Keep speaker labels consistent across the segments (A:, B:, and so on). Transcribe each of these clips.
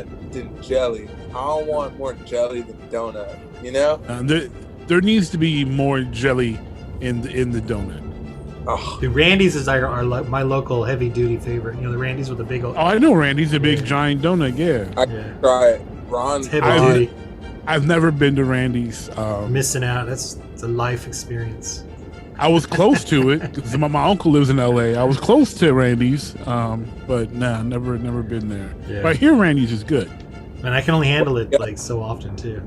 A: donut than jelly. I don't want more jelly than donut. You know?
B: There needs to be more jelly in the donut.
A: Oh,
C: Dude, Randy's is my local heavy duty favorite. You know, the Randy's with the big old.
B: Oh, I know Randy's a big giant donut. Yeah,
A: I try it. Ron,
C: It's heavy duty.
B: I've never been to Randy's.
C: Missing out. It's a life experience.
B: I was close to it because my uncle lives in LA. I was close to Randy's, but nah, never been there.
C: Yeah.
B: But I hear Randy's is good.
C: And I can only handle it like so often too.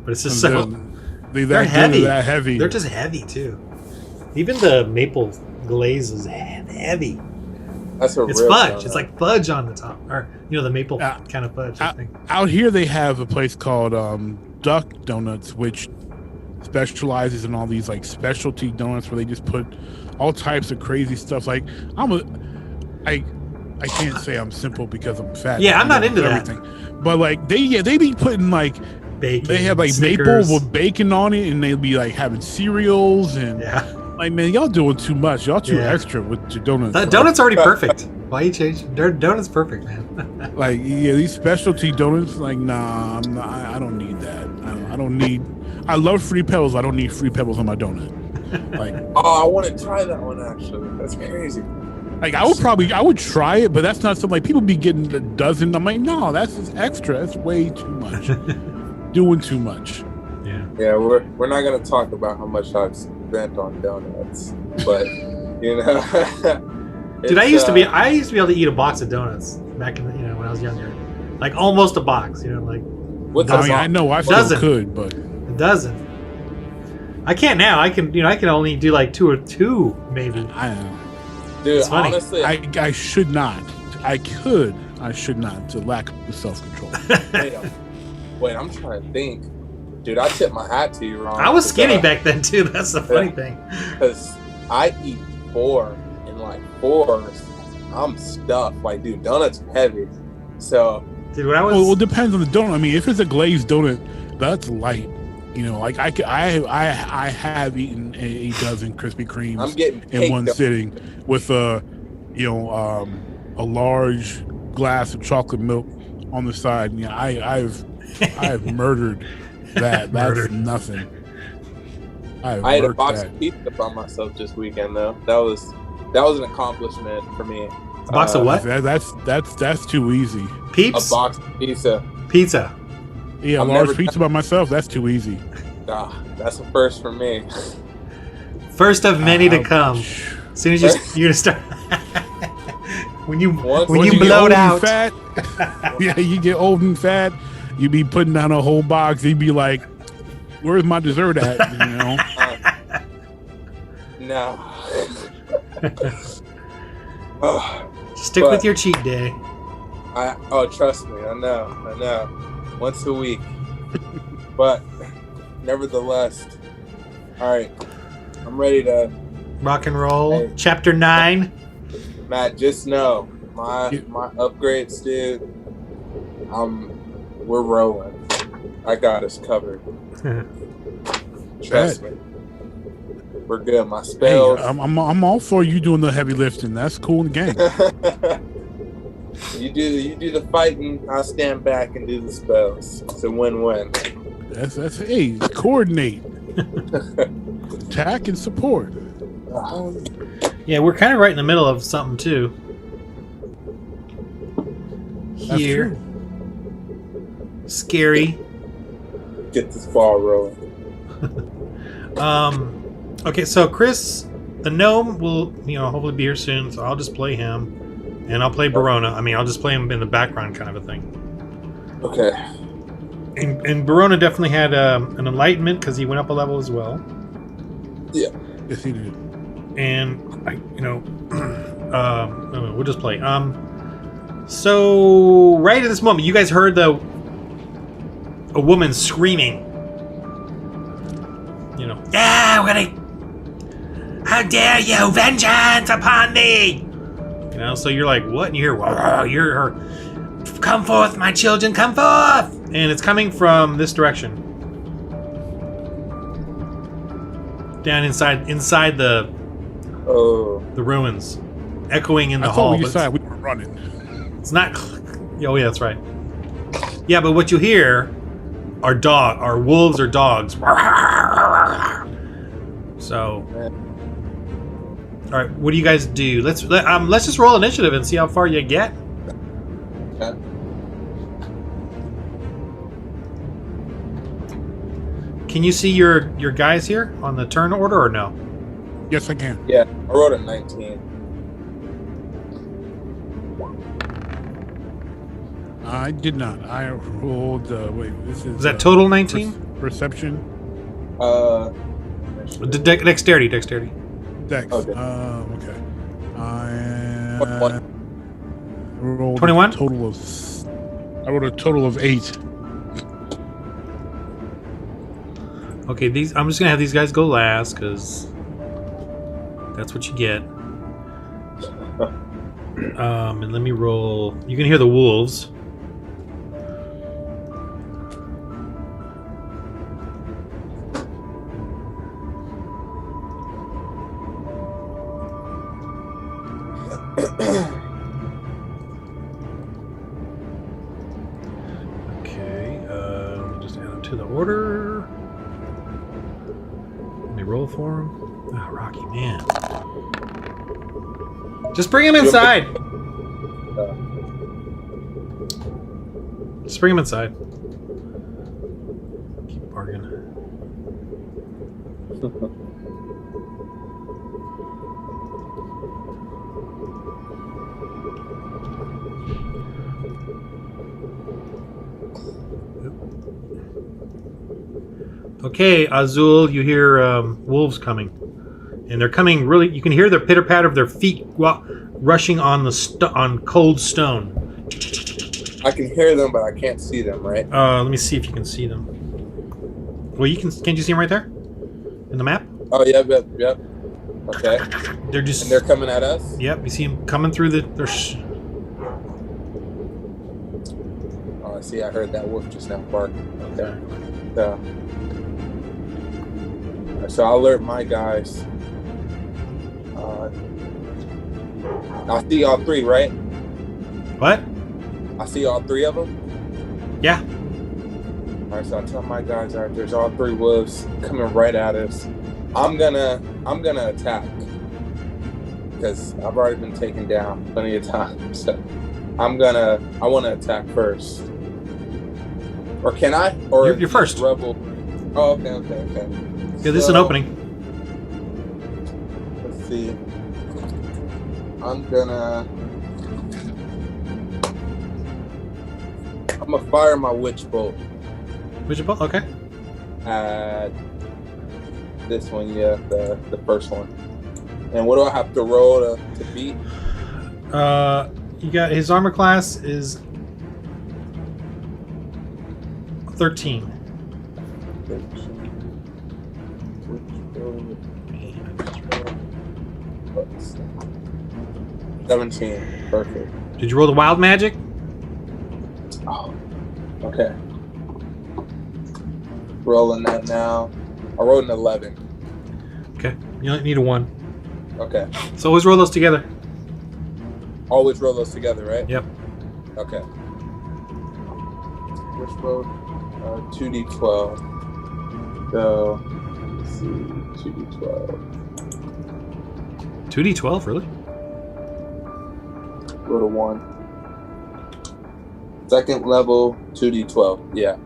C: But it's just so
B: They're
C: heavy.
B: That heavy.
C: They're just heavy too. Even the maple glaze is heavy.
A: that's a
C: It's
A: real
C: fudge.
A: donut.
C: It's like fudge on the top, or you know, the maple kind of fudge. I think.
B: Out here, they have a place called Duck Donuts, which specializes in all these like specialty donuts where they just put all types of crazy stuff. Like I can't say I'm simple because I'm fat.
C: Yeah, I'm not into
B: everything. But like they be putting like
C: Bacon.
B: they have like
C: Snickers.
B: maple with bacon on it, and they'll be like having cereals and like, man, y'all doing too much. Y'all too extra with your donuts.
C: The donut's already perfect. Why you change? Donut's perfect, man.
B: Like, yeah, these specialty donuts, like, nah, I don't need that. I don't need. I love Free Pebbles. I don't need Free Pebbles on my donut. Like,
A: Oh, I want to try that one actually. That's crazy.
B: like I would try it, but that's not something like people be getting a dozen. I'm like, no, that's just extra. That's way too much. Doing too much.
A: Yeah, we're not gonna talk about how much I've spent on donuts, but you know.
C: Dude, I used to be able to eat a box of donuts back in the, when I was younger, like almost a box. You know, like
A: What's
B: I mean, I know I still
C: Dozen.
B: could, but
C: a dozen. I can't now. I can only do like two maybe.
B: I don't know.
A: Dude,
C: It's funny.
A: honestly,
B: I should not. I could. I should not. To lack of self-control.
A: wait, I'm trying to think. Dude, I tip my hat to you, Ron.
C: I was skinny back then too. That's the funny thing.
A: Because I eat 4 in like 4s. I'm stuffed. Like, dude, donuts are heavy. So,
C: Dude, when I was
B: Well, it depends on the donut. I mean, if it's a glazed donut, that's light. You know, like I have eaten a dozen Krispy Kremes
A: I'm getting
B: in
A: caked
B: one
A: up.
B: sitting with a large glass of chocolate milk on the side. Yeah, I've murdered that. That's
C: Murdered.
B: nothing.
A: I ate a
B: worked
A: box
B: that.
A: of pizza by myself this weekend, though. That was an accomplishment for me.
C: a box of what?
B: That's too easy.
A: A
C: Peeps?
A: box of pizza.
C: Pizza.
B: Yeah, a
A: I've
B: large
A: never
B: pizza by myself. That's too easy.
A: That's a first for me.
C: First of many to come.
B: Ouch.
C: As soon as you're gonna start. when you
A: Once
C: when
B: Once
C: you
B: get
C: blow
B: old
C: it
B: and
C: out.
B: fat, yeah, you get old and fat. You be putting down a whole box. You be like, "Where's my dessert at?" You know.
A: No. Oh,
C: Stick
A: But-
C: with your cheat day.
A: trust me, I know. Once a week. But nevertheless, all right, I'm ready to.
C: Rock and roll.
A: Hey.
C: Chapter 9.
A: Matt, just know my upgrades, dude. We're rolling. I got us covered. Trust me. We're good. My
B: Hey,
A: spells.
B: I'm all for you doing the heavy lifting. That's cool in the game.
A: You do the fighting. I'll stand back and do the spells. It's a win-win.
B: That's hey, coordinate, attack and support.
C: Yeah, we're kind of right in the middle of something too.
B: That's
C: Here.
B: true.
C: Scary.
A: Get this ball rolling.
C: Okay, so Chris, the gnome, will hopefully be here soon. So I'll just play him, and I'll play Barona. I mean, I'll just play him in the background, kind of a thing.
A: Okay.
C: And Barona definitely had an enlightenment because he went up a level as well.
A: Yeah.
B: Yes, he did.
C: And we'll just play. So right at this moment, you guys heard a woman screaming. Yeah, we're gonna. How dare you! Vengeance upon thee! So you're like, what? And you hear, "Whoa, you're her. Come forth, my children, come forth!" And it's coming from this direction. Down inside the
A: Oh.
C: ruins, echoing in the
B: I
C: hall.
B: thought we
C: but
B: decided we were running.
C: it's not. Oh yeah, that's right. Yeah, but what you hear are wolves or dogs. So, all right, what do you guys do? Let's just roll initiative and see how far you get.
A: Okay.
C: Can you see your guys here on the turn order or no?
B: Yes, I can.
A: Yeah, I rolled a 19.
B: I did not. I rolled. Wait, this is.
C: Is that total 19?
B: Perception.
C: Dexterity.
B: Dex.
A: Okay.
B: Okay. I
A: 21.
C: '21?
B: rolled I rolled a total of 8.
C: Okay, I'm just gonna have these guys go last because that's what you get. And let me roll. You can hear the wolves. Okay, let me just add them to the order. Let me roll for him. Oh, Rocky, man. Just bring him inside. Just bring him inside. Keep bargaining. Okay, Azul, you hear wolves coming. And they're coming really... You can hear the pitter-patter of their feet rushing on the on cold stone.
A: I can hear them, but I can't see them, right?
C: Let me see if you can see them. Well, you can... Can't you see them right there? In the map?
A: Oh, yep. Okay.
C: They're just...
A: And they're coming at us?
C: Yep, you see them coming through the...
A: Oh, I see. I heard that wolf just now bark. Okay. So I'll alert my guys. I see all three, right?
C: What?
A: I see all three of them?
C: Yeah.
A: All right, so I tell my guys, all right, there's all three wolves coming right at us. I'm gonna attack because I've already been taken down plenty of times. So I want to attack first. Or can I? Or
C: You're first.
A: Rebel. Oh, okay.
C: Yeah, this is an opening.
A: Let's see. I'm gonna fire my witch bolt.
C: Witch bolt? Okay.
A: At this one, yeah, the first one. And what do I have to roll to beat?
C: You got his armor class is 13.
A: 17. Perfect.
C: Did you roll the wild magic?
A: Oh, okay. Rolling that now. I rolled an 11.
C: Okay. You only need a 1.
A: Okay.
C: So always roll those together.
A: Always roll those together, right?
C: Yep.
A: Okay. Which roll? 2d12. So, let's see. 2d12.
C: 2d12, really?
A: Roll a 1. Second level, 2d12. Yeah.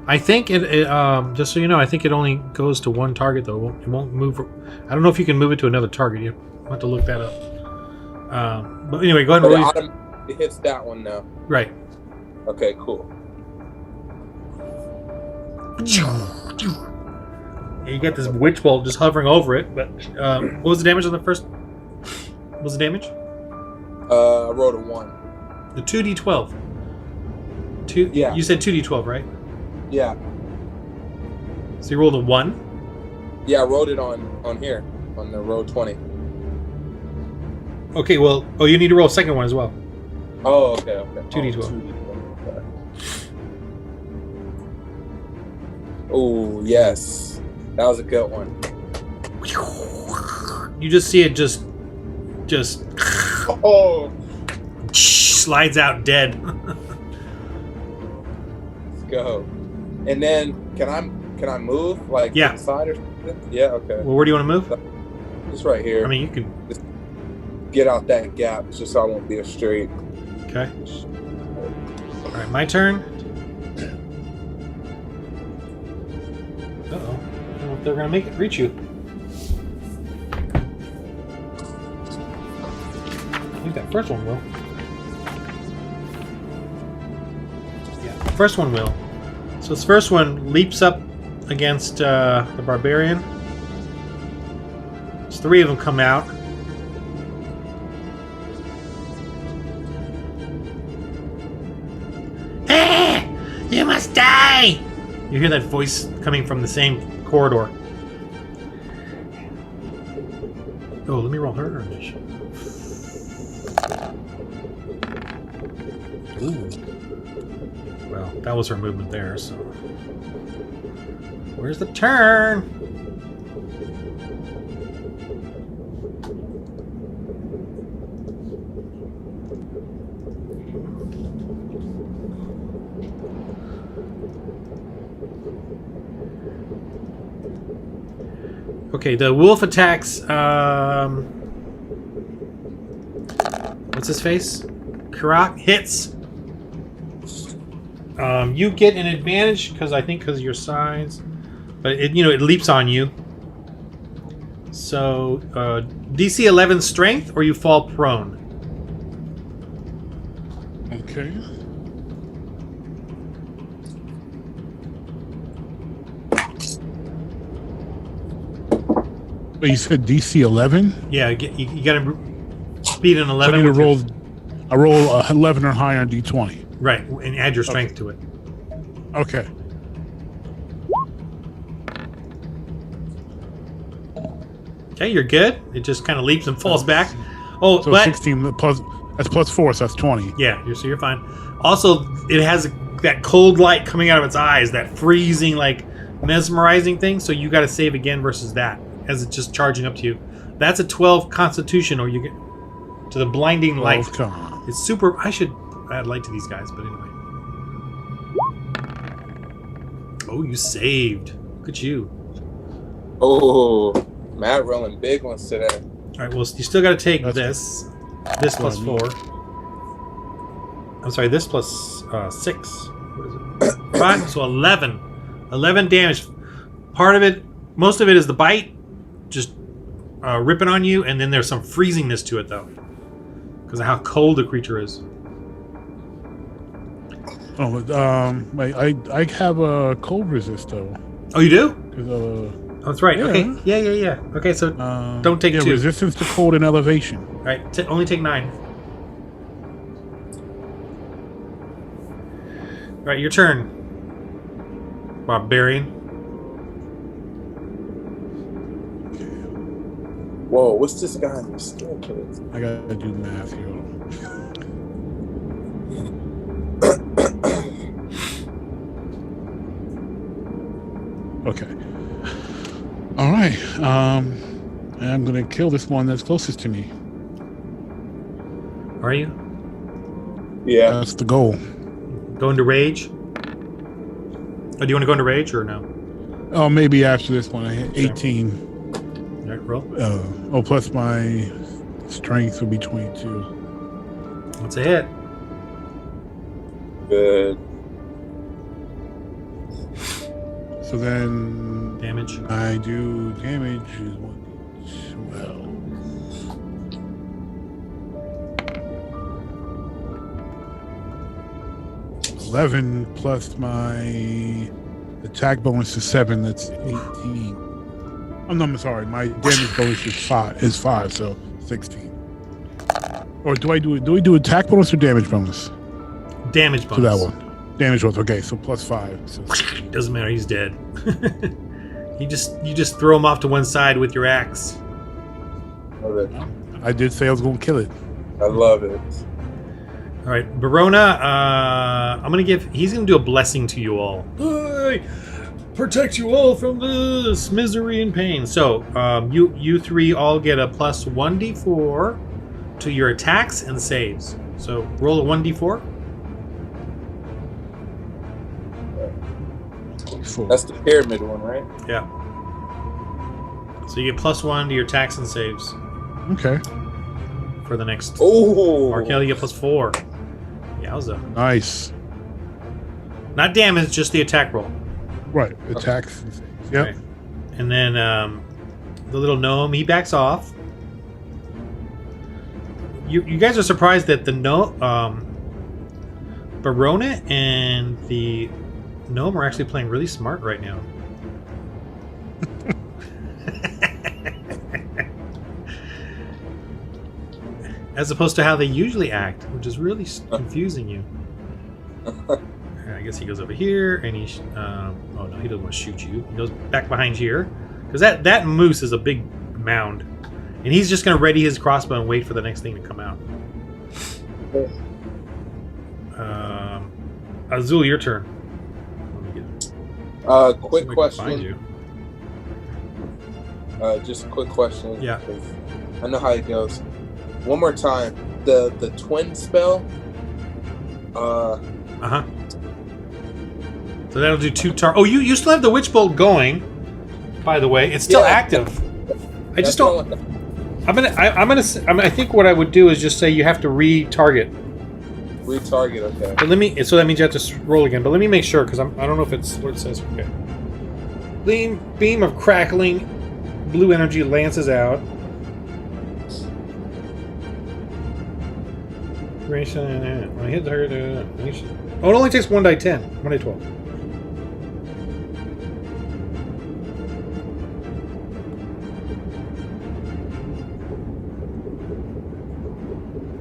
C: I think it just so you know, I think it only goes to one target though. It won't move. I don't know if you can move it to another target. You have to look that up. But anyway, go ahead and roll.
A: It hits that one now.
C: Right.
A: Okay, cool.
C: You get this witch bolt just hovering over it. But what was the damage on the first? What was the damage?
A: I rolled a 1.
C: The 2d12.
A: Yeah.
C: You said 2d12, right?
A: Yeah.
C: So you rolled a 1?
A: Yeah, I rolled it on here, on the roll 20.
C: Okay, well, you need to roll a second one as well.
A: Oh, okay.
C: 2d12.
A: Okay. Oh, yes. That was a good one.
C: You just see it just
A: Oh!
C: slides out dead.
A: Let's go. And then can I move like
C: Yeah.
A: to the side or something? Yeah. Okay.
C: Well, where do you want to move?
A: Just right here.
C: I mean, you can.
A: Just get out that gap just so I won't be a straight.
C: Okay. All right, my turn. Uh-oh. I don't know if they're going to make it reach you. I think that first one will. Yeah, the first one will. So this first one leaps up against the barbarian. There's 3 of them come out. You must die! You hear that voice coming from the same corridor. Oh, let me roll her initiative. Ooh. Well, that was her movement there, so... Where's the turn? Okay, the wolf attacks, what's his face? Karak hits. You get an advantage because of your size, but it leaps on you. So DC 11 strength, or you fall prone.
B: Okay. But you said DC 11?
C: Yeah, you got to beat an 11.
B: So I roll 11 or higher on D20.
C: Right, and add your strength to it.
B: Okay.
C: Okay, you're good. It just kind of leaps and falls back. Oh,
B: So
C: but
B: 16 plus, that's plus 4, so that's 20.
C: yeah, so you're fine. Also, it has that cold light coming out of its eyes, that freezing, like mesmerizing thing. So you got to save again versus that, as it's just charging up to you. That's a 12 Constitution, or you get to the blinding light.
B: Come on.
C: It's super. I should add light to these guys, but anyway. Oh, you saved. Look at you.
A: Oh, Matt rolling big ones today.
C: All right. Well, you still got to take this. This plus 4. I'm sorry. This plus 6. What is it? 5. So 11. 11 damage. Part of it, most of it is the bite, just ripping on you, and then there's some freezingness to it though, because of how cold the creature is.
B: Oh, wait, I have a cold resist though.
C: Oh, you do?
B: 'Cause,
C: Oh, that's right.
B: yeah.
C: Okay. Yeah. Okay, so don't take 2.
B: resistance to cold and elevation.
C: All right. Only take 9. All right, your turn, barbarian.
A: Whoa, what's this guy in the staircase?
B: I gotta do math here. Okay. All right. And I'm gonna kill this one that's closest to me.
C: Are you
A: Yeah.
B: That's the goal.
C: going to rage? Oh, do you want to go into rage or no?
B: Oh, maybe after this one. I hit 18.
C: All right, roll.
B: Plus my strength will be 22.
C: That's a hit.
A: Good.
B: So then
C: Damage.
B: I do damage is 12. 11 plus my attack bonus is 7. That's 18. Oh no, I'm sorry. My damage bonus is 5, so 16. Or do we do attack bonus or damage bonus
C: Damage bonus.
B: to that one? Damage bonus. Okay, so plus 5. So
C: Doesn't matter. He's dead. You just throw him off to one side with your axe.
A: Love it.
B: I did say I was going to kill it.
A: I love it.
C: All right, Verona. He's gonna do a blessing to you all. I protect you all from this misery and pain. So you 3 all get a plus 1d4 to your attacks and saves. So roll a 1d4.
A: That's the pyramid one, right?
C: Yeah. So you get +1 to your attacks and saves
B: Okay.
C: for the next.
A: Oh,
C: Markel, you get +4. Yowza.
B: Nice.
C: Not damage, just the attack roll.
B: Right. Attacks. Yep.
C: Okay. And then the little gnome, he backs off. You guys are surprised that the Barona and the gnome are actually playing really smart right now. As opposed to how they usually act, which is really confusing you. I guess he goes over here, and he... oh no, he doesn't want to shoot you. He goes back behind here. Because that moose is a big mound. And he's just going to ready his crossbow and wait for the next thing to come out. Azul, your turn. Let me get
A: quick question.
C: Find you.
A: Just a quick question.
C: Yeah.
A: I know how it goes. One more time. The twin spell.
C: Uh-huh. So that'll do 2 Oh, you still have the witch bolt going. By the way, it's still active. I just don't. I think what I would do is just say you have to retarget.
A: Retarget, okay.
C: But let me. So that means you have to roll again. But let me make sure because I don't know if it's what it says. Okay. Beam of crackling blue energy lances out. When I hit the target, oh, it only takes 1d10, 1d12.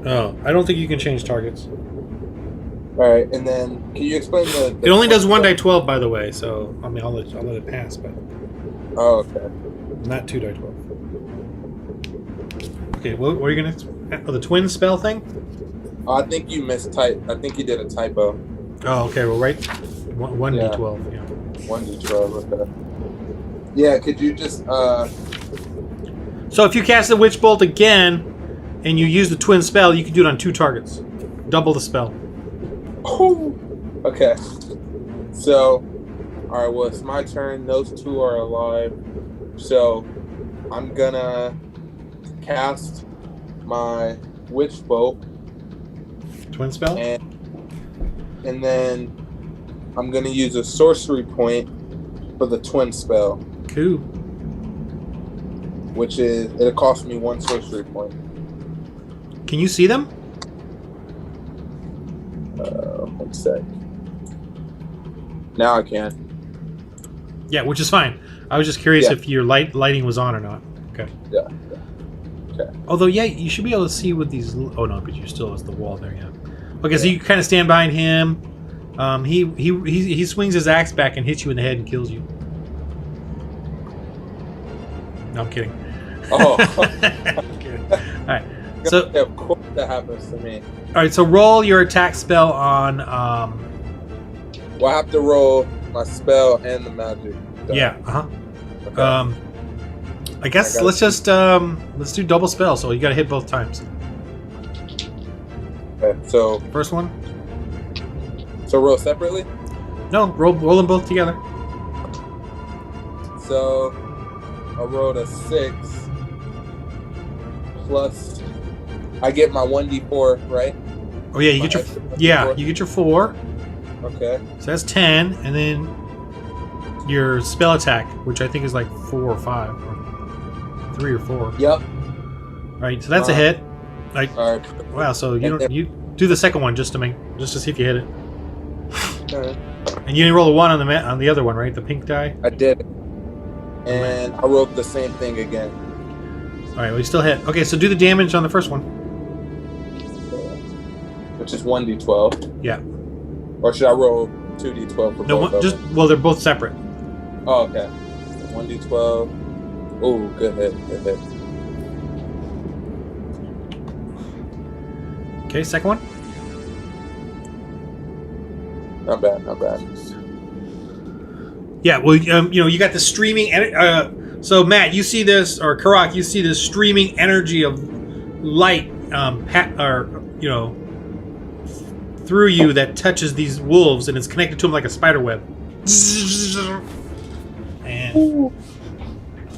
C: Oh, I don't think you can change targets.
A: Alright, and then can you explain the
C: It only does 1d12, by the way, so I mean I'll let it pass, but
A: oh, okay.
C: not 2d12. Okay, what are you gonna? Oh, the twin spell thing?
A: I think you mistyped. I think you did a typo.
C: Oh, okay. Well, right, 1d12. Yeah.
A: 1d12. Okay. Yeah. Could you just
C: So if you cast the witch bolt again, and you use the twin spell, you can do it on 2 targets, double the spell.
A: Oh. Okay. So, all right. Well, it's my turn. Those 2 are alive. So, I'm gonna cast my witch bolt.
C: Twin spell?
A: And then I'm going to use a sorcery point for the twin spell.
C: Cool.
A: Which is, it'll cost me 1 sorcery point.
C: Can you see them?
A: 1 sec. Now I can.
C: Yeah, which is fine. I was just curious if your lighting was on or not. Okay.
A: Yeah. Okay.
C: Although, yeah, you should be able to see with these... Oh, no, but you still has the wall there, yeah. Okay, so you kind of stand behind him. He swings his axe back and hits you in the head and kills you. No, I'm kidding.
A: Oh.
C: I'm kidding. All right. So,
A: of course that happens to me.
C: all right, so roll your attack spell on...
A: Well, I have to roll my spell and the magic.
C: Yeah, uh-huh.
A: Okay.
C: I guess let's just let's do double spell. So you got to hit both times.
A: Okay, so
C: First one?
A: roll separately.
C: No, roll them both together.
A: So I rolled a 6 plus. I get my 1d4, right?
C: Oh yeah, you get your you get your 4.
A: Okay.
C: So that's 10, and then your spell attack, which I think is like 4 or 5, or 3 or 4.
A: Yep.
C: Right, so that's a hit. Like,
A: all right.
C: wow. So you do the second one just to see if you hit it.
A: Okay.
C: And you didn't roll a 1 on the other one, right? The pink die.
A: I did it. And I rolled the same thing again.
C: All right, well, you still hit. Okay, so do the damage on the first one.
A: Which is 1d12.
C: Yeah.
A: Or should I roll 2d12 for both of them?
C: Well, they're both separate.
A: Oh, okay. 1d12. Ooh, good hit. Good hit.
C: Okay, second one.
A: Not bad. Not bad.
C: Yeah, well, you got the streaming. So Matt, you see this, or Karak, you see this streaming energy of light, through you that touches these wolves, and it's connected to them like a spider web. And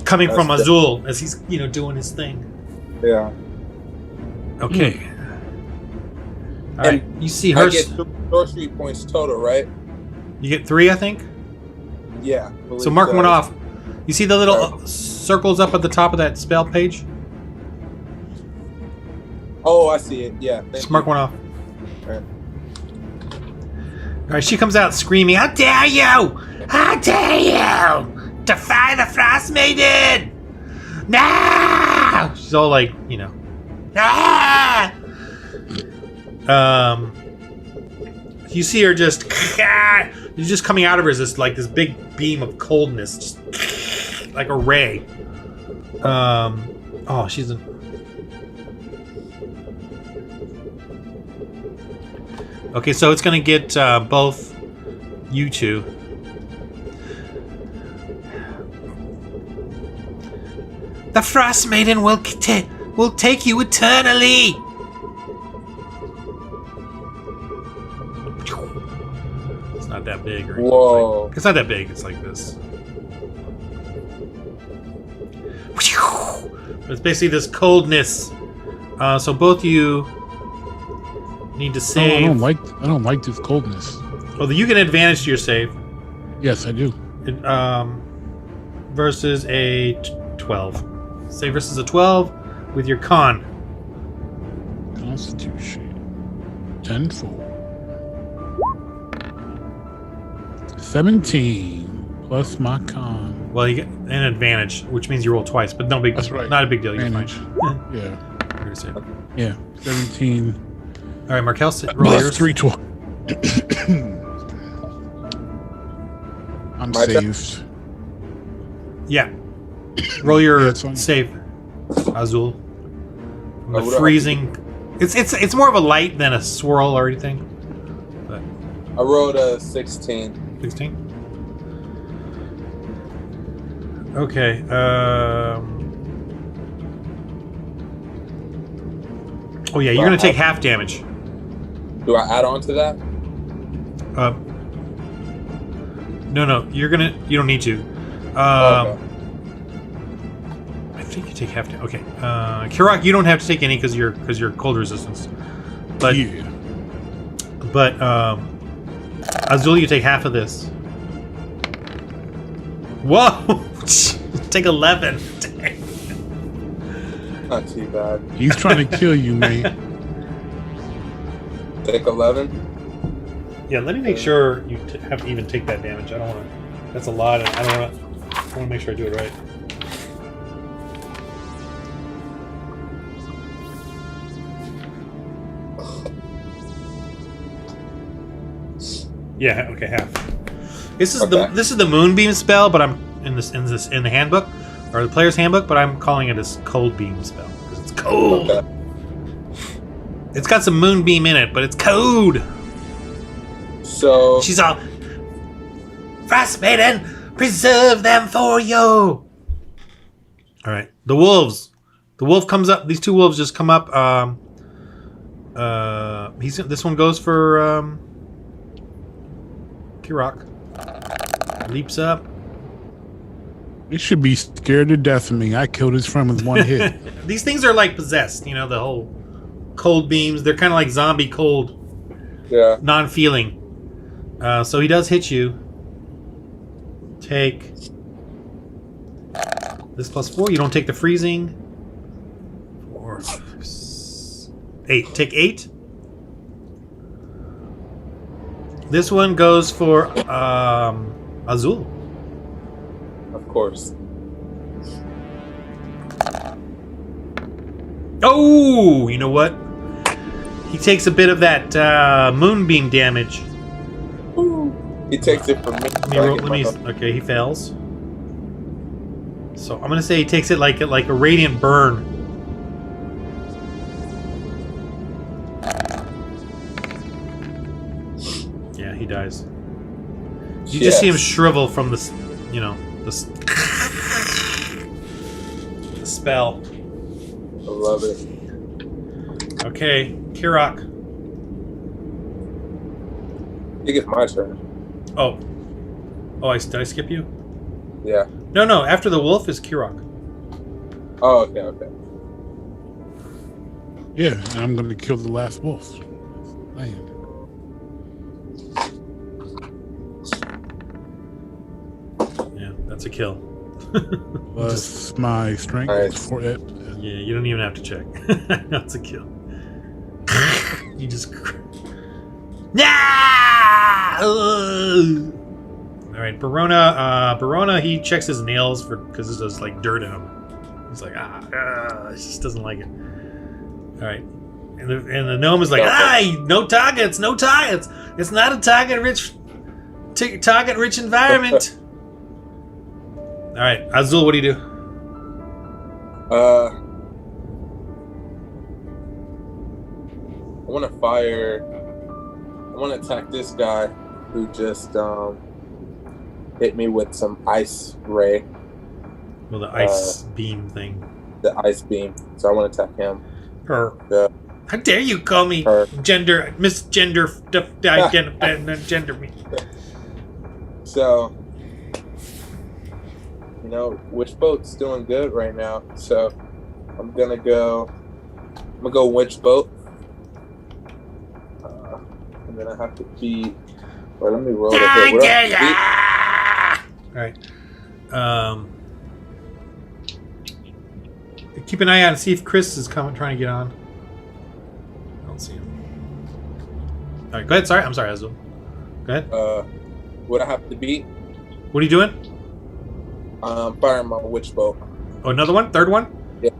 C: coming from Azul as he's, doing his thing.
A: Yeah.
C: Okay. All right. You see her.
A: I get 3 sorcery points total, right?
C: You get 3, I think.
A: Yeah.
C: So mark one off. You see the little circles up at the top of that spell page?
A: Oh, I see it. Yeah.
C: Just mark one off.
A: All right.
C: All right, she comes out screaming, "How dare you! How dare you! Defy the Frostmaiden! No!" She's all like, "Ah!" You see her just, she's just coming out of her is this big beam of coldness, just like a ray. Oh, she's okay, so it's gonna get both you two. The Frostmaiden will take you eternally. It's not that big, or anything.
A: Whoa!
C: It's not that big. It's like this. It's basically this coldness. So both you need to save.
B: I don't like this coldness.
C: Well, you get an advantage to your save.
B: Yes, I do.
C: Versus a 12. Save versus a 12 with your con.
B: Constitution. 10 4. 17 plus my con.
C: Well, you get an advantage, which means you roll twice, but no big.
B: That's right.
C: Not a big deal. You're
B: Advantage.
C: fine.
B: Yeah.
C: You're safe.
B: Yeah. 17.
C: All right, Markel, roll
B: Plus
C: yours.
B: 3 12. I'm
A: My turn?
B: saved.
C: Yeah. Roll your
B: Yeah, it's fine.
C: save, Azul. From the
A: what do I-
C: freezing. It's more of a light than a swirl or anything. But
A: I rolled a 16.
C: 16. Okay. Oh yeah, you're gonna take half damage.
A: Do I add on to that?
C: No, you don't need to.
A: Okay.
C: I think you take half. Okay, Kirok, you don't have to take any because you're cold resistance. But
B: Yeah.
C: Azul, you take half of this. Whoa! Take 11.
A: Not too bad.
B: He's trying to kill you, man.
A: Take 11.
C: Yeah, let me make sure you have to even take that damage. I don't want to. That's a lot. And I want to make sure I do it right. Yeah. Okay. Half. This is the moonbeam spell, but I'm in the handbook or the player's handbook, but I'm calling it a cold beam spell because it's cold.
A: Okay.
C: It's got some moonbeam in it, but it's cold.
A: So
C: She's all, Frostmaiden, preserve them for you. All right, the wolves. The wolf comes up. These two wolves just come up. This one goes for Kirok. Leaps up.
B: He should be scared to death of me. I killed his friend with one hit.
C: These things are like possessed. You know, the whole cold beams. They're kind of like zombie cold,
A: yeah.
C: non-feeling. So he does hit you. Take this +4. You don't take the freezing. 4, 8. Take 8. This one goes for Azul.
A: Of course.
C: Oh, you know what? He takes a bit of that moonbeam damage.
A: He takes it from me.
C: Okay, he fails. So I'm gonna say he takes it like a radiant burn. Yeah, he dies. You just see him shrivel from the spell.
A: I love it.
C: Okay, Kirok.
A: think it's my turn.
C: Oh. Did I skip you?
A: Yeah.
C: No. After the wolf is Kirok.
A: Oh, okay.
B: Yeah, and I'm going to kill the last wolf. Man.
C: Yeah, that's a kill.
B: Plus my strength.
A: Nice.
B: For it.
C: Yeah, you don't even have to check. That's a kill. You just... Nah! Alright, Barona, he checks his nails because there's like dirt in them. He's like, he just doesn't like it. Alright. And the gnome is like, no targets. It's not a target-rich environment. Alright, Azul, what do you do?
A: I want to fire. I want to attack this guy who just hit me with some ice ray.
C: Well, the ice beam thing.
A: The ice beam. So I want to attack him.
C: How dare you call me misgender me?
A: So, Witch Boat's doing good right now. So I'm gonna go Witch Boat. And then I have to beat. Well, let me roll it.
C: Alright. Keep an eye out and see if Chris is trying to get on. I don't see him. Alright, go ahead. Sorry, I'm sorry, Azul. Go ahead.
A: What I have to beat?
C: What are you doing?
A: Firing my Witch Bolt.
C: Oh, another one? Third one?
A: Yeah.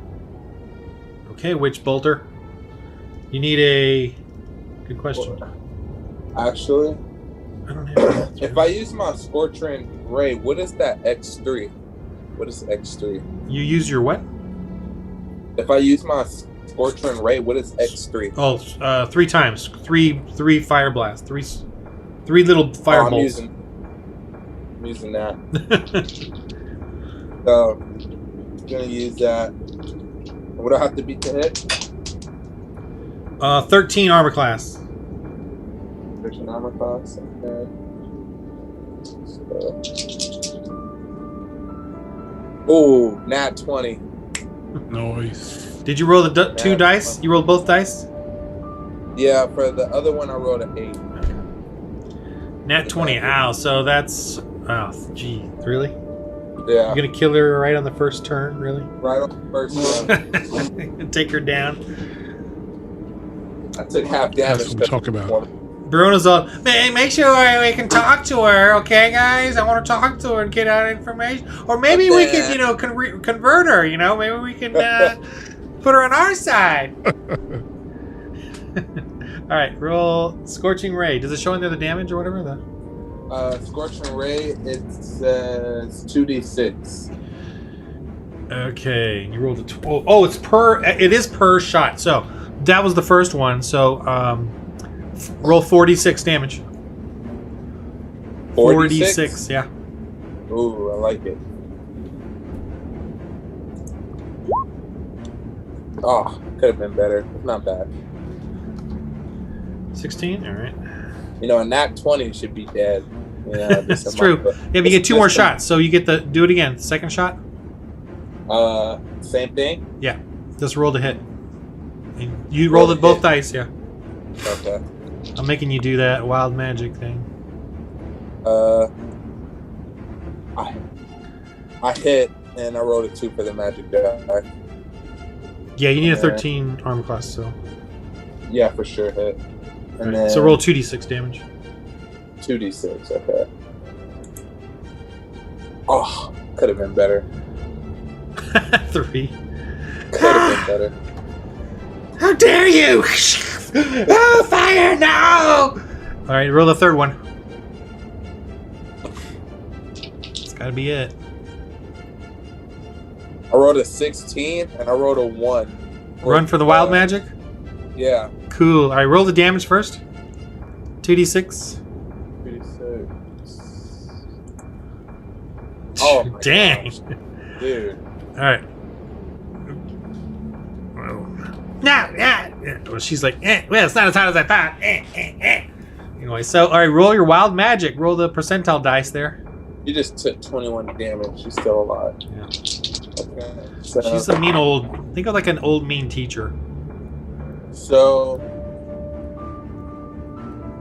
C: Okay, Witch Bolter. You need a... Good question.
A: Actually,
C: I don't have...
A: if I use my Scorching Ray, what is that X3? What is X3?
C: You use your what?
A: If I use my Scorching Ray, what is X3?
C: Oh, 3 times. Three fire blasts. Three little fire bolts.
A: I'm using that. So, I'm gonna use that. What do I have to beat to hit?
C: 13 armor class.
A: 13 armor class. Okay. Oh, nat 20.
B: Nice.
C: Did you roll the 2 dice? You rolled both dice?
A: Yeah, for the other one I rolled an 8.
C: Nat 20. Ow. So that's... Oh, gee. Really?
A: Yeah.
C: You're going to kill her right on the first turn? Really?
A: Right on the first turn.
C: Take her down.
A: I took half damage.
B: That's what we're talking about.
C: Barona's all, make sure we can talk to her, okay, guys? I want to talk to her and get out information. Or maybe we can, convert her, Maybe we can put her on our side. All right, roll Scorching Ray. Does it show in there the damage or whatever?
A: Scorching Ray, it says 2d6.
C: Okay, you rolled a 12. Oh, it is per shot. So that was the first one. So roll 46 damage. 46, yeah.
A: Ooh, I like it. Oh, could have been better. It's not bad.
C: 16, all right.
A: A nat 20 should be dead.
C: That's true. Yeah, but you get 2 more shots, so you get do it again. Second shot.
A: Same thing.
C: Yeah, just roll to hit. And you rolled it both dice, yeah.
A: Okay.
C: I'm making you do that wild magic thing.
A: I hit and I rolled a 2 for the magic die.
C: Yeah, you need a 13 armor class, so.
A: Yeah, for sure hit. And then
C: so roll 2d6 damage.
A: 2d6, okay. Oh, could have been better.
C: 3.
A: Could have been better.
C: How dare you! Oh, fire, no! Alright, roll the third one. It's gotta be it.
A: I rolled a 16 and I rolled a 1.
C: Run for the wild magic?
A: Yeah.
C: Cool. Alright, roll the damage first. 2d6.
A: 2d6. Oh, my
C: dang.
A: gosh. Dude.
C: Alright. No, yeah. Well, she's like, well, it's not as hot as I thought. Anyway, so all right, roll your wild magic. Roll the percentile dice there.
A: You just took 21 damage. She's still alive.
C: Yeah.
A: Okay. So,
C: She's a mean old. Think of like an old mean teacher.
A: So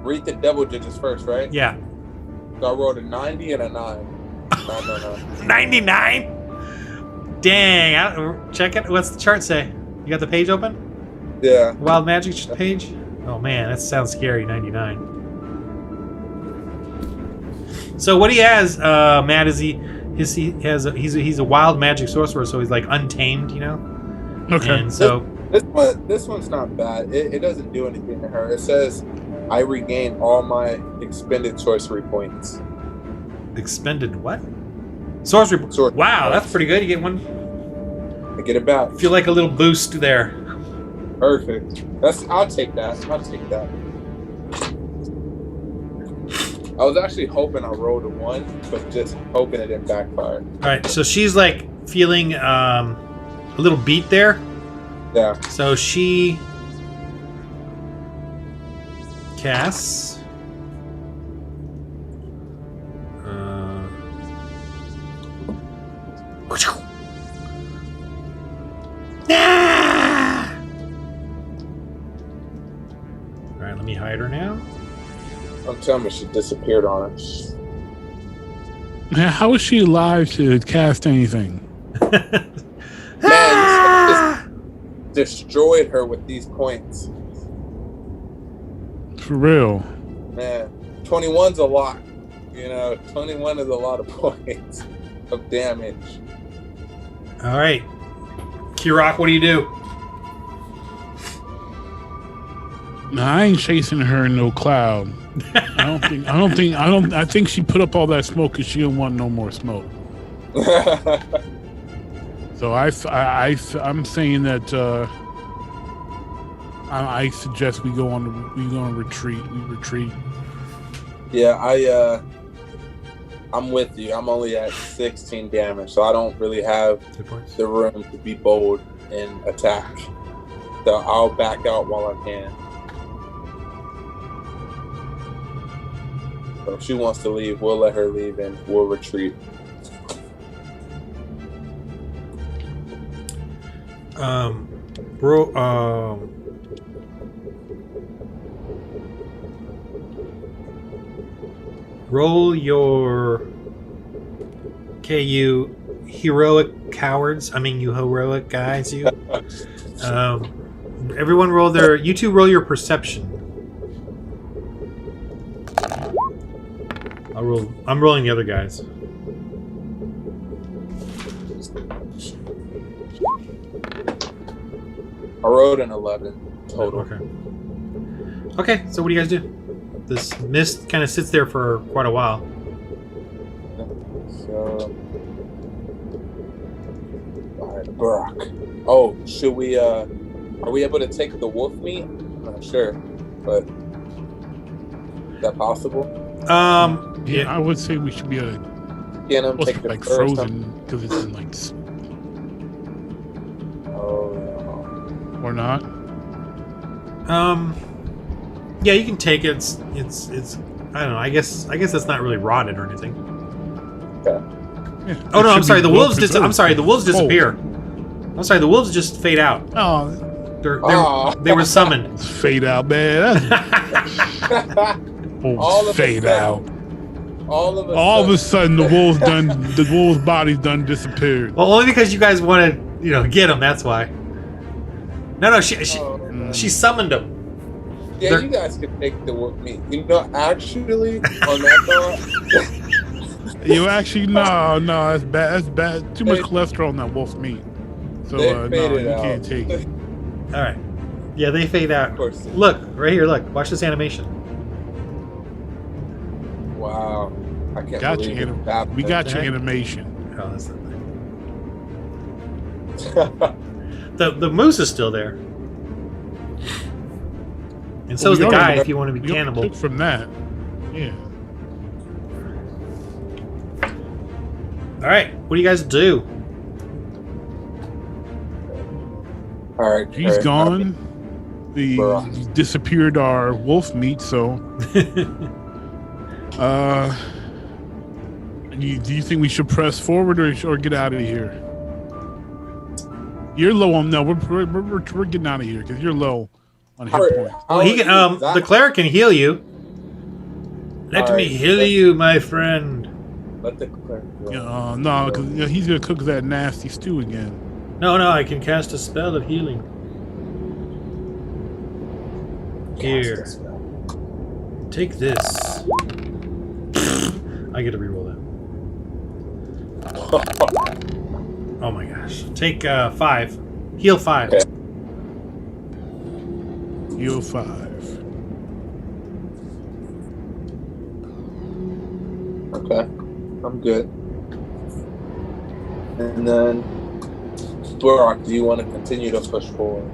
A: read the double digits first, right?
C: Yeah.
A: So I rolled a 90 and a 9.
C: 99. Dang! Check it. What's the chart say? You got the page open?
A: Yeah.
C: Wild magic page. Oh man, that sounds scary. 99. So what he has, Matt, is he's a wild magic sorcerer, so he's like untamed, you know.
B: Okay.
C: And so
A: this one's not bad. It doesn't do anything to her. It says I regain all my expended sorcery points.
C: expended what? Sorcery. Wow, that's pretty good. You get one.
A: I get it back.
C: Feel like a little boost there.
A: Perfect. I'll take that. I was actually hoping I rolled a 1, but just hoping it didn't backfire.
C: All right, so she's like feeling a little beat there.
A: Yeah.
C: So she casts. All right, let me hide her now.
A: I'm telling you, she disappeared on us.
B: Man, how is she alive to cast anything?
A: Man, this destroyed her with these points.
B: For real.
A: Man, 21's a lot. You know, 21 is a lot of points of damage.
C: All right, Kirok, what do you do?
B: No, I ain't chasing her in no cloud. I think she put up all that smoke because she didn't want no more smoke. So I'm saying that I suggest we go on retreat. We retreat.
A: Yeah, I'm with you. I'm only at 16 damage, so I don't really have the room to be bold and attack. So I'll back out while I can. So if she wants to leave, we'll let her leave and we'll retreat.
C: Roll your you heroic cowards. I mean, you heroic guys. You. Everyone roll their. You two roll your perception. I'm rolling the other guys.
A: I rolled an 11 total.
C: Okay, so what do you guys do? This mist kind of sits there for quite a while.
A: So, alright, Brock. Oh, should we? Are we able to take the wolf meat? I'm not sure, but is that possible?
B: Yeah, I would say we should be able to.
A: Get them, take the
B: like
A: fur or
B: frozen because it's in like.
A: Oh no.
B: Or not.
C: Yeah, you can take it. It's. I don't know. I guess that's not really rotted or anything.
A: Okay.
B: Yeah,
C: Oh no, I'm sorry. The wolves
B: just.
C: I'm sorry. The wolves disappear. I'm sorry. The wolves just fade out.
B: Oh,
C: They were summoned.
B: Fade out, man.
A: All of
B: fade
A: a sudden,
B: out.
A: All
B: of a sudden, the wolf's body's done disappeared.
C: Well, only because you guys want to, get him. That's why. No, she summoned him.
A: Yeah, you guys can take the wolf meat. Actually, on that thought.
B: You actually no, that's bad. That's bad. Too much cholesterol in that wolf meat. So no, you can't take it.
C: All right. Yeah, they fade out.
A: Of course.
C: Look right here. Look, watch this animation.
A: Wow, I can't believe it.
B: We got your animation.
C: Oh, that's not thing. The moose is still there, and so is the guy. If you want to be cannibal.
B: Took from that, yeah.
C: All right, what do you guys do?
A: All right,
B: She's gone. We disappeared our wolf meat, so. Do you think we should press forward or get out of here? You're low on no. We're getting out of here because you're low on hit points.
C: Well, he can. The cleric can heal you. Let me heal you, my friend.
A: Let the cleric
B: go. No, because he's gonna cook that nasty stew again.
C: No, I can cast a spell of healing. Here. Take this. I get to reroll that. Oh my gosh. Take 5. Heal 5.
A: Okay.
B: Heal 5.
A: Okay. I'm good. And then, Burrock, do you want to continue to push forward?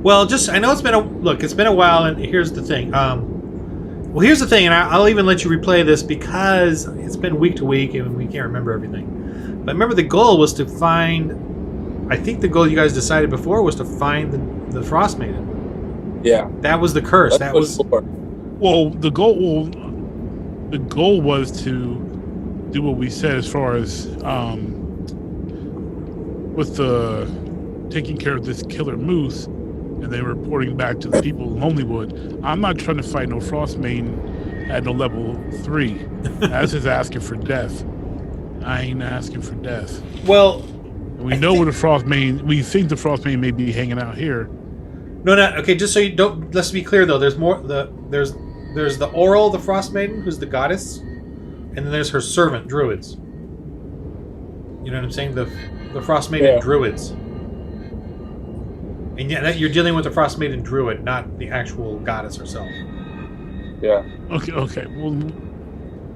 C: Well, I know it's been it's been a while, and here's the thing. Well, here's the thing, and I'll even let you replay this because it's been week to week, and we can't remember everything. But remember, the goal was to find. I think the goal you guys decided before was to find the Frostmaiden.
A: Yeah,
C: that was the curse. That was.
B: Well, the goal was to do what we said as far as with the taking care of this killer moose. And they were reporting back to the people in Lonelywood. I'm not trying to fight no Frostmaiden at no level 3. That's just asking for death. I ain't asking for death.
C: Well,
B: and we know where the Frostmaiden. We think the Frostmaiden may be hanging out here.
C: No. Okay, just so you don't. Let's be clear though. There's more. There's the Oral, the Frostmaiden, who's the goddess, and then there's her servant druids. You know what I'm saying? The Frostmaiden druids. And yeah, you're dealing with the Frostmaiden druid, not the actual goddess herself.
A: Yeah.
B: Okay. Well.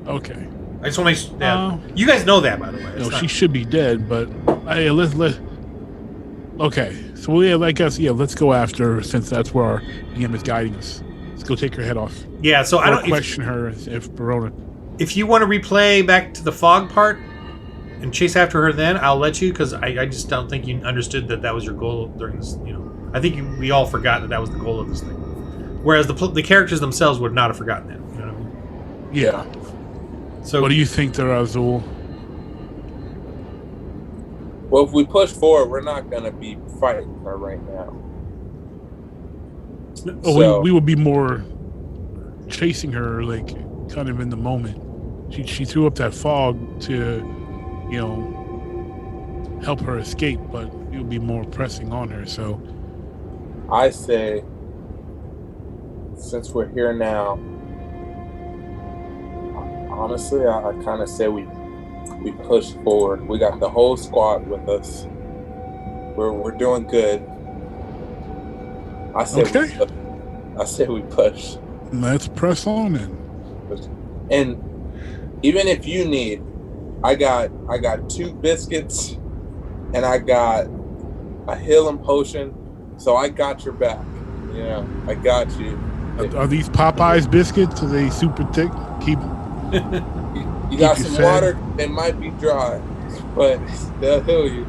B: Okay.
C: I just want to make sure. You guys know that, by the way.
B: No, she should be dead, but let's. Okay, so I guess let's go after her since that's where our DM is guiding us. Let's go take her head off.
C: Yeah. So I don't
B: question her if Verona.
C: If you want to replay back to the fog part and chase after her, then I'll let you because I just don't think you understood that was your goal during this. I think we all forgot that was the goal of this thing. Whereas the characters themselves would not have forgotten that. You know what I mean?
B: Yeah. So what do you think there, Azul?
A: Well, if we push forward, we're not going to be fighting her right now.
B: So, we would be more chasing her, like, kind of in the moment. She threw up that fog to, help her escape, but it would be more pressing on her, so...
A: I say, since we're here now, honestly, I kind of say we push forward. We got the whole squad with us. We're doing good. I say we push.
B: Let's press on in.
A: And even if you need, I got 2 biscuits, and I got a healing potion. So I got your back. Yeah, I got you.
B: Are these Popeyes biscuits? Are they super thick? You
A: got some water. They might be dry, but they'll heal you.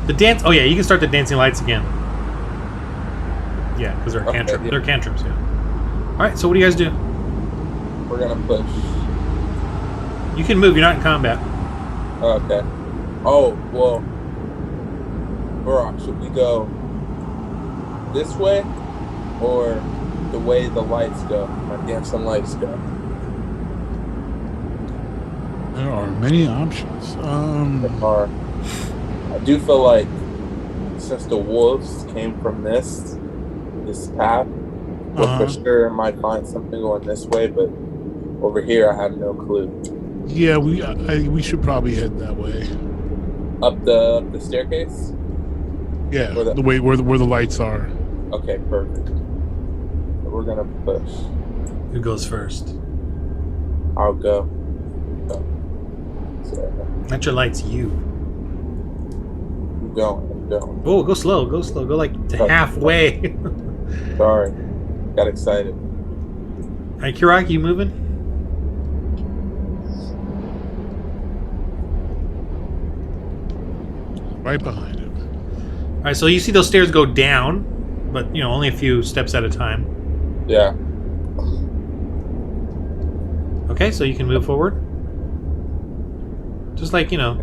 C: The dance. Oh yeah, you can start the dancing lights again. Yeah, because they're cantrips. Yeah. They're cantrips. Yeah. All right. So what do you guys do?
A: We're gonna push.
C: You can move. You're not in combat.
A: Okay. Oh, well. Brock, should we go this way or the way the lights go? My dancing lights go.
B: There are many options.
A: There are. I do feel like since the wolves came from this path, we for sure might find something going this way, but over here I have no clue.
B: Yeah, we should probably head that way.
A: Up the staircase?
B: Yeah, the way where the lights are.
A: Okay, perfect. So we're gonna push.
C: Who goes first?
A: I'll go. So,
C: not your lights, you.
A: I'm going.
C: Oh, go slow. Go like to halfway.
A: Sorry. Got excited.
C: Alright, Kiraki, you moving?
B: Right behind him.
C: Alright, so you see those stairs go down, but, you know, only a few steps at a time.
A: Yeah.
C: Okay, so you can move forward. Just like, you know,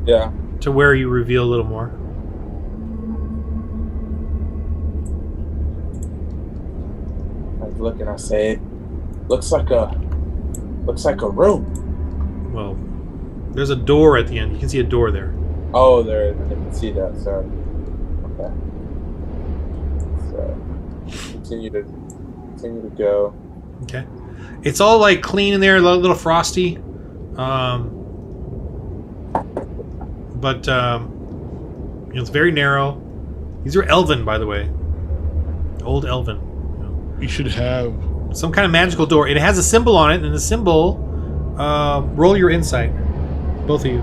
A: Yeah.
C: to where you reveal a little more.
A: I look and I say, looks like a room.
C: Well, there's a door at the end. You can see a door there.
A: Oh, there. I didn't see that. Sorry. Okay. So continue to go.
C: Okay. It's all like clean in there, a little frosty. But you know, it's very narrow. These are Elven, by the way. Old Elven.
B: We should have
C: Some kind of magical door. It has a symbol on it, and the symbol, roll your insight. Both of you.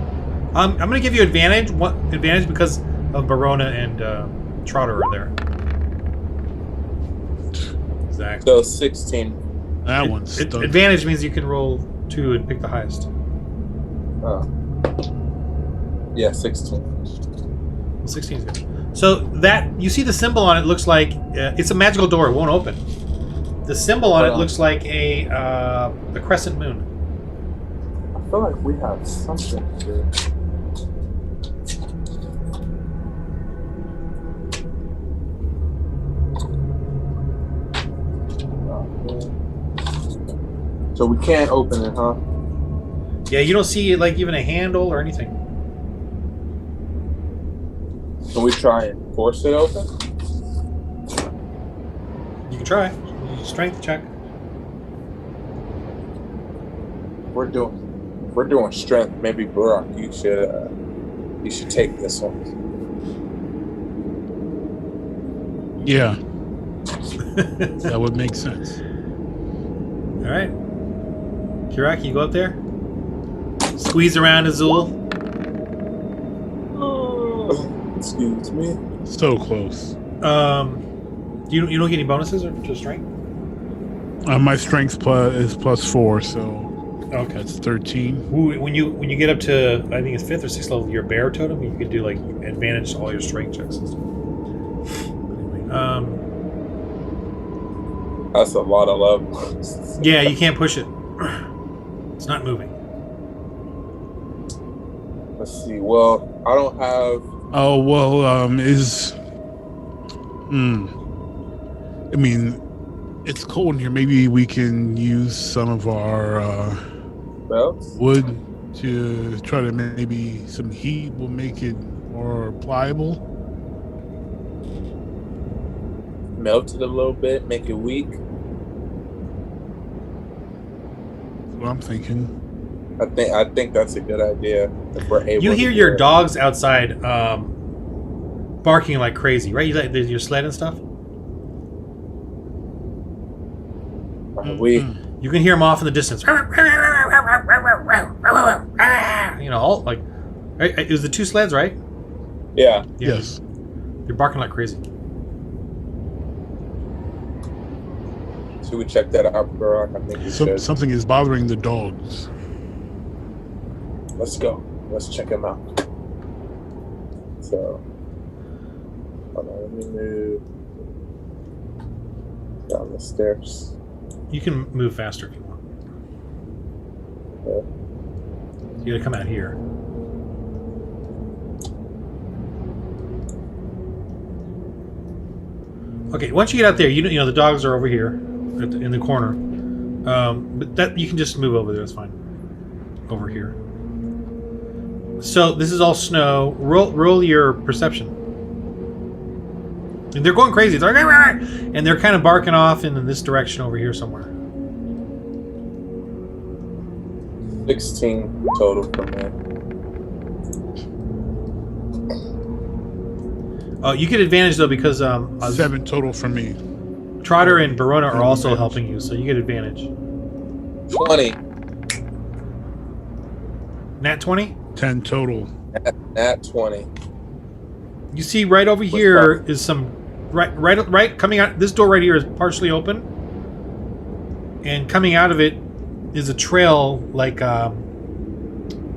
C: I'm going to give you advantage. What advantage? Because of Barona and Trotter are there. Exactly.
A: So 16.
B: that one. Stuck.
C: Advantage means you can roll 2 and pick the highest.
A: Oh. Yeah, 16.
C: 16 is good. So that you see the symbol on it looks like it's a magical door. It won't open. The symbol on it looks like a crescent moon.
A: I feel like we have something to. So we can't open it, huh?
C: Yeah, you don't see like even a handle or anything.
A: Can we try and force it open?
C: You can try. Strength check.
A: We're doing strength. Maybe Burak, you should take this one.
B: Yeah. That would make sense.
C: All right. Kiraki, you go up there. Squeeze around Azul.
A: Excuse me.
B: So close.
C: You don't get any bonuses or to strength?
B: My strength is +4, so
C: Okay.
B: that's 13.
C: When you get up to I think it's 5th or 6th level, your bear totem, you could do like advantage to all your strength checks and stuff. Anyway,
A: That's a lot of levels.
C: yeah, you can't push it. It's not moving.
A: Let's see. Well, I don't have.
B: Oh well, I mean, it's cold in here. Maybe we can use some of our
A: Belts?
B: wood to try to maybe some heat will make it more pliable.
A: Melt it a little bit, make it weak.
B: That's what I'm thinking.
A: I think that's a good idea if we're able.
C: You hear
A: to
C: your
A: do it.
C: dogs outside barking like crazy, right? You like your sled and stuff. You can hear them off in the distance. You know, all like it was the 2 sleds, right?
A: Yeah.
B: Yes.
C: They're barking like crazy.
A: Should we check that out, Burak? I think we should.
B: Something is bothering the dogs.
A: Let's go. Let's check them out. So, hold on, let me move down the stairs.
C: You can move faster if you want.
A: Okay.
C: You gotta come out here. Okay, once you get out there, you know the dogs are over here in the corner. But that you can just move over there. It's fine. Over here. So this is all snow. Roll your perception. And they're going crazy. They're like, and they're kind of barking off in this direction over here somewhere.
A: 16 total for me.
C: You get advantage though because
B: 7 total for me.
C: Trotter and Barona are also helping you, so you get advantage.
A: 20.
C: Nat 20?
B: 10 total.
A: At 20.
C: You see right over here is some right coming out. This door right here is partially open, and coming out of it is a trail like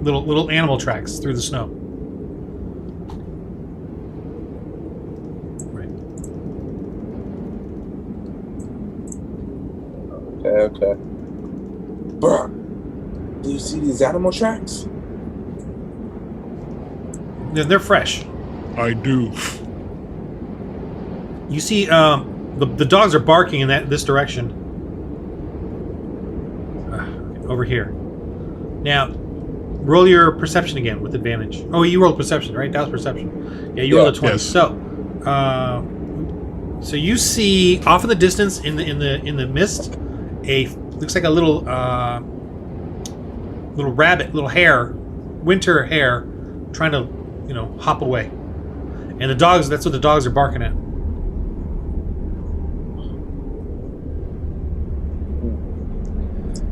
C: little animal tracks through the snow. Right.
A: Okay. Bruh, do you see these animal tracks?
C: They're fresh.
B: I do.
C: You see, the dogs are barking in this direction. Over here. Now, roll your perception again with advantage. Oh, you rolled perception, right? That was perception. Yeah, you rolled a 20.
B: Yes.
C: So you see off in the distance, in the mist, looks like a little rabbit, little hare, winter hare, trying to hop away. And the dogs, that's what the dogs are barking at.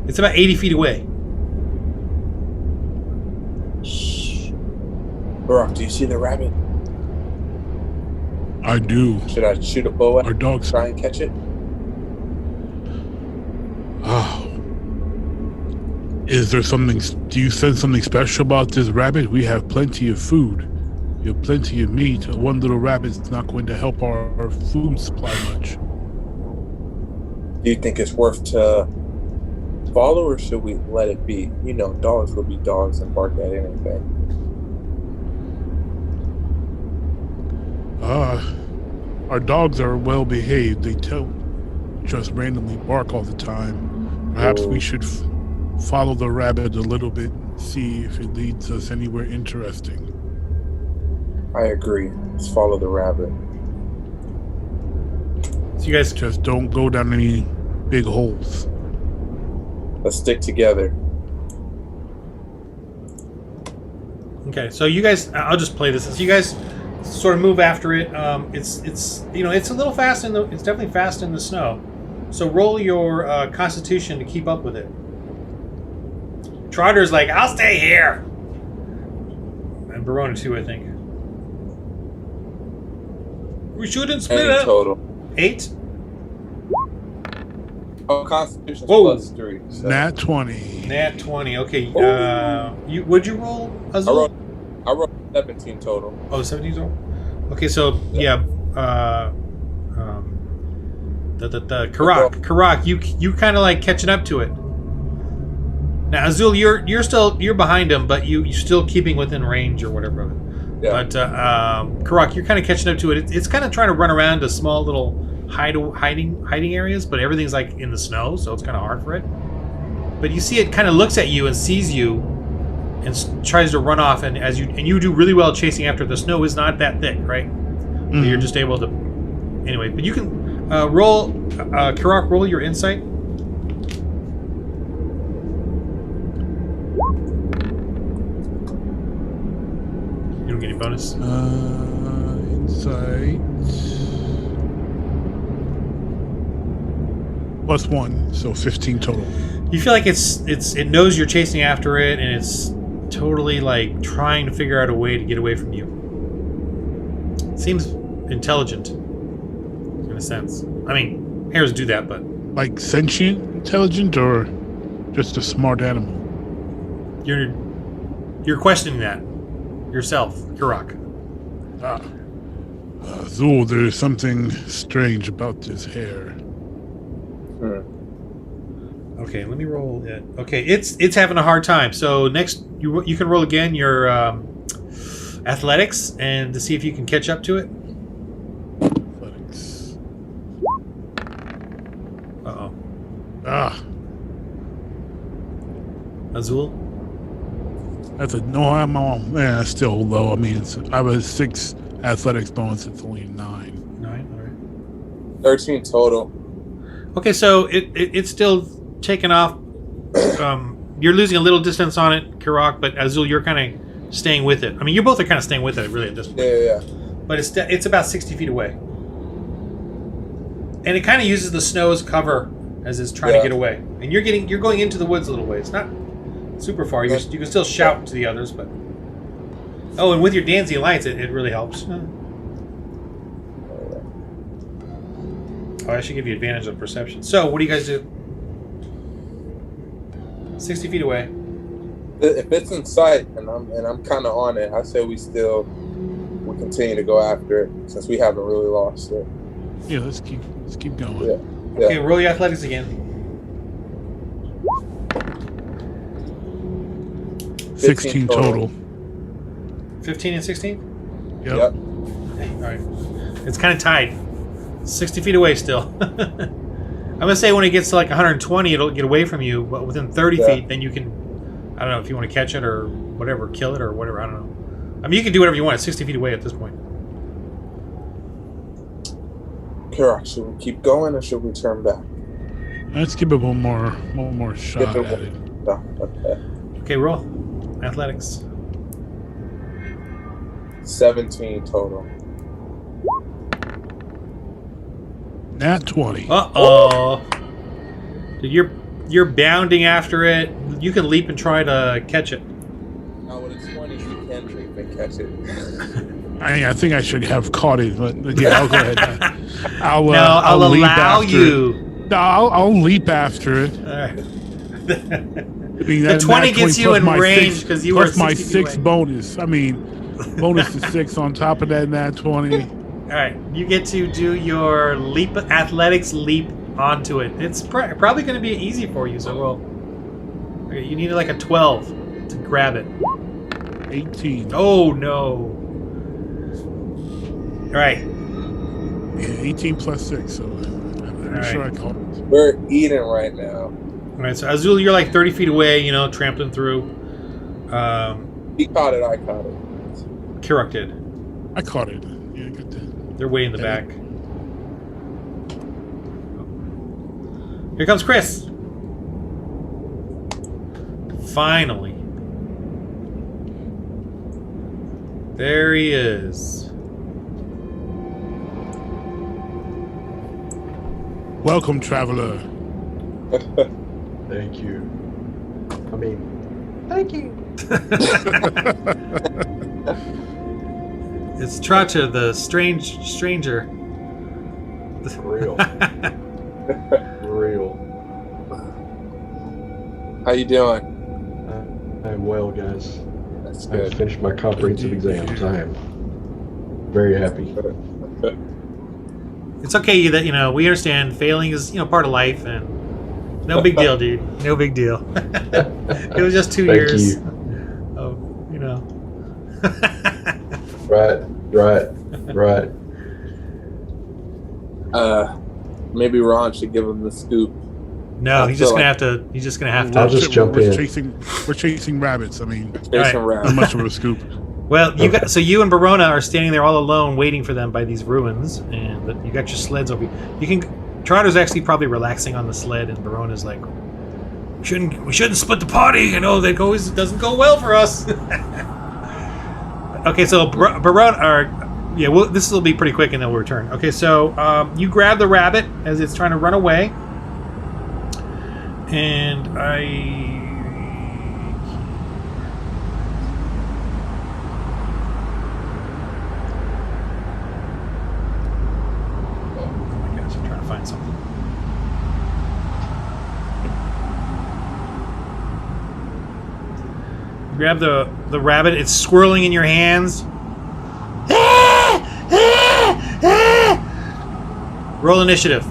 C: It's about 80 feet away.
A: Shh. Barack, do you see the rabbit?
B: I do.
A: Should I shoot a bow at
B: Our dogs.
A: try and catch it?
B: Oh. Is there something? Do you sense something special about this rabbit? We have plenty of food. We have plenty of meat. One little rabbit's not going to help our food supply much.
A: Do you think it's worth to follow, or should we let it be? Dogs will be dogs and bark at anything.
B: Our dogs are well behaved. They don't just randomly bark all the time. Perhaps we should follow the rabbit a little bit, see if it leads us anywhere interesting.
A: I agree. Let's follow the rabbit.
C: So you guys
B: Just don't go down any big holes.
A: Let's stick together.
C: Okay, so you guys, I'll just play this. So you guys sort of move after it. It's it's a little fast it's definitely fast in the snow. So roll your Constitution to keep up with it. Trotter's like, I'll stay here. And Barona too, I think. We shouldn't split
A: 8
C: up.
A: total.
C: 8?
A: Oh, Constitution's
C: Whoa.
A: +3. So.
B: Nat 20.
C: Nat 20. Okay. Would you roll, Azul?
A: I wrote 17 total.
C: Oh, 17 total? Okay, so yeah. Karak, you kind of like catching up to it. Now, Azul, you're behind him, but you're still keeping within range or whatever of it.
A: Yeah.
C: But Karak, you're kind of catching up to it. It's kind of trying to run around to small little hiding areas, but everything's like in the snow, so it's kind of hard for it. But you see, it kind of looks at you and sees you, and tries to run off. And you do really well chasing after. The snow is not that thick, right? So you're just able to. Anyway, but you can roll. Karak, roll your insight. You don't get any bonus.
B: Insight. +1, so 15 total.
C: You feel like it knows you're chasing after it, and it's totally like trying to figure out a way to get away from you. It seems intelligent, in a sense. I mean, hares do that, but
B: Like sentient, intelligent, or just a smart animal?
C: you're questioning that yourself, Karak.
B: Zul, there's something strange about this hair.
C: Okay, let me roll it. Okay, it's having a hard time. So next, you can roll again your athletics and to see if you can catch up to it.
B: Athletics.
C: Azul.
B: That's that's still low. I mean, I was 6 athletics bonus. It's only 9.
C: 9. All right.
A: 13 total.
C: Okay, so it's still taking off. You're losing a little distance on it, Karak, but Azul, you're kind of staying with it. I mean, you both are kind of staying with it, really, at this point.
A: Yeah.
C: But it's about 60 feet away, and it kind of uses the snow as cover as it's trying to get away. And you're going into the woods a little way. It's not super far. You can still shout to the others, but and with your dancing lights, it really helps. Oh, I should give you advantage on perception. So, what do you guys do? 60 feet away.
A: If it's in sight and I'm kind of on it, I say we continue to go after it since we haven't really lost it.
B: Yeah, let's keep going.
A: Yeah.
C: Okay, roll your athletics again.
B: 16 total.
C: 15 and 16?
B: Yep.
A: Yep.
C: Okay, all right. It's kind of tied. 60 feet away still. I'm going to say when it gets to like 120, it'll get away from you, but within 30 feet, then you can, I don't know if you want to catch it or whatever, kill it or whatever, I don't know. I mean, you can do whatever you want. It's 60 feet away at this point.
A: Kirok, should we keep going or should we turn back?
B: Let's give it one more shot at it.
A: Oh, okay.
C: Okay, roll. Athletics.
A: 17 total.
B: Nat 20.
C: Uh-oh. Dude, you're bounding after it. You can leap and try to catch it.
A: Now, with a 20, you can leap and catch it.
B: I think I should have caught it, but yeah, I'll go ahead. I'll leap
C: allow
B: after
C: you.
B: It. No, I'll leap after it.
C: All right.
B: I mean,
C: The 20 gets you in range because you were
B: plus my
C: 60 feet
B: 6
C: away.
B: bonus. I mean, bonus to 6 on top of that nat 20.
C: All right, you get to do your athletics leap onto it. It's probably going to be easy for you, so roll. Okay, you need like a 12 to grab it.
B: 18.
C: Oh no! All right.
B: Yeah, 18 plus 6, so I'm sure I caught it.
A: We're eating right now.
C: All right, so Azul, you're like 30 feet away, you know, trampling through.
A: He caught it, I caught it.
C: Kirok did.
B: I caught it. Yeah, good.
C: They're way in the back. Here comes Chris. Finally. There he is.
B: Welcome, traveler.
D: Thank you. I mean, thank you.
C: It's Trotcha, the stranger.
D: For real. For real.
A: How you doing?
D: I'm well, guys.
A: That's
D: I
A: good.
D: finished my comprehensive exams. I am very happy.
C: It's okay that, you know, we understand failing is, you know, part of life, and no big deal, dude. No big deal. It was just 2
D: Thank
C: years
D: you.
C: of, you know.
D: Right.
A: Maybe Ron should give him the scoop.
C: No,
A: I
C: he's
A: feel
C: just gonna
A: like-
C: have to. He's just gonna have to.
D: I'll just jump in.
B: We're chasing rabbits. I mean,
A: Jason
C: Right.
A: Rapp.
B: not much of a scoop.
C: Well, you and Barona are standing there all alone, waiting for them by these ruins, and you got your sleds over. You can. Trotter's actually probably relaxing on the sled, and Barona's like, we shouldn't split the party. You know that always doesn't go well for us. Okay, so Barona, this will be pretty quick, and then we'll return. Okay, so you grab the rabbit as it's trying to run away, and I'm trying to find something. You grab the rabbit, it's swirling in your hands. Roll initiative.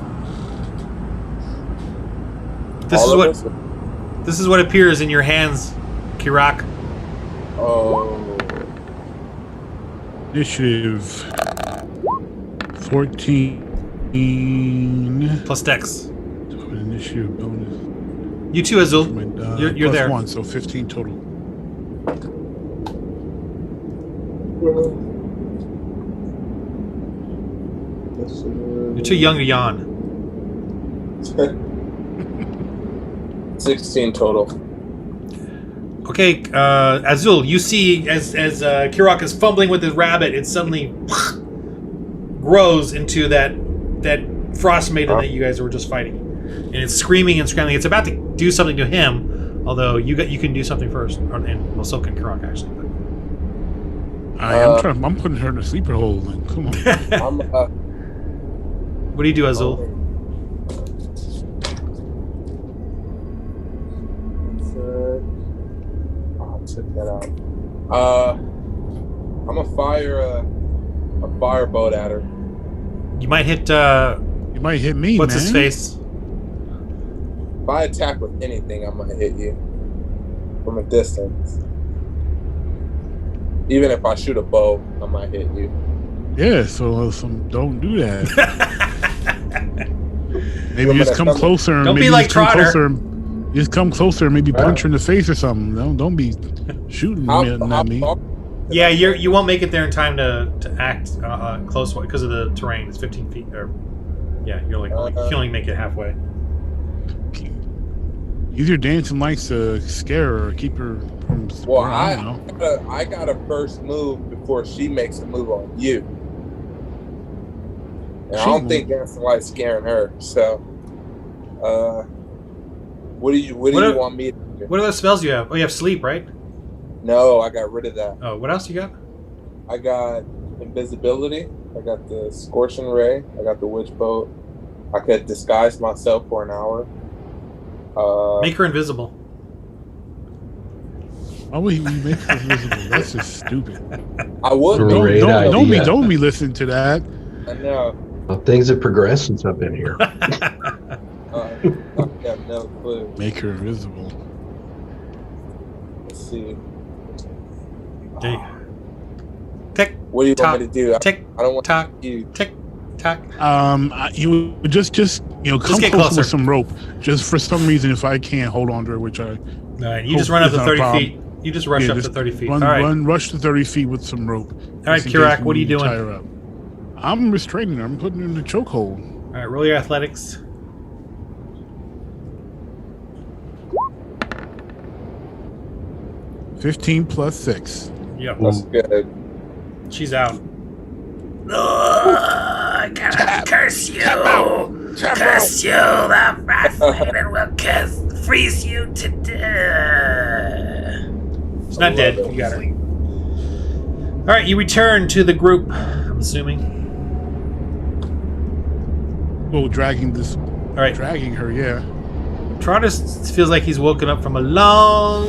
C: This is what appears in your hands, Kirok.
A: Oh.
B: Initiative 14
C: Plus Dex.
B: initiative bonus.
C: You too, Azul. You're
B: Plus
C: there.
B: 1, so 15 total.
C: You're too young to yawn.
A: 16 total.
C: Okay, Azul, you see as Kirok is fumbling with his rabbit, it suddenly grows into that Frostmaiden that you guys were just fighting, and it's screaming and scrambling. It's about to do something to him, although you can do something first, and so can Kirok actually. But.
B: I'm putting her in a sleeper hole. Like, come on.
C: What do you do, Azul?
A: that out. I'm gonna fire a firebolt at her.
C: You might hit.
B: You might hit me,
C: What's
B: man.
C: his face?
A: If I attack with anything, I'm gonna hit you from a distance. Even if I shoot a bow, I might hit you.
B: Yeah, so don't do that. Maybe just come closer. And
C: Don't
B: maybe
C: be like
B: just come
C: Trotter.
B: closer. Just come closer and maybe punch her in the face or something. Don't be shooting at me.
C: Yeah, you won't make it there in time to act close because of the terrain. It's 15 feet. Or yeah, you can only make it halfway.
B: Use your dancing lights to scare her or keep her from.
A: Well,
B: I don't know.
A: I got a first move before she makes a move on you. And I don't think dancing lights scaring her. So, what do you want me to do?
C: What other spells you have? Oh, you have sleep, right?
A: No, I got rid of that.
C: Oh, what else you got?
A: I got invisibility. I got the scorching ray. I got the witch bolt. I could disguise myself for an hour.
C: Make her invisible.
B: Why would you make her invisible? That's just stupid.
A: I would.
B: Don't be listening to that.
A: I know.
D: Well, things have progressed since I've been here.
A: I got no clue.
B: Make her invisible.
A: Let's see.
C: Tick.
A: What do you want me to do?
C: Tick.
A: I don't want
C: tock.
A: you.
C: Tick. Tock.
B: You just come
C: get
B: closer
C: closer
B: with some rope. Just for some reason, if I can't hold on to her, which I.
C: All right, you just run up to 30 feet. You just rush up to 30 feet. All right.
B: Rush to 30 feet with some rope.
C: All right, Kirak, what are you doing?
B: Tie her up. I'm restraining her. I'm putting her in the chokehold.
C: All right, roll your athletics.
B: $15 plus 6.
C: Yep.
A: That's good.
C: She's out.
E: I gotta curse you! Curse you! The Frostmaiden will freeze you to death!
C: She's not dead. You got her. Alright, you return to the group, I'm assuming.
B: Well, dragging
C: Alright.
B: Dragging her, yeah.
C: Trotter feels like he's woken up from a long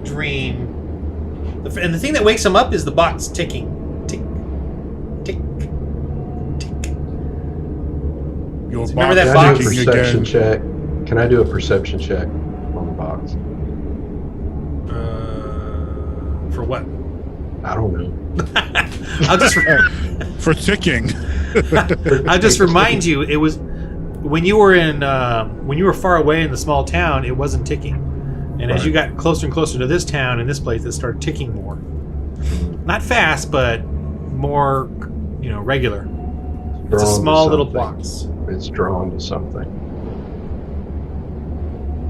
C: dream. And the thing that wakes him up is the box ticking. Tick. Tick. Tick.
B: Your
C: Remember
B: box
C: that
D: Can I
C: box?
D: do a perception check? Can I do a perception check on the box?
C: For what?
D: I don't know.
C: I'll just
B: for ticking.
C: I'll just remind you, it was when you were far away in the small town, it wasn't ticking. And as you got closer and closer to this town and this place, it started ticking more. Not fast, but more, regular. It's a small little box.
D: It's drawn to something.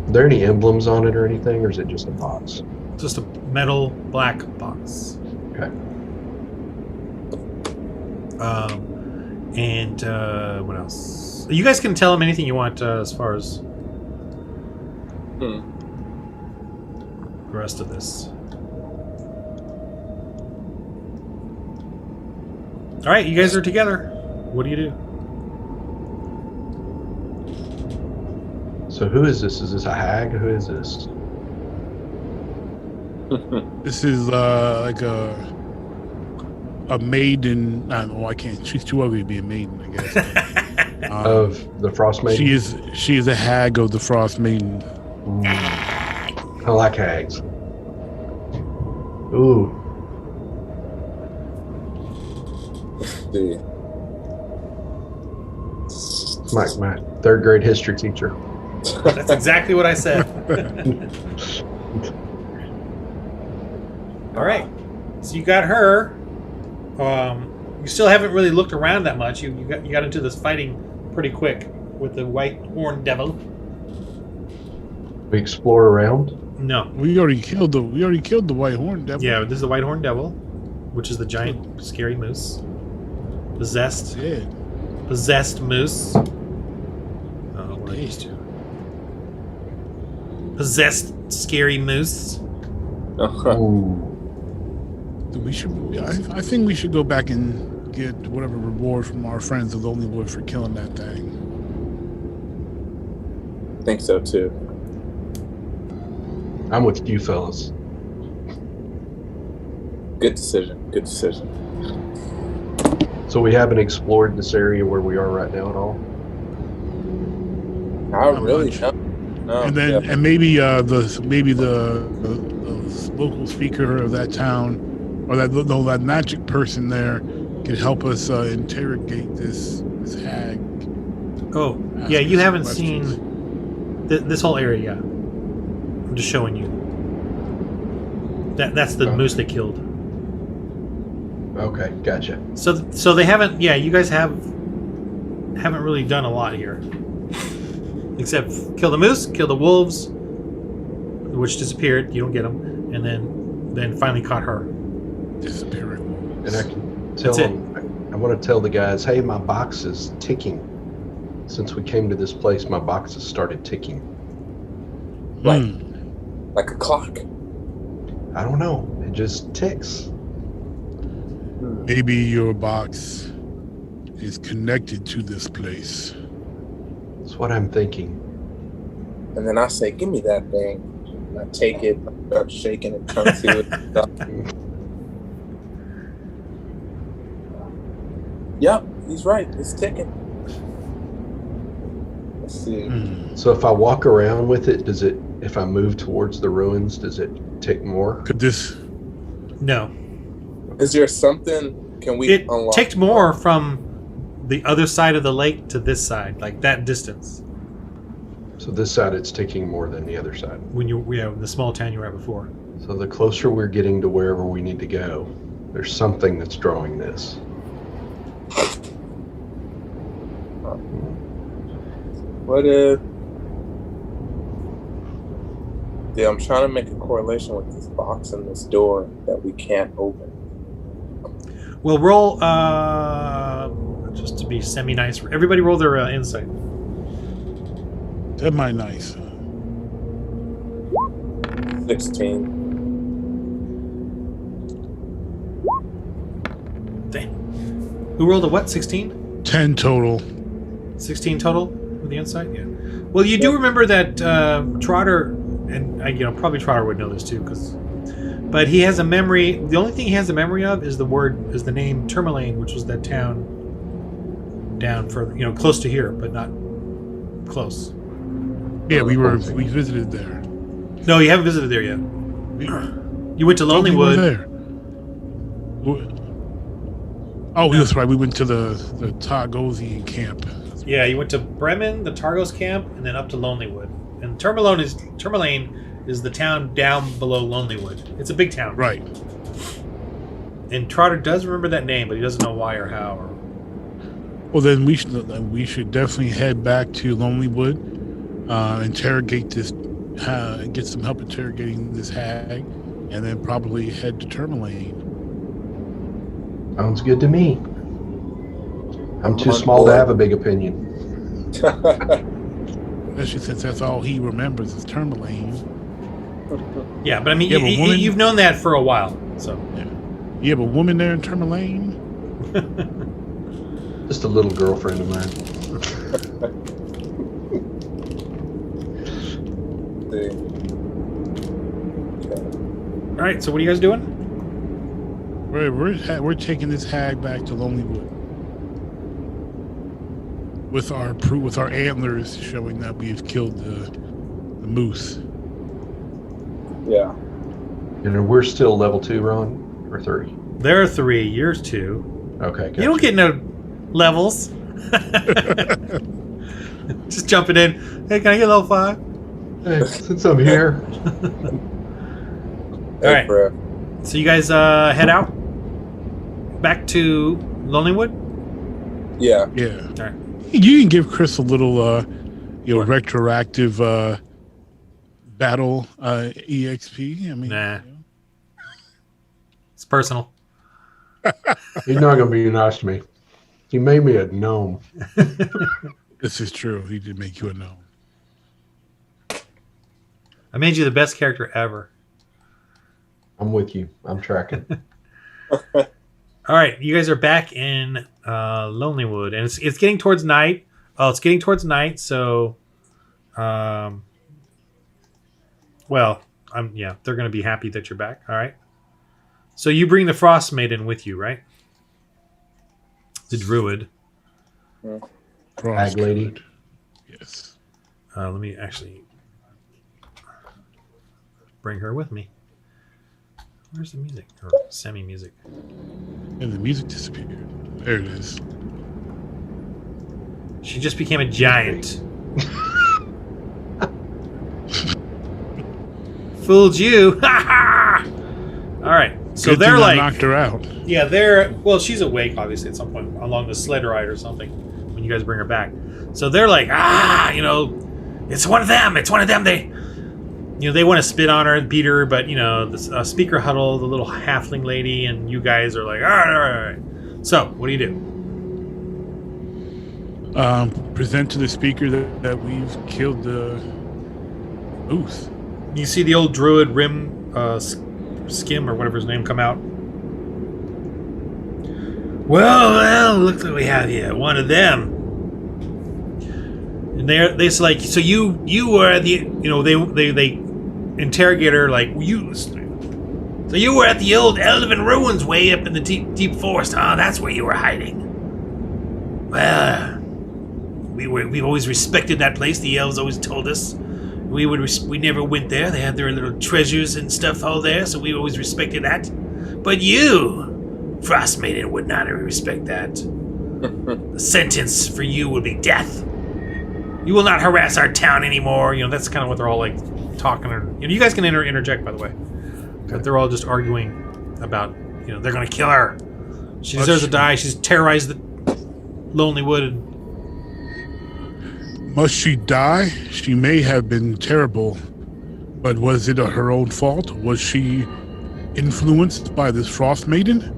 D: Are there any emblems on it or anything, or is it just a box?
C: Just a metal black box.
D: Okay.
C: And what else? You guys can tell him anything you want as far as the rest of this. All right, you guys are together. What do you do?
D: So who is this? Is this a hag? Who is this?
B: This is like a maiden. I can't. She's too ugly to be a maiden, I guess.
D: Of the Frostmaiden?
B: She is a hag of the Frostmaiden.
D: I like hags. Ooh.
A: See.
D: My third grade history teacher.
C: That's exactly what I said. All right, so you got her. You still haven't really looked around that much. You got into this fighting pretty quick with the white horned devil.
D: We explore around.
C: No.
B: We already killed the white horn devil.
C: Yeah, this is the white horned devil, which is the giant scary moose. Possessed.
B: Yeah.
C: Possessed moose. What are these two? Possessed scary moose.
D: Ooh.
B: I think we should go back and get whatever reward from our friends of Lonely Boy for killing that thing.
A: I think so too.
D: I'm with you fellas.
A: Good decision. Good decision.
D: So we haven't explored this area where we are right now at all?
A: I
B: Not
A: really
B: much.
A: don't know.
B: And then and maybe the local speaker of that town, or that magic person there, could help us interrogate this hag.
C: Oh,
B: Ask
C: yeah,
B: her
C: you
B: some
C: haven't
B: questions.
C: seen this whole area yet. I'm just showing you. That's the moose they killed.
D: Okay, gotcha.
C: So they haven't. Yeah, you guys haven't really done a lot here, except kill the moose, kill the wolves, which disappeared. You don't get them, and then finally caught her.
B: Disappearing.
D: And I can tell
C: That's it.
D: them, I want to tell the guys, hey, my box is ticking. Since we came to this place, my box has started ticking.
A: Like a clock.
D: I don't know. It just ticks.
B: Maybe your box is connected to this place.
D: That's what I'm thinking.
A: And then I say, give me that thing. And I take it, I start shaking it, trying to see what it's up. Yep, he's right. It's ticking. Let's see.
D: So if I walk around with it, if I move towards the ruins, does it tick more?
B: Could this?
C: No,
A: Is there something? Can we
C: it
A: unlock?
C: ticked more from the other side of the lake to this side, like that distance.
D: So this side, it's ticking more than the other side.
C: When in the small town you were at before.
D: So the closer we're getting to wherever we need to go, there's something that's drawing this.
A: What if? Yeah, I'm trying to make a correlation with this box and this door that we can't open.
C: Well, roll just to be semi-nice. Everybody roll their insight.
B: Semi-nice.
A: 16.
C: Damn. Who rolled a what? 16?
B: 10 total.
C: 16 total with the insight. Yeah. Well, you do remember that Trotter, and probably Trotter would know this too, but he has a memory. The only thing he has a memory of is the name Tourmaline, which was that town down further, close to here, but not close.
B: Yeah, we visited there.
C: No, you haven't visited there yet. You went to
B: We were
C: Lonelywood.
B: there. Oh, that's right. We went to the Targosian camp.
C: Yeah, you went to Bremen, the Targos camp, and then up to Lonelywood. And Tourmaline is the town down below Lonelywood. It's a big town.
B: Right.
C: And Trotter does remember that name, but he doesn't know why or how.
B: Well, then we should definitely head back to Lonelywood, interrogate this, get some help interrogating this hag, and then probably head to Tourmaline.
D: Sounds good to me. I'm too small to have a big opinion.
B: Especially since that's all he remembers is Tourmaline.
C: Yeah, but I mean,
B: You have a woman?
C: you've known that for a while, so.
B: Yeah. You have a woman there in Tourmaline?
D: Just a little girlfriend of mine.
C: All right, so what are you guys doing?
B: We're taking this hag back to Lonelywood with our antlers showing that we've killed the moose.
A: Yeah.
D: And we're still level 2, Ron? Or 3?
C: There are 3. Yours 2.
D: Okay, gotcha.
C: You don't get no levels. Just jumping in. Hey, can I get level 5?
D: Hey, since I'm here.
C: All right.
A: Bruh.
C: So you guys head out back to Lonelywood.
A: Yeah.
B: Yeah.
C: All right.
B: You can give Chris a little, retroactive battle EXP. I mean,
C: Nah. It's personal.
D: He's not going to be nice to me. He made me a gnome.
B: This is true. He did make you a gnome.
C: I made you the best character ever.
D: I'm with you. I'm tracking.
C: All right, you guys are back in Lonelywood, and it's getting towards night. Oh, it's getting towards night, so, they're going to be happy that you're back. All right, So you bring the Frostmaiden with you, right? The druid.
D: Hag lady.
B: Yes.
C: Let me actually bring her with me. Where's the music? Or semi-music?
B: And the music disappeared. There it is.
C: She just became a giant. Fooled you. All right. So
B: Good
C: they're
B: thing I
C: like,
B: knocked her out.
C: yeah, they're, well, she's awake obviously at some point along the sled ride or something when you guys bring her back. So they're like, you know, it's one of them. It's one of them. They, you know, they want to spit on her and beat her, but you know, the speaker huddle, the little halfling lady, and you guys are like, all right. So what do you do?
B: Present to the speaker that we've killed the Booth.
C: You see the old druid Rime, Skim or whatever his name come out. Well, looks like we have here one of them. And they say like, so you were the, you know, they interrogate her like, you. So you were at the old Elven ruins way up in the deep forest, huh? That's where you were hiding. Well, we always respected that place. The elves always told us. We never went there. They had their little treasures and stuff all there, so we always respected that. But you, Frostmaiden, would not respect that. The sentence for you would be death. You will not harass our town anymore. You know, that's kind of what they're all like talking. Or, you know, you guys can interject, by the way. But they're all just arguing about, you know, they're going to kill her. She deserves to die. She's terrorized the Lonely Wood.
B: Must she die? She may have been terrible, but was it her own fault? Was she influenced by this Frostmaiden?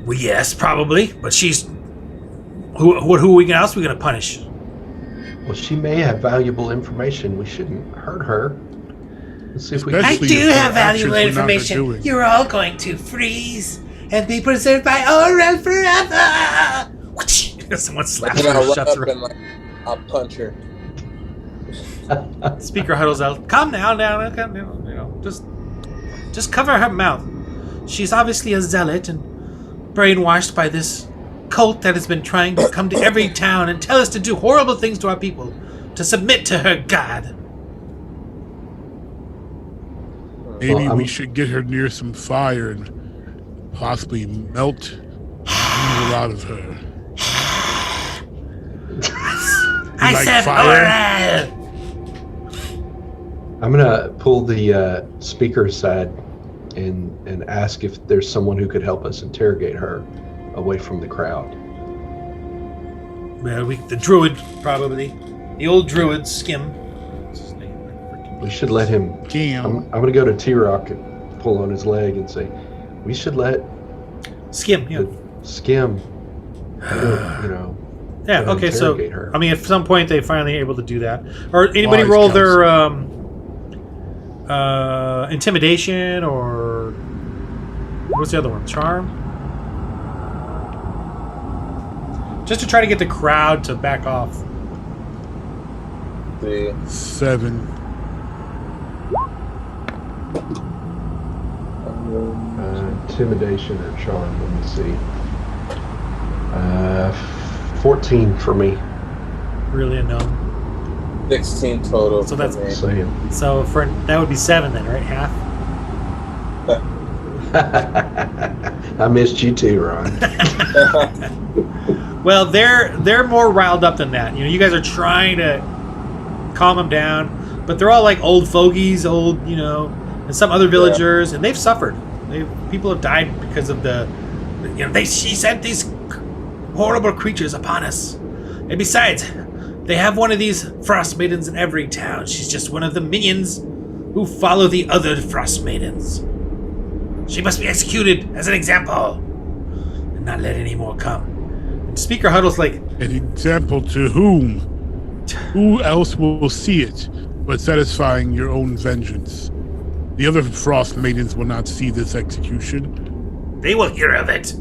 C: Well, yes, probably. But she's... Who else are we going to punish?
D: Well, she may have valuable information. We shouldn't hurt her. Let's see if we
B: Especially
E: I do
B: if her
E: have valuable
B: actions were not her
E: information.
B: doing.
E: You're all going to freeze and be preserved by Aurel forever.
C: Someone slaps
A: And
C: her
A: I'll
C: and
A: run
C: shuts
A: up
C: her.
A: and like, I'll punch her.
C: Speaker huddles out. Calm down, calm down. You know, just cover her mouth. She's obviously a zealot and brainwashed by this cult that has been trying to come to every town and tell us to do horrible things to our people, to submit to her god.
B: Maybe we should get her near some fire and possibly melt evil out of her.
E: I
B: like
E: said
B: fire?
E: Aurel.
D: I'm gonna pull the speaker aside and ask if there's someone who could help us interrogate her away from the crowd.
C: Well, the druid, probably. The old druid, Skim. What's his name?
D: We should let him. I'm gonna go to T-Rock and pull on his leg and say, we should let
C: Skim, yeah.
D: Skim, you know.
C: Yeah, okay, so,
D: interrogate her.
C: I mean, at some point they finally able to do that. Or anybody
B: Wise
C: roll
B: counsel.
C: their intimidation or... What's the other one? Charm? Just to try to get the crowd to back off.
A: The
B: 7.
D: Intimidation or charm, let me see. 14 for me.
C: Really unknown.
A: 16 total.
C: So that's-
A: for me.
D: Saying.
C: So for that would be 7 then, right? Half?
D: I missed you too, Ron.
C: Well, they're more riled up than that. You know, you guys are trying to calm them down, but they're all like old fogies, you know, and some other villagers, and they've suffered. People have died because of she sent these horrible creatures upon us. And besides, they have one of these Frostmaidens in every town. She's just one of the minions who follow the other Frostmaidens. She must be executed as an example and not let any more come. And Speaker Huddle's like,
B: An example to whom? Who else will see it but satisfying your own vengeance? The other Frost Maidens will not see this execution.
E: They will hear of it.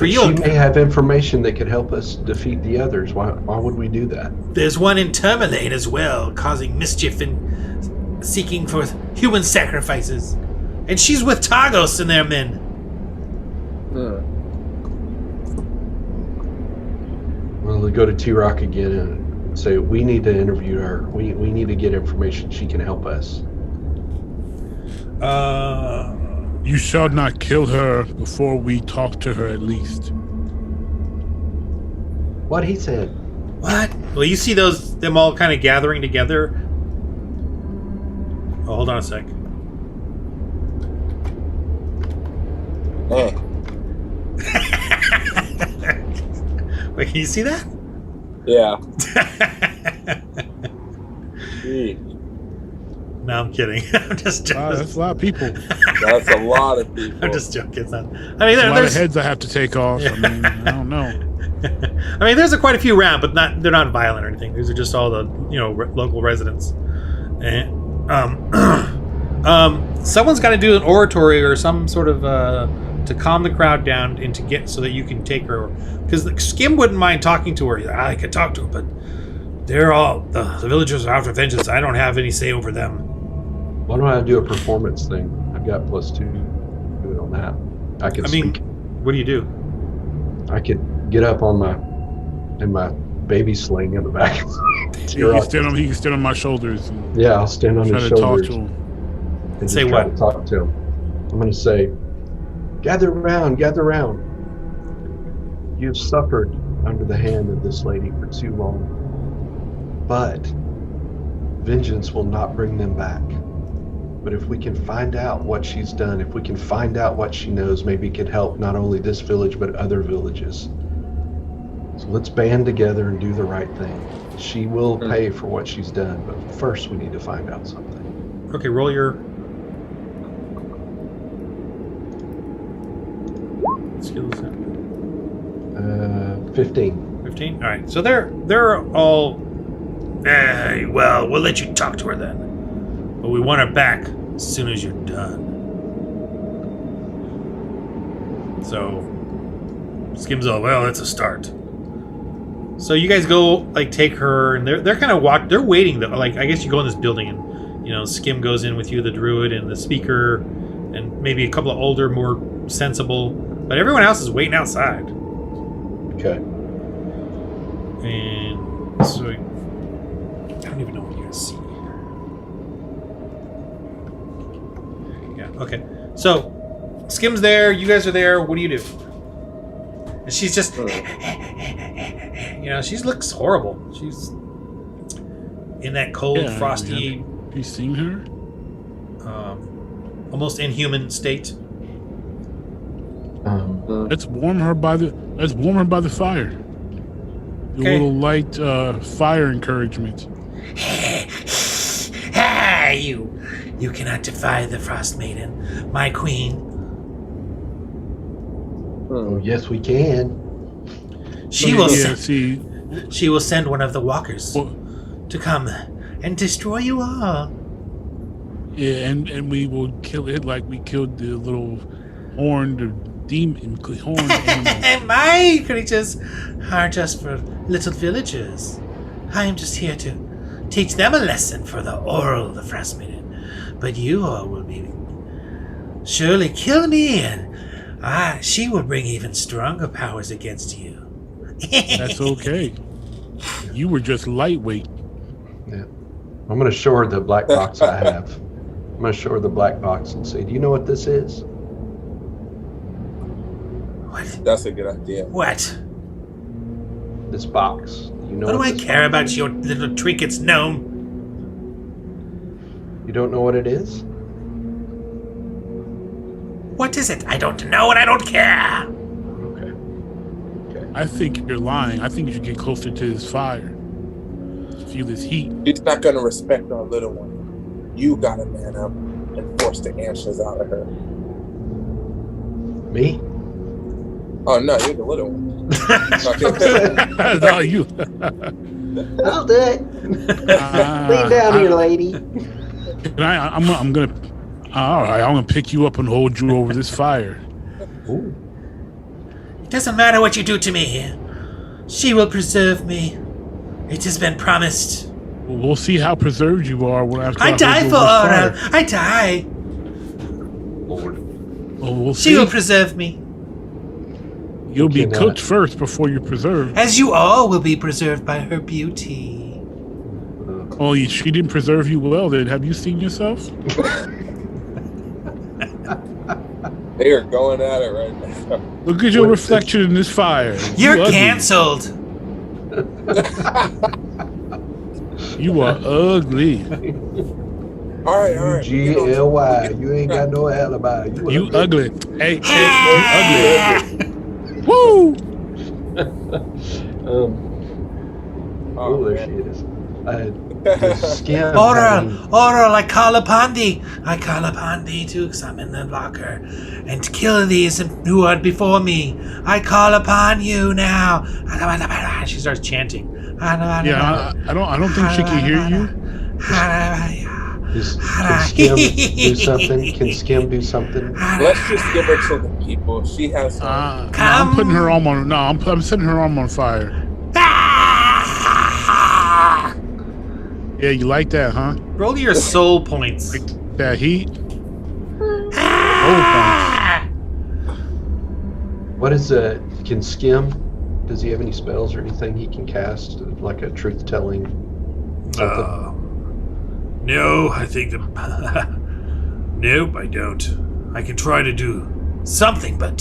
C: For
D: She
C: you,
D: may have information that could help us defeat the others. Why would we do that?
C: there's one in Tourmaline as well, causing mischief and seeking for human sacrifices. And she's with Targos and their men.
D: Well, we go to T-Rock again and say, we need to interview her. We need to get information. She can help us.
B: You shall not kill her before we talk to her at least.
D: What he said.
C: What? Well, you see them all kind of gathering together. Oh, hold on a sec. Wait, can you see that?
A: Yeah.
C: No, I'm kidding. I'm just joking.
B: Wow, that's a lot of people.
A: That's a lot of people.
C: I'm just joking. It's not. I mean,
B: There's a lot of
C: there's
B: heads I have to take off. I mean, I don't know.
C: I mean, there's quite a few around, but they're not violent or anything. These are just all the local residents. And someone's got to do an oratory or some sort of to calm the crowd down and to get so that you can take her. Because Skim wouldn't mind talking to her. I could talk to her, but they're all the villagers are out for vengeance. I don't have any say over them.
D: Why don't I do a performance thing? I've got +2 to do it on that. I can speak.
C: What do you do?
D: I could get up on my baby sling in the back.
B: He can stand on my shoulders. And
D: Yeah, I'll stand on his
B: try to talk
D: shoulders
B: to him.
D: and
C: Say
D: just try
C: what?
D: to talk to him. I'm going to say, gather round. You've suffered under the hand of this lady for too long, but vengeance will not bring them back. But if we can find out what she's done, if we can find out what she knows, maybe it could help not only this village, but other villages. So let's band together and do the right thing. She will pay for what she's done, but first we need to find out something.
C: Okay, roll your skills.
D: 15.
C: 15. All right. So they're all. Well, we'll let you talk to her then, but we want her back as soon as you're done. So Skim's all, well, that's a start. So you guys go take her, and they're kind of they're waiting though. I guess you go in this building, and Skim goes in with you, the druid and the speaker, and maybe a couple of older, more sensible, but everyone else is waiting outside.
D: Okay.
C: And so I don't even know what you guys see. Yeah. Okay. So Skim's there. You guys are there. What do you do? And she's just. She looks horrible. She's in that cold, frosty.
B: Have you seen her?
C: Almost inhuman state.
B: Let's warm her by the fire. A little light fire encouragement.
E: You cannot defy the Frostmaiden, my queen.
D: Oh, yes, we can.
E: She will send one of the walkers to come and destroy you all.
B: Yeah, and we will kill it like we killed the little horned animal.
E: My creatures are just for little villagers. I am just here to teach them a lesson for the oral of the Frostmaiden. But you all will surely kill me, and she will bring even stronger powers against you.
B: That's okay. You were just lightweight.
D: Yeah. I'm going to show her the black box I have. I'm going to show her the black box and say, do you know what this is?
E: What?
A: That's a good idea.
E: What?
D: This box. You know
E: What do I
D: this
E: care
D: box
E: about
D: is?
E: your little trinkets, gnome?
D: You don't know what it is?
E: What is it? I don't know and I don't care.
D: Okay.
B: I think you're lying. I think you should get closer to this fire. Feel this heat.
A: She's not going to respect our little one. You got to man up and force the answers out of her.
D: Me?
A: Oh, no, you're the little one.
B: That's all you.
F: I'll do it. Lean down here, lady.
B: I'm gonna. All right, I'm gonna pick you up and hold you over this fire.
D: Ooh.
E: Doesn't matter what you do to me. She will preserve me. It has been promised.
B: We'll see how preserved you are when after
E: I die for Aura. I die.
D: Lord.
B: Well, we'll
E: She
B: see.
E: will preserve me.
B: You'll be
D: cannot.
B: cooked first before you're preserved.
E: As you all will be preserved by her beauty.
B: Oh, she didn't preserve you well. Then have you seen yourself?
A: They are going at it right now.
B: Look at your reflection in this fire.
E: You're
B: ugly.
E: cancelled.
B: You are ugly.
A: All right.
D: G-L-Y. You ain't got no alibi.
B: You ugly. Hey, you ugly. Woo!
D: Oh, there she is. Skim.
E: Oral, I call upon thee. I call upon thee to summon the blocker and to kill these who are before me. I call upon you now. She starts chanting.
B: Yeah, I don't think she can hear you.
D: Can Skim do something? Can Skim do something?
A: Let's just give her to the people. She has.
B: I'm putting her arm on. No, I'm setting her arm on fire. Yeah, you like that, huh?
C: Roll your soul points.
B: Like that heat.
D: What is can Skim? Does he have any spells or anything he can cast, like a truth-telling something?
E: No, I think nope, I don't. I can try to do something, but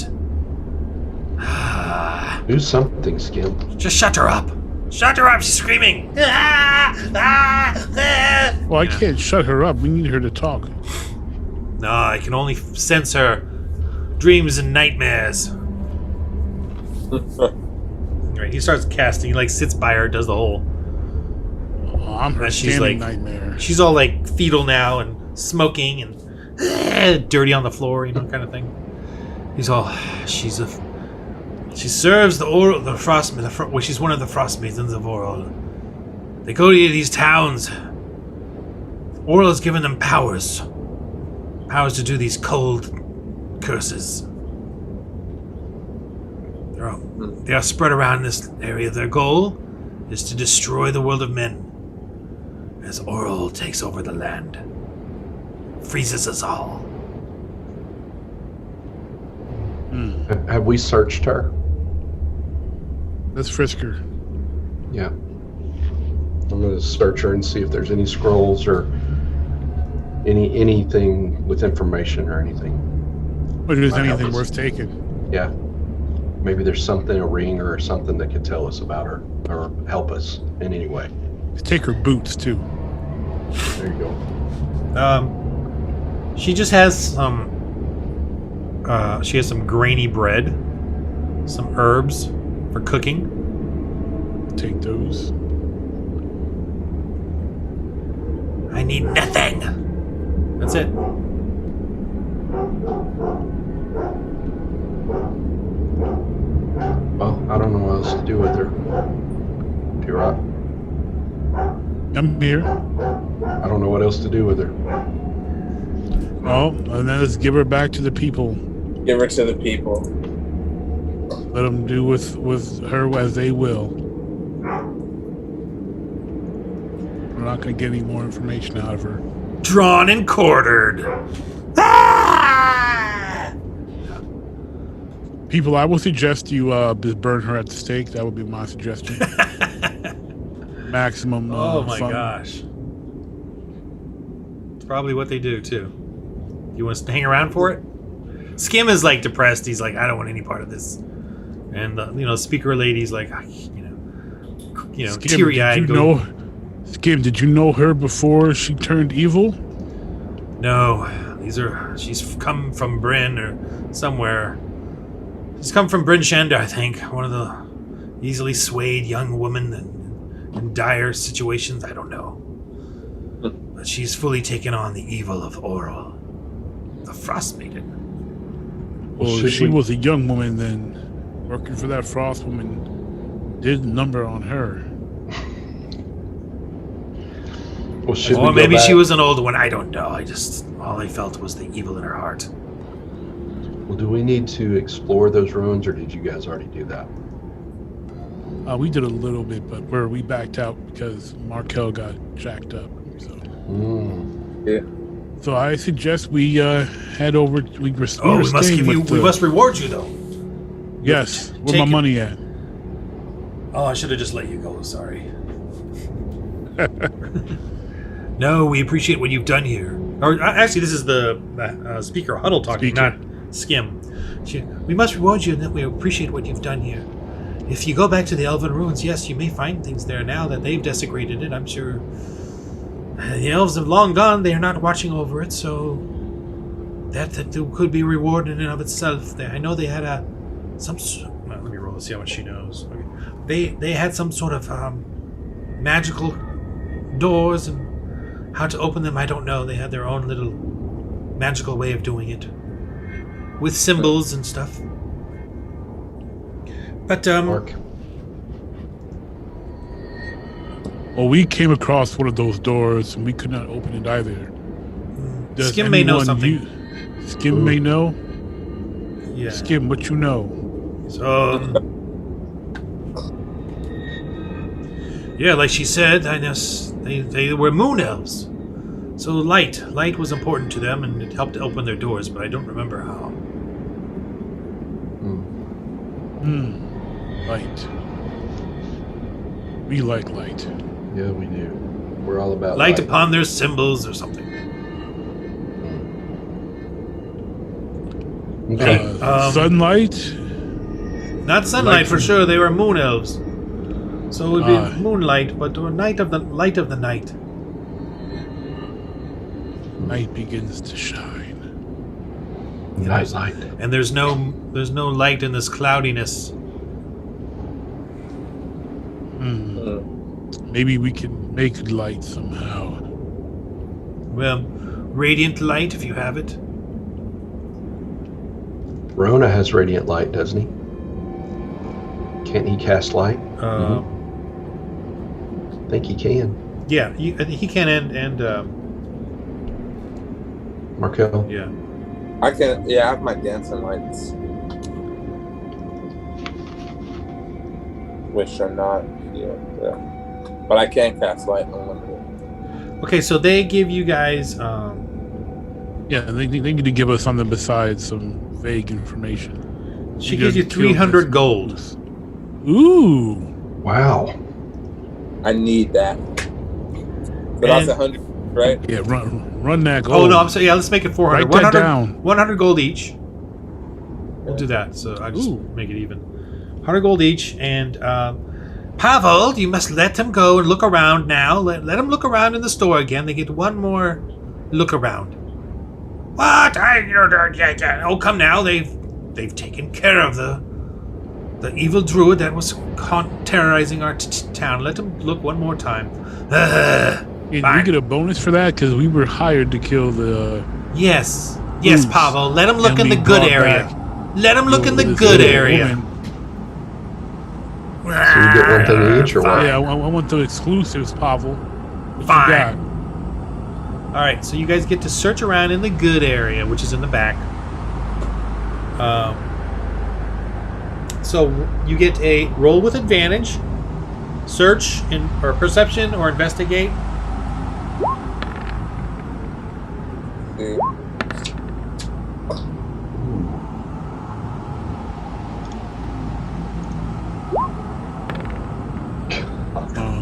D: Do something, Skim.
E: just shut her up. Shut her up, she's screaming.
B: Well, I can't shut her up. We need her to talk.
E: No, I can only sense her dreams and nightmares.
C: Right, he starts casting. He like sits by her, does the whole.
B: Oh, I'm her
C: And she's
B: standing
C: like-
B: nightmare.
C: She's all like fetal now and smoking and dirty on the floor, kind of thing.
E: He's all, she serves the Frostmaiden. Well, she's one of the Frostmaidens of Oral. They go to these towns. Oral has given them powers to do these cold curses. They are spread around this area. Their goal is to destroy the world of men as Oral takes over the land, freezes us all.
D: Have we searched her?
B: Let's frisk her.
D: Yeah. I'm going to search her and see if there's any scrolls or anything with information or anything.
B: But if there's
D: Might help
B: anything
D: us.
B: worth taking.
D: Yeah. Maybe there's something, a ring or something that could tell us about her or help us in any way.
B: Let's take her boots too.
D: There you go.
C: She just has some. She has some grainy bread, some herbs for cooking.
B: Take those.
E: I need nothing.
C: That's it.
D: Well, I don't know what else to do with her. T-Rock.
B: I'm here.
D: I don't know what else to do with her.
B: Oh, and then let's give her back to the people.
A: Give her to the people.
B: Let them do with her as they will. We're not going to get any more information out of her.
E: Drawn and quartered.
B: People, I will suggest you just burn her at the stake. That would be my suggestion. Maximum
C: Oh my
B: fun.
C: gosh. It's probably what they do too. You want us to hang around for it? Skim is like depressed. He's like, I don't want any part of this. And the speaker lady's like,
B: Skim,
C: teary-eyed.
B: Skim, did you know her before she turned evil?
E: No, she's come from Bryn or somewhere. She's come from Bryn Shander, I think. One of the easily swayed young women in dire situations. I don't know. But she's fully taken on the evil of Oral, the Frostmaiden.
B: Well,
D: Should
B: if she
D: we-
B: was a young woman, then working for that frost woman did number on her.
D: Well, should we
E: Or
D: go
E: maybe she
D: back?
E: was an old one. I don't know. All I felt was the evil in her heart.
D: Well, do we need to explore those ruins, or did you guys already do that?
B: We did a little bit, but we backed out because Markel got jacked up. So,
A: Yeah.
B: so I suggest we head over. We must
C: reward you though.
B: Yes. Where's
C: Take
B: my
C: it.
B: money at?
C: Oh, I should have just let you go. Sorry. No, we appreciate what you've done here. Or actually, this is the speaker Huddle talking, not Skim. We must reward you, and that we appreciate what you've done here. If you go back to the Elven ruins, yes, you may find things there now that they've desecrated it. I'm sure the elves have long gone. They are not watching over it, so that could be rewarded in and of itself. I know they had let me roll to see how much she knows. Okay. They had some sort of magical doors, and how to open them, I don't know. They had their own little magical way of doing it with symbols and stuff. But
D: Mark?
B: Well, we came across one of those doors and we could not open it either. Does
C: Skim may know
B: anyone
C: something.
B: Skim may know?
C: Yeah.
B: Skim, what you know?
C: So, yeah, like she said, I guess they were moon elves. So light was important to them, and it helped to open their doors, but I don't remember how.
B: Light. We like light.
D: Yeah, we do. We're all about
C: Light upon their symbols or something.
D: Okay.
B: Sunlight?
C: Not sunlight for sure. They were moon elves. So it would be moonlight, but or light of the night.
B: Night begins to shine.
D: Night light.
C: And there's no light in this cloudiness.
B: Maybe we can make light somehow.
C: Well, radiant light if you have it.
D: Rona has radiant light, doesn't he? Can't he cast light? I think he can.
C: Yeah, he can and
D: Markel?
C: yeah.
A: I can. Yeah, I have my dancing lights, which are not. Yeah. But I can cast light unlimited.
C: Okay, so they give you guys.
B: Yeah, they need to give us something besides some vague information.
C: She gives you 300 gold.
B: Ooh.
D: Wow.
A: I need that. But that's 100, right?
B: Yeah, run that gold.
C: Oh no, I'm sorry. Yeah, let's make it 400.
B: Write that down.
C: 100 gold each. We'll do that. So I just make it even. 100 gold each, and Pavel, you must let them go and look around now. Let them look around in the store again. They get one more look around. What? Oh, come now. They've taken care of the evil druid that was terrorizing our town. Let them look one more time.
B: Did we get a bonus for that? Because we were hired to kill the...
C: Yes,
B: Oops.
C: Pavel. Let them look
B: And
C: in the
B: we
C: good
B: brought
C: area.
B: back
C: Let them look in the
B: this
C: good
B: little
C: area.
B: woman.
D: So you get one thing each, or what?
B: Yeah, I want the exclusives, Pavel. What you
C: Fine.
B: got?
C: All right, so you guys get to search around in the good area, which is in the back. So you get a roll with advantage, search or perception or investigate.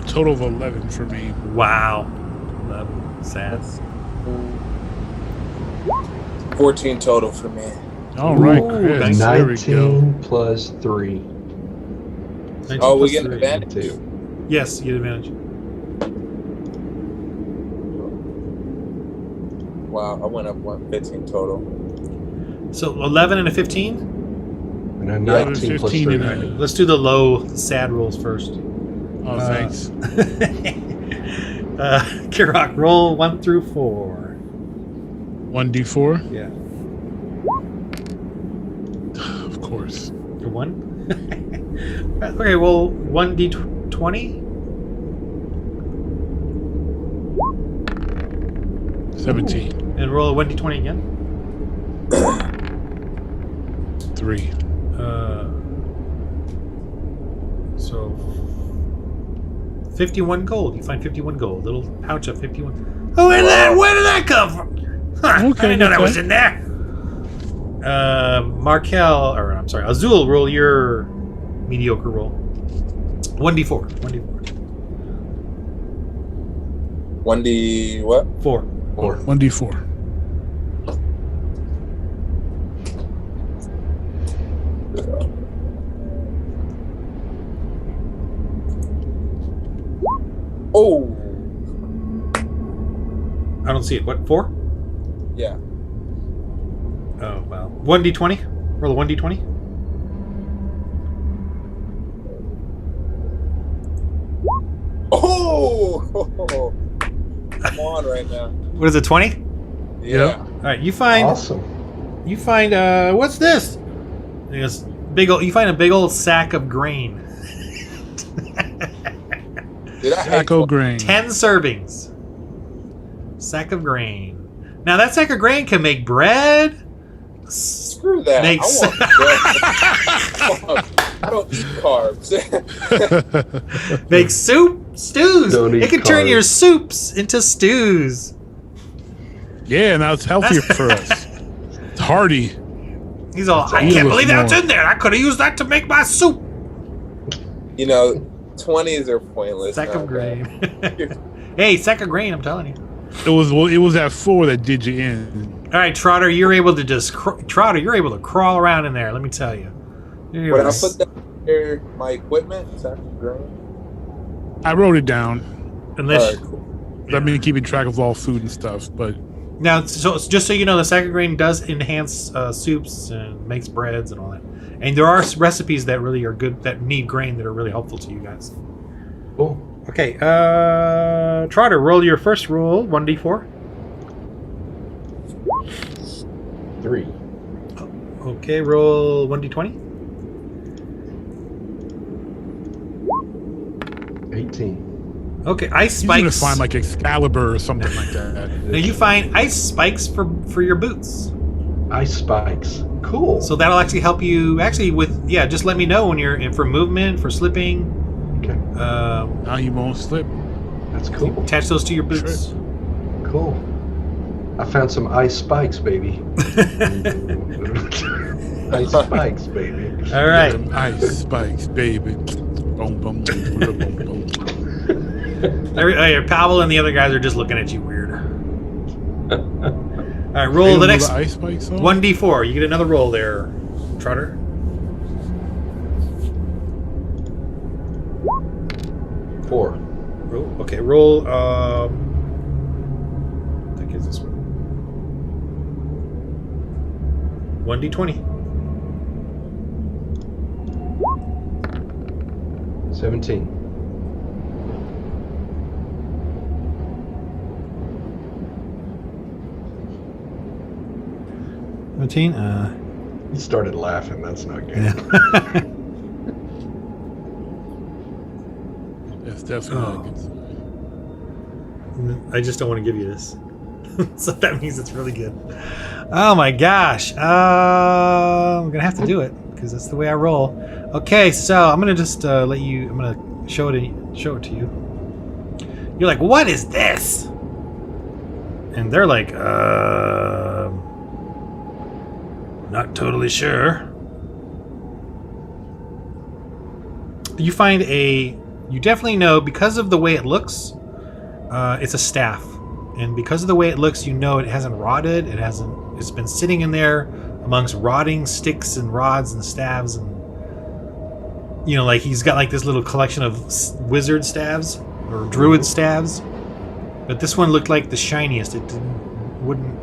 B: Total of 11 for me.
C: Wow, 11. Sad.
A: 14 total for me.
B: All right,
C: Ooh,
B: Chris. There we go.
D: 19 plus 3.
C: 19
A: Oh, we
C: plus
A: get an
C: 3.
A: advantage.
D: 2.
C: Yes, you get advantage.
A: Wow, I went up 15 total.
C: So 11 and a 15.
D: And a 19 plus
B: 15
D: 3.
B: and a-
C: Let's do the low, sad rolls first.
B: Oh, thanks.
C: Kirok, roll 1 through 4.
B: 1d4?
C: Yeah.
B: Of course.
C: 1? Okay, well, 1d20?
B: 17.
C: And roll a 1d20 again.
B: 3.
C: So 51 gold. You find 51 gold. Little pouch of 51. Oh, where did that come from? Huh, I didn't know that was in there. Azul, roll your mediocre roll. 1d4.
A: 1d what?
C: 4.
B: 1d4.
A: Oh.
C: I don't see it. What, 4?
A: Yeah.
C: Oh, well. 1d20? Roll a 1d20.
A: Oh! I'm on right now.
C: What is it, 20?
A: Yeah.
C: All right, you find...
D: Awesome.
C: You find, what's this? You find a big old sack of grain.
B: Sack of grain.
C: 10 servings. Sack of grain. Now that sack of grain can make bread.
A: Screw that. I don't eat carbs.
C: Make soup, stews. It can turn
D: carbs.
C: your soups into stews.
B: Yeah, now it's healthier for us. It's hearty.
C: He's all, I can't believe that's in there. I could have used that to make my soup.
A: 20s are pointless.
C: Sack of grain. Hey, sack of grain, I'm telling you.
B: It was that 4 that did you in.
C: All right, Trotter, you're able to you're able to crawl around in there. Let me tell you.
A: When I put that in my equipment, sack of grain.
B: I wrote it down.
C: Unless,
A: Cool.
B: I mean, keeping track of all food and stuff, but
C: now, so just so you know, the sack of grain does enhance soups and makes breads and all that. And there are recipes that really are good that need grain that are really helpful to you guys.
D: Cool.
C: Okay, Trotter, roll your first roll, 1d4.
D: 3.
C: Okay, roll 1d20.
D: 18.
C: Okay, ice
B: you're gonna
C: spikes.
B: find like Excalibur or something like that.
C: Now you find ice spikes for your boots.
D: Ice spikes. Cool.
C: So that'll actually help you. Actually, just let me know when you're in for movement, for slipping.
D: Okay.
B: Now you won't slip.
D: That's cool.
C: Attach those to your boots.
D: Cool. I found some ice spikes, baby. Ice spikes, baby.
C: All right.
B: Ice spikes, baby. Boom, boom, boom, boom, boom.
C: Pavel and the other guys are just looking at you weird. All right, roll the next
B: ice spikes on?
C: 1d4. You get another roll there, Trotter.
D: 4.
C: Okay, roll. I think it's this one. 1d20.
D: 17. He started laughing. That's not good.
C: Yeah.
B: Yes, definitely.
C: I just don't want to give you this. So that means it's really good. Oh my gosh. I'm going to have to do it because that's the way I roll. Okay, so I'm going to just let you, I'm going to show it to you. You're like, what is this? And they're like, not totally sure. You find you definitely know because of the way it looks, it's a staff. And because of the way it looks, you know it hasn't rotted. It's been sitting in there amongst rotting sticks and rods and staves. And, like he's got like this little collection of wizard staves or druid staves. But this one looked like the shiniest. It wouldn't,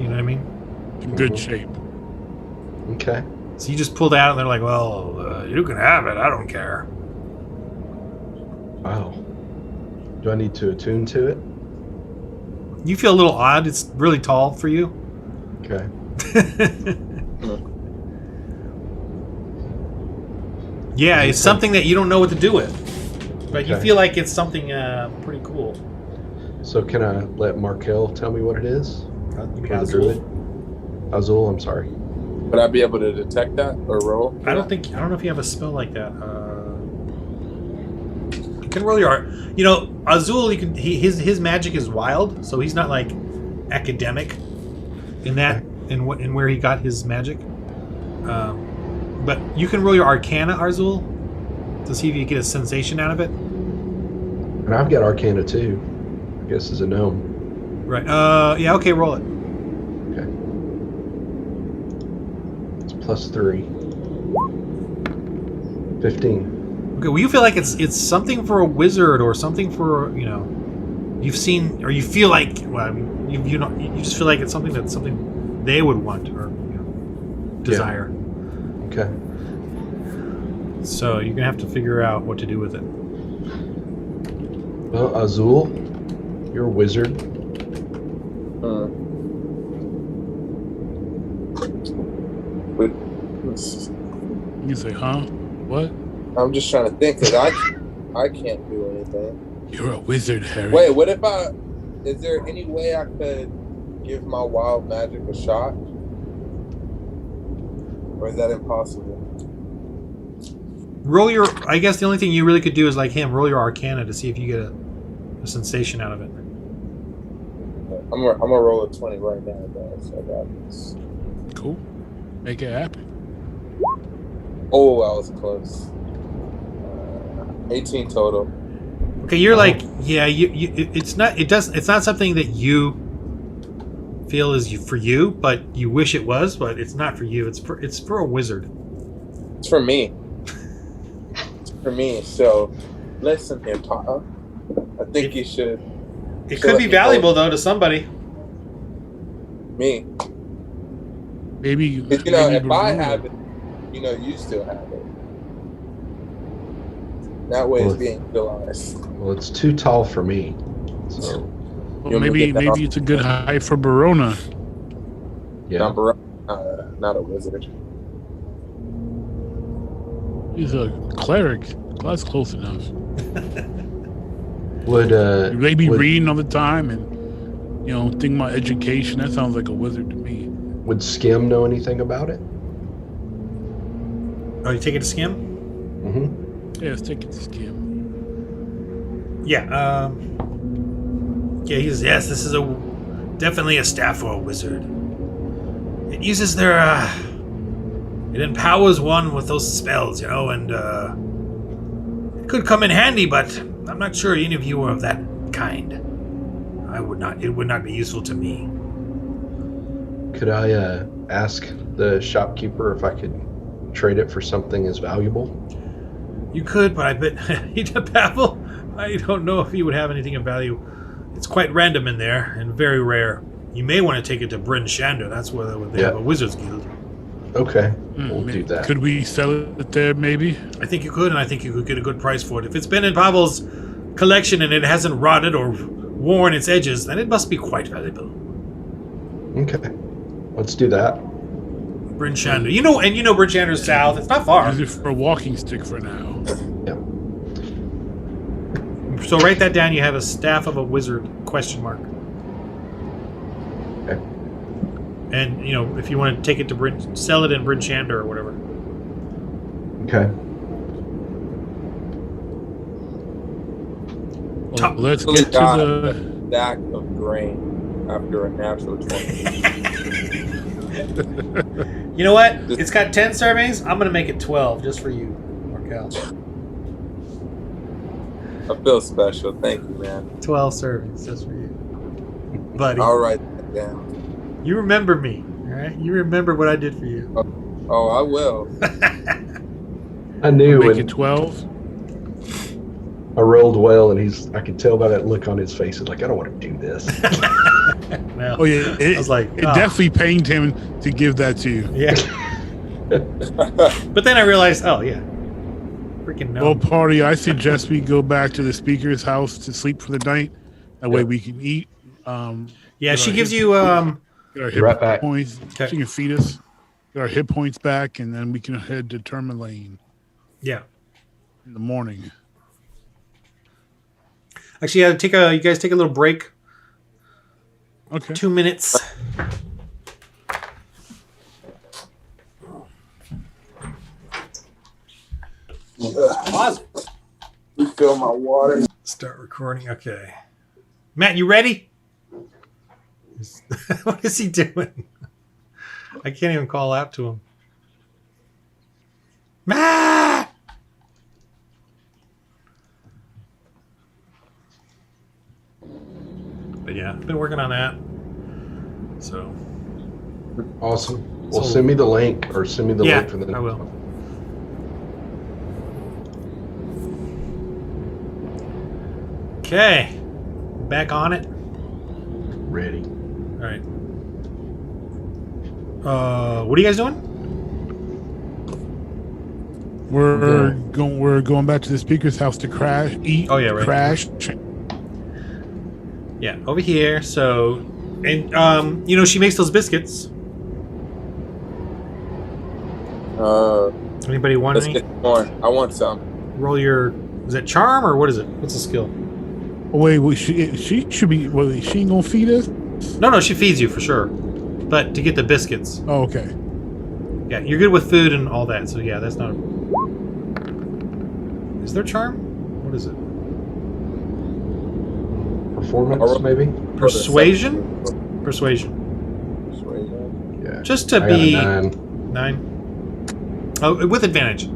C: you know what I mean?
B: In good shape.
D: Okay.
C: So you just pulled out and they're like, well, you can have it. I don't care.
D: Wow. Do I need to attune to it?
C: You feel a little odd. It's really tall for you.
D: Okay.
C: Yeah, it's something that you don't know what to do with. But you
D: Okay.
C: feel like it's something pretty cool.
D: So can I let Markel tell me what it is?
C: You mean
D: For the
C: Azul?
D: druid? Azul, I'm sorry.
A: Would I be able to detect that or roll?
C: I don't know if you have a spell like that. You can roll your, Azul. His magic is wild, so he's not like academic in that in where he got his magic. But you can roll your Arcana, Azul, to see if you get a sensation out of it.
D: And I've got Arcana too. I guess as a gnome.
C: Right. Yeah. Okay. Roll it.
D: Okay. It's +3. 15.
C: Okay. Well, you feel like it's something for a wizard or something for you've seen or you feel like you just feel like it's something they would want or desire.
D: Yeah. Okay.
C: So you're gonna have to figure out what to do with it.
D: Well, Azul, you're a wizard.
B: You say, huh? What?
A: I'm just trying to think because I can't do anything.
B: You're a wizard, Harry.
A: Wait, what if is there any way I could give my wild magic a shot? Or is that impossible?
C: Roll your. I guess the only thing you really could do is like him. Roll your Arcana to see if you get a sensation out of it.
A: I'm gonna roll a 20 right now, guys. So I got this.
B: Cool. Make it happen.
A: Oh, I was close. 18 total.
C: Okay, you're like, yeah. It's not something that you feel is for you, but you wish it was. But it's not for you. It's for a wizard.
A: It's for me. For me, so listen here, Papa. I think you should.
C: It could be valuable though to somebody.
A: Me,
B: Maybe.
A: if I have it, you still have it. That way, it's being utilized.
D: Well, it's too tall for me. So
B: Well, maybe it's a good height for Barona.
D: yeah.
A: Not a wizard.
B: He's a cleric. That's close enough.
D: Would
B: They be reading all the time and thinking about education. That sounds like a wizard to me.
D: Would Skim know anything about it?
C: Oh, you take it to Skim?
D: Mm-hmm.
B: Yeah, let's take it to Skim.
C: Yeah. Yeah. Yes. This is definitely a staff for a wizard. It uses their. It empowers one with those spells, and it could come in handy, but I'm not sure any of you are of that kind. It would not be useful to me.
D: Could I ask the shopkeeper if I could trade it for something as valuable?
C: You could, but I bet he'd babble. I don't know if he would have anything of value. It's quite random in there and very rare. You may want to take it to Bryn Shander. That's where they have a wizard's guild.
D: Okay, we'll do that.
B: Could we sell it there, maybe?
C: I think you could, and I think you could get a good price for it. If it's been in Pavel's collection and it hasn't rotted or worn its edges, then it must be quite valuable.
D: Okay, let's do that.
C: Bryn Shander. Bryn Shander's south. It's not far.
B: Use it for a walking stick for now.
D: Yeah.
C: So write that down. You have a staff of a wizard, ?
D: Okay.
C: And, if you want to take it to sell it in Bryn Shander or whatever.
D: Okay.
B: Well, let's
A: Really
B: get to
A: got
B: the...
A: a stack of grain after a natural 20.
C: You know what? It's got 10 servings. I'm going to make it 12 just for you, Markel.
A: I feel special. Thank you, man.
C: 12 servings just for you. Buddy.
A: I'll write that down.
C: You remember me, all right? You remember what I did for you.
A: Oh, I will.
D: I knew
B: Make
D: when
B: it 12.
D: I rolled well, and I could tell by that look on his face. It's like, I don't want to do this.
C: Well,
B: Oh, yeah.
C: I was like,
B: it definitely pained him to give that to you.
C: Yeah. But then I realized, oh, yeah. Freaking no.
B: Well, party, I suggest we go back to the speaker's house to sleep for the night. That way we can eat.
C: Yeah, she gives you...
B: Get our hit
D: Right back.
B: points.
C: Okay.
B: She can feed us. Get our hit points back, and then we can head to Tourmaline
C: Yeah.
B: in the morning.
C: Actually, you guys take a little break.
B: Okay.
C: 2 minutes. Pause it.
A: Refill my water.
C: Start recording. Okay. Matt, you ready? What is he doing? I can't even call out to him. Matt! But yeah, I've been working on that. So.
D: Awesome. Well, send me the link or send me the link for the next
C: I will.
D: one.
C: Okay. Back on it.
D: Ready.
C: All right. What are you guys doing?
B: We're going back to the speaker's house to crash.
C: Oh, yeah, right.
B: Crash.
C: Yeah, over here. So, and you know, she makes those biscuits. Anybody want
A: Let's
C: any?
A: get more. I want some.
C: Roll your. Is that charm or what is it? What's the skill?
B: Oh, wait, she should be. Well, she ain't gonna feed us.
C: No, she feeds you for sure. But to get the biscuits.
B: Oh, okay.
C: Yeah, you're good with food and all that. So yeah, that's not. Is there charm? What is it?
D: Performance, maybe?
C: Persuasion? Persuasion.
D: Yeah.
C: Just to
D: I got
C: be
D: a 9.
C: 9. Oh, with advantage.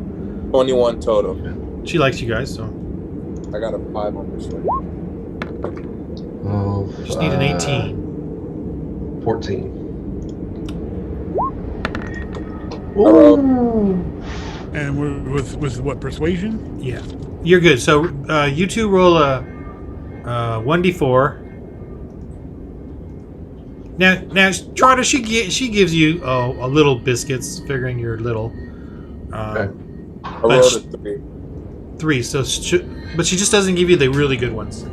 A: 21 total.
C: She likes you guys, so
A: I got a 5 on persuasion.
D: Oh,
C: just need an 18.
D: 14.
B: And we're with what, persuasion?
C: Yeah, you're good. So you two roll a 1d4. Now, Trotter, she gives you a little biscuits, figuring you're little.
D: Okay.
A: I rolled a 3.
C: 3. So, but she just doesn't give you the really good ones.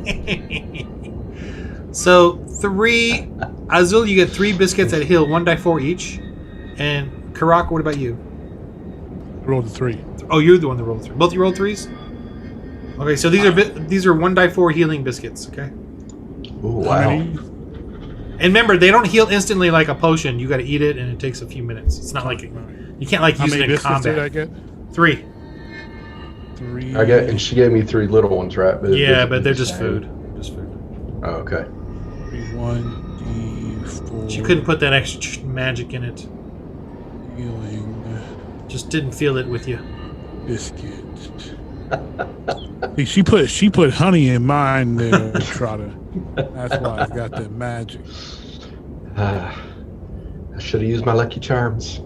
C: So 3, Azul, you get 3 biscuits at Hill, 1d4 each, and Karak, what about you?
B: I rolled a 3.
C: Oh, you're the one that rolled 3. Both you rolled 3s? Okay, so these are 1d4 healing biscuits, okay?
D: Ooh, wow.
C: And remember, they don't heal instantly like a potion. You got to eat it, and it takes a few minutes. It's not like you can't like
B: How
C: use it
B: many
C: in
B: biscuits did I
C: combat.
B: get?
C: 3.
B: 3.
D: And she gave me 3 little ones, right? But
C: Yeah, but they're just food. Just food.
D: Oh, okay.
B: 1d4.
C: She couldn't put that extra magic in it.
B: Healing
C: Just didn't feel it with you.
B: biscuit. See, she put honey in mine there, Trotter. That's why I got that magic.
D: I should have used my lucky charms.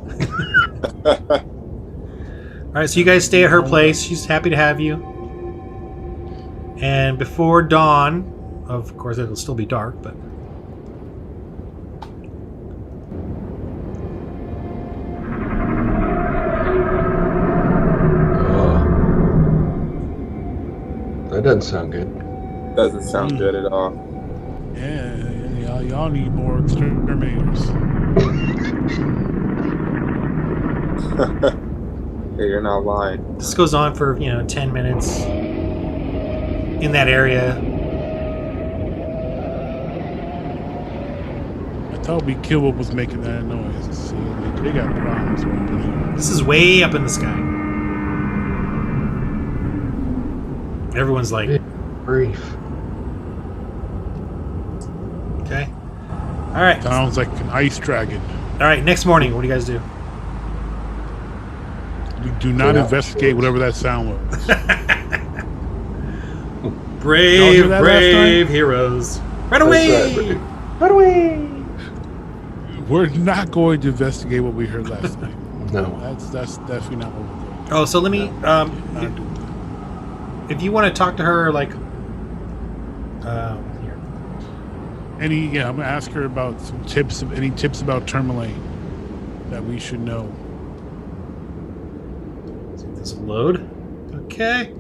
C: All right, so you guys stay at her place. She's happy to have you. And before dawn, of course, it'll still be dark, but
D: That doesn't sound good.
A: Doesn't sound good at all.
B: Yeah, y'all need more exterminators.
A: Yeah, you're not lying.
C: this goes on for 10 minutes in that area.
B: I thought Kibble was making that noise. See, they got problems with it.
C: This is way up in the sky. Everyone's like,
D: Brief.
C: okay. All right.
B: Sounds like an ice dragon.
C: All right. Next morning, what do you guys do?
B: We do not investigate whatever that sound was.
C: Brave,
B: that
C: brave heroes. Run away!
D: Run away!
B: We're not going to investigate what we heard last night.
D: No.
B: That's definitely not what we're going to
C: Oh, so let me.
B: not do.
C: If you want to talk to her, like, here.
B: I'm gonna ask her about some tips. Any tips about tourmaline that we should know?
C: This will load. Okay.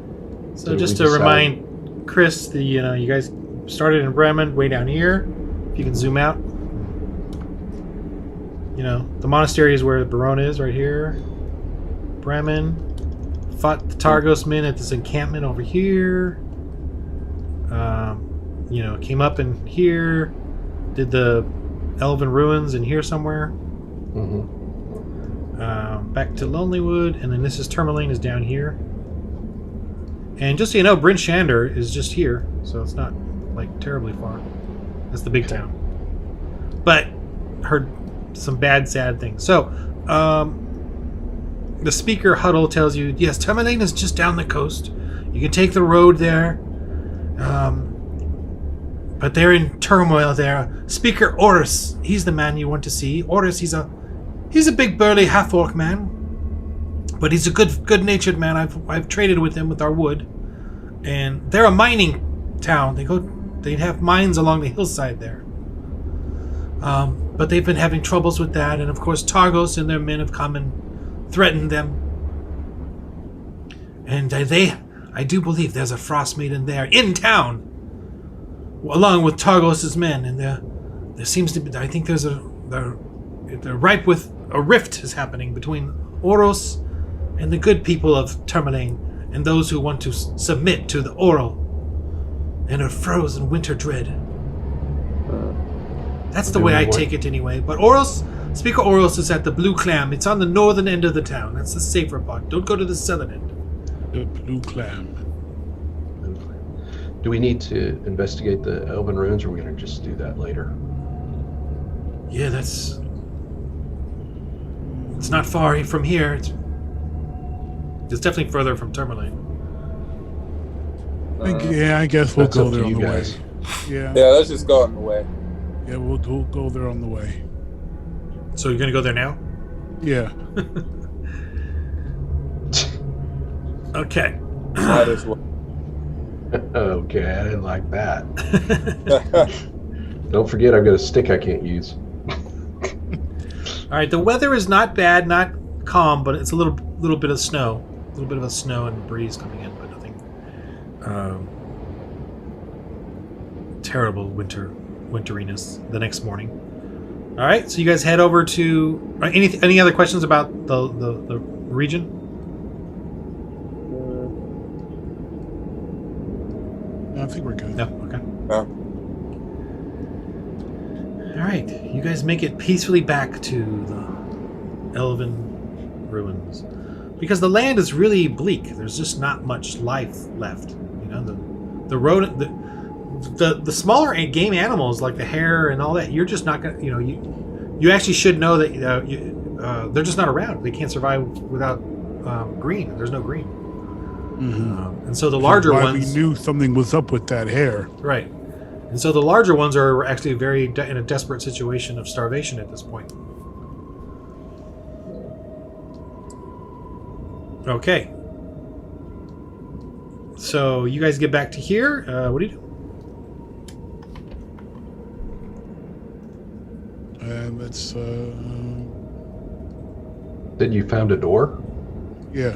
C: So
D: Did
C: just
D: we
C: to
D: decide?
C: remind Chris, you guys started in Bremen, way down here. If you can zoom out. The monastery is where the Baron is, right here. Bremen. Fought the Targos men at this encampment over here. Came up in here. Did the Elven ruins in here somewhere.
D: Mm-hmm.
C: Back to Lonelywood, and then this is Tourmaline is down here. And just so you know, Bryn Shander is just here, so it's not like terribly far. That's the big town. But heard some bad, sad things. So, the speaker huddle tells you, yes, Tourmaline is just down the coast. You can take the road there. But they're in turmoil there. Speaker Oris, he's the man you want to see. Oris, he's a big burly half-orc man. But he's a good-natured man. I've traded with him with our wood. And they're a mining town. They have mines along the hillside there. But they've been having troubles with that, and of course Targos and their men have come and threatened them. And I do believe there's a Frostmaiden there in town, along with Targos' men. And there seems to be, I think they're ripe with a rift is happening between Oros and the good people of Tourmaline, and those who want to submit to the Oral and her frozen winter dread. That's the way I take it anyway. But Speaker Oros is at the Blue Clam. It's on the northern end of the town. That's the safer part. Don't go to the southern end.
B: The Blue Clam.
D: Do we need to investigate the Elven ruins, or are we going to just do that later?
C: Yeah, it's not far from here. It's definitely further from Tourmaline.
B: I guess we'll
D: That's
B: go
D: up to
B: there on
D: you
B: the
D: guys.
B: way. Yeah.
A: Yeah, let's just go on the way.
B: Yeah, we'll go there on the way.
C: So you're gonna go there now?
B: Yeah.
C: Okay.
A: Might as well.
D: Okay, I didn't like that. Don't forget, I've got a stick I can't use.
C: All right. The weather is not bad, not calm, but it's a little bit of snow, a little bit of a snow and breeze coming in, but nothing terrible winteriness the next morning. All right. So you guys head over to any other questions about the region?
B: I think we're good.
C: No. Okay.
A: No.
C: All right, you guys make it peacefully back to the Elven ruins, because the land is really bleak. There's just not much life left. You know, the rodent, the smaller game animals like the hare and all that. You're just not gonna. You know, you actually should know that they're just not around. They can't survive without green. There's no green.
B: Mm-hmm.
C: And so the larger
B: Why
C: ones,
B: we knew something was up with that hair.
C: right? And so the larger ones are actually in a desperate situation of starvation at this point. Okay. So you guys get back to here. What do you do?
B: Let's.
D: Then you found a door?
B: Yeah.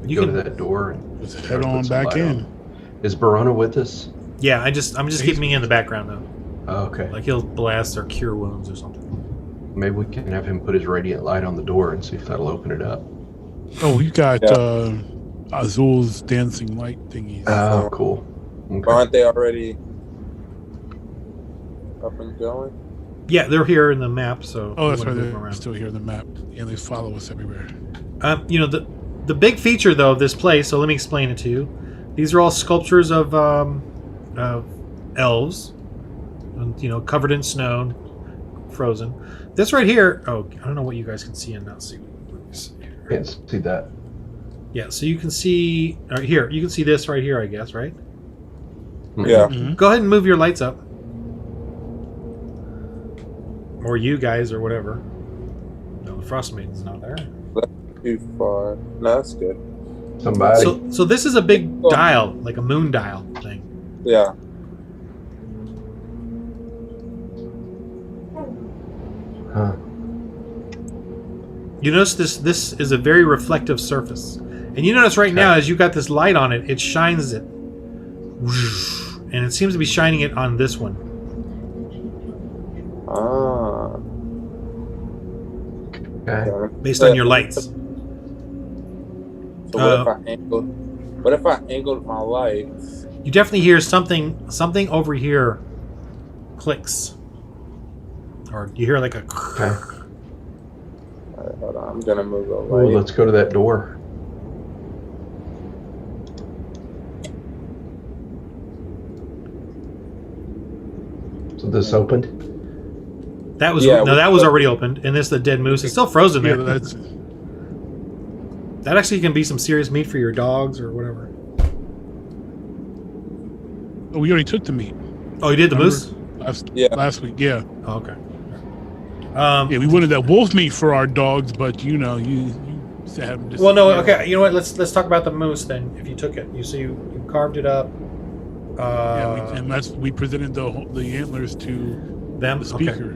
C: You
D: Go
C: can.
D: to that door and
B: Let's
D: try
B: head
D: to put
B: on
D: some
B: back
D: light
B: in.
D: on. Is Barona with us?
C: Yeah, I'm just keeping him in the background though.
D: Oh, okay.
C: Like he'll blast or cure wounds or something.
D: Maybe we can have him put his radiant light on the door and see if that'll open it up.
B: Oh, we got
A: Yeah.
B: Azul's dancing light thingies.
D: Oh, cool. Okay.
A: Aren't they already up and going?
C: Yeah, they're here in the map. So
B: Oh,
C: you
B: that's
C: wanna
B: right.
C: move them
B: They're
C: around.
B: still here in the map. Yeah, they follow us everywhere.
C: You know, the big feature though of this place. So let me explain it to you. These are all sculptures of elves, and, you know, covered in snow, frozen. This right here. Oh, I don't know what you guys can see and not see. Let me see here.
D: Can't see that.
C: Yeah, so you can see here. You can see this right here, I guess, right?
A: Yeah.
B: Mm-hmm.
C: Go ahead and move your lights up, or you guys, or whatever. No, the Frostmaiden's not there.
A: Too far. No, that's good.
D: Somebody.
C: So this is a big dial, like a moon dial thing.
A: Yeah.
D: Huh.
C: You notice this is a very reflective surface, and you notice right now as you got this light on it, it shines it, and it seems to be shining it on this one.
A: Ah.
D: Okay.
A: Okay.
C: Based on your lights.
A: So what if I angled my lights?
C: You definitely hear something over here clicks, or you hear like a.
D: Okay.
A: All right, hold on. I'm gonna move the
D: Ooh,
A: light.
D: let's go to that door. So this opened?
C: That was
A: Yeah,
C: that was already opened, and this is the dead moose. It's still frozen
B: Yeah,
C: there.
B: that's
C: That actually can be some serious meat for your dogs or whatever.
B: oh, we already took the meat
C: Oh, you did the moose?
B: last week. Yeah,
C: Oh, okay.
B: yeah, we wanted that wolf meat for our dogs, but you said have them just.
C: Well, no. Okay, you know what? Let's talk about the moose then. If you took it, you carved it up.
B: Yeah, and we presented the antlers to
C: Them.
B: the speaker.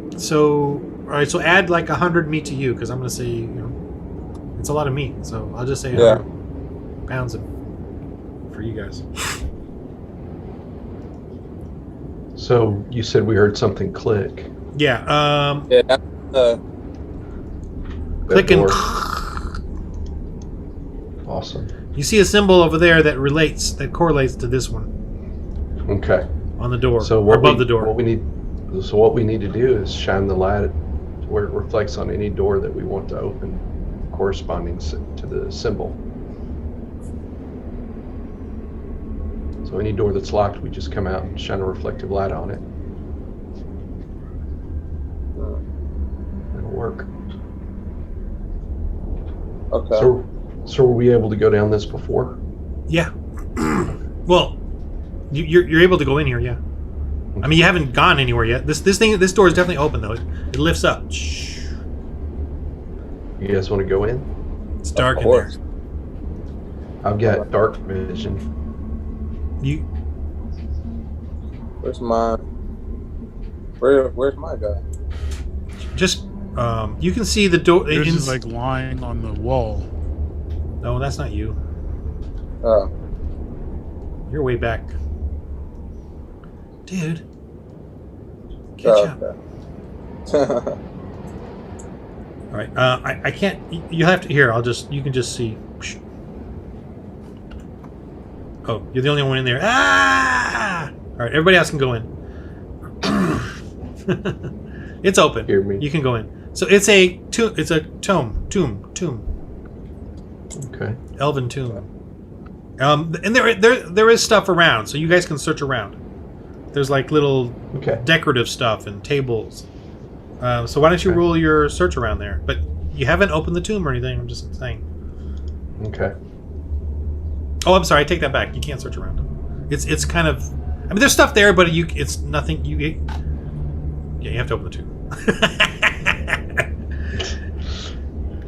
C: Okay. So, all right. So add like 100 meat to you, because I'm going to say, it's a lot of meat. So I'll just say 100 pounds for you guys.
D: So you said we heard something click.
C: Yeah.
A: Yeah, that's
C: Click and.
D: Awesome.
C: You see a symbol over there that correlates to this one
D: Okay.
C: on the door,
D: So
C: or above the door.
D: What we need to do is shine the light where it reflects on any door that we want to open, corresponding to the symbol. So any door that's locked, we just come out and shine a reflective light on it. It'll work.
A: okay.
D: So were we able to go down this before?
C: Yeah. Well, you're able to go in here. Yeah. I mean, you haven't gone anywhere yet. This door is definitely open though. It lifts up.
D: You guys want to go in?
C: It's dark
A: Of
C: in there.
A: course.
D: I've got dark vision.
A: Where's my guy?
C: Just you can see the door.
B: Yours is like lying on the wall.
C: No, that's not you.
A: Oh,
C: You're way back, dude. Catch up.
A: okay.
C: All right. I can't. You have to. Here, you can just see. Oh, you're the only one in there. Ah! All right, everybody else can go in. It's open.
D: Hear me.
C: You can go in. So it's a tomb.
D: Okay.
C: Elven tomb. And there is stuff around, so you guys can search around. There's like little decorative stuff and tables. So why don't you roll your search around there? But you haven't opened the tomb or anything. I'm just saying.
D: Okay.
C: Oh, I'm sorry. I take that back. You can't search around. It's kind of. I mean, there's stuff there, but it's nothing. You have to open the tomb.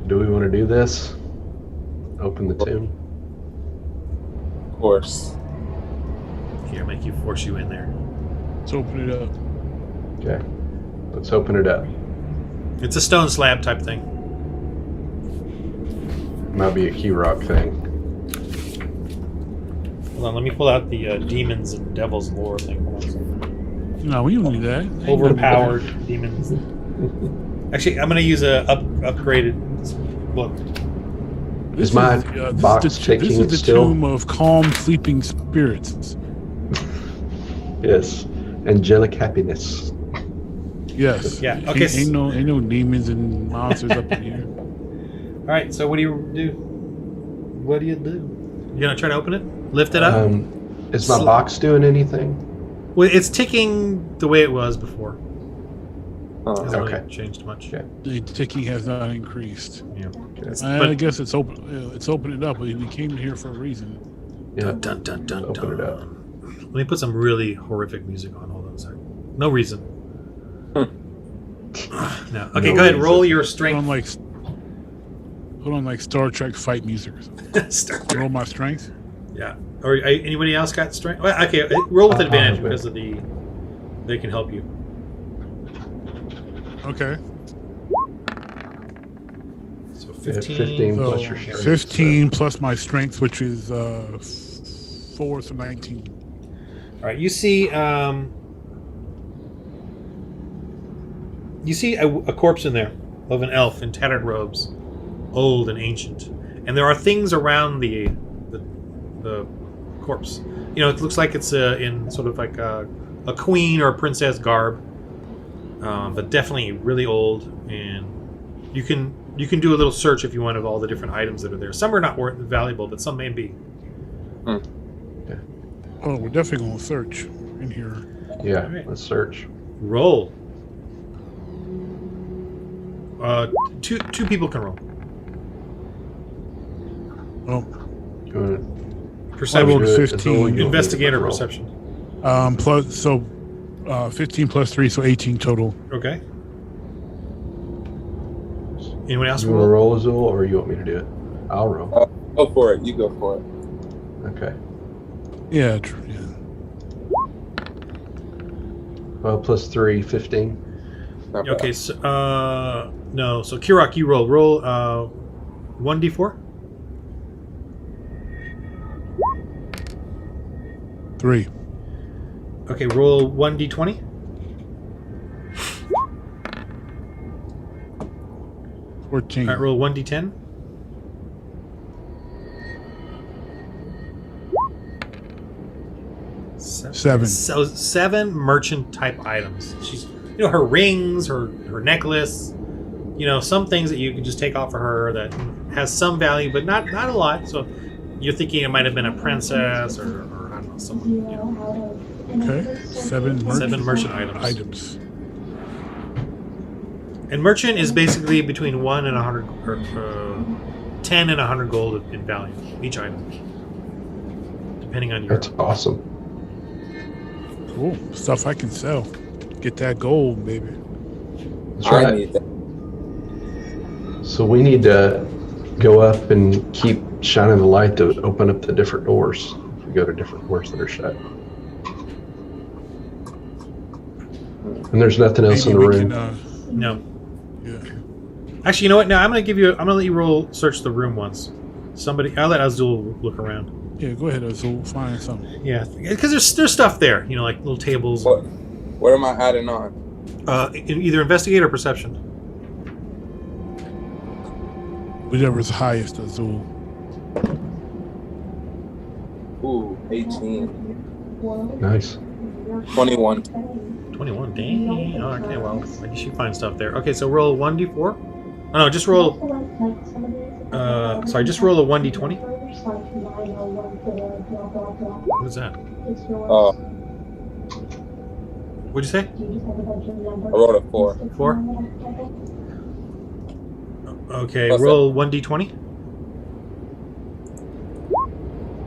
D: Do we want to do this? Open the tomb?
A: Of course.
C: Here, make you force you in there.
B: Let's open it up.
D: Okay. Let's open it up.
C: It's a stone slab type thing.
D: Might be a key rock thing.
C: Hold on, let me pull out the demons and devils lore thing. Hold on a second.
B: No, we don't need that. Ain't
C: Overpowered demons. Actually, I'm going to use a upgraded look.
D: Is my box taking
B: This is the
D: still?
B: tomb of calm sleeping spirits.
D: Yes. Angelic happiness.
B: Yes.
C: Yeah, okay.
B: Ain't no demons and monsters up in here.
C: All right. So what do you do? What do? You gonna try to open it? Lift it up?
D: Is my box doing anything?
C: Well, it's ticking the way it was before.
A: Oh,
C: Hasn't
D: okay.
C: really changed much.
D: Okay.
B: The ticking has not increased.
C: Yeah.
B: I guess it's open. It's opening up. We came here for a reason.
D: Yeah.
C: Dun, dun, dun,
D: Open it up.
C: Let me put some really horrific music on. Hold on a second. No reason. No. Okay,
D: No
C: go ahead.
D: reason.
C: Roll your
B: Put
C: strength.
B: on like Star Trek fight music or something. Roll my strength.
C: Yeah. Or anybody else got strength? Well, okay, roll with advantage
D: okay.
C: because of they can help you.
B: Okay.
C: So
D: Yeah,
C: 15.
D: 15
B: So
D: plus your strength.
B: 15 plus my strength, which is 4, so 19.
C: All right. You see a corpse in there of an elf in tattered robes, old and ancient, and there are things around the corpse. You know, it looks like it's in sort of like a queen or a princess garb, but definitely really old. And you can do a little search if you want of all the different items that are there. Some are not valuable, but some may be.
B: Oh, we're definitely going to search in here.
D: Yeah,
C: All right.
D: let's search.
C: Roll. Two people can roll.
B: Oh,
D: You wanna
C: Perception.
B: rolled
D: do it,
B: 15.
D: Azul, you want me to
C: Investigator
D: roll?
C: perception.
B: plus 15 plus 3, so 18 total.
C: Okay. Anyone else
D: You want to
C: roll?
D: roll, Azul, or you want me to do it? I'll roll.
A: Go for it. You go for it.
D: Okay.
B: Yeah, true. Yeah.
D: 12 plus 3, 15.
A: Not bad.
C: Okay, so no. So Kirok, you roll. Roll 1d4.
B: 3.
C: Okay, roll 1d20.
B: 14.
C: All right, roll 1d10.
B: 7.
C: So 7 merchant type items. She's, her rings, her necklace. Some things that you can just take off of her that has some value, but not a lot. So you're thinking it might have been a princess or I don't know, someone.
B: Okay. 7
C: merchant items. And merchant is basically between 1 and 100, or 10 and 100 gold in value each item, depending on your.
D: That's awesome.
B: Cool. Stuff I can sell. Get that gold, baby.
D: That's
A: I
D: right.
A: need that.
D: So we need to go up and keep shining the light to open up the different doors. If we go to different doors that are shut. And there's nothing else
B: Maybe
D: in the
B: we
D: room.
B: can,
C: No,
B: yeah.
C: actually, you know what? Now I'm gonna let you roll search the room once. I'll let Azul look around.
B: Yeah, go ahead, Azul. Find something.
C: Yeah, because there's stuff there. Like little tables.
A: What am I adding on?
C: Either investigate or perception.
B: Whichever's highest, Azul.
A: Ooh, 18.
D: Nice.
A: 21.
C: 21. Dang. Oh, okay. Well, I guess you find stuff there. Okay, so roll 1d4. Oh no, just roll. Just roll a 1d20. What is that? What'd you say?
A: I rolled a 4.
C: 4. Okay,
A: What's
C: roll 1d20.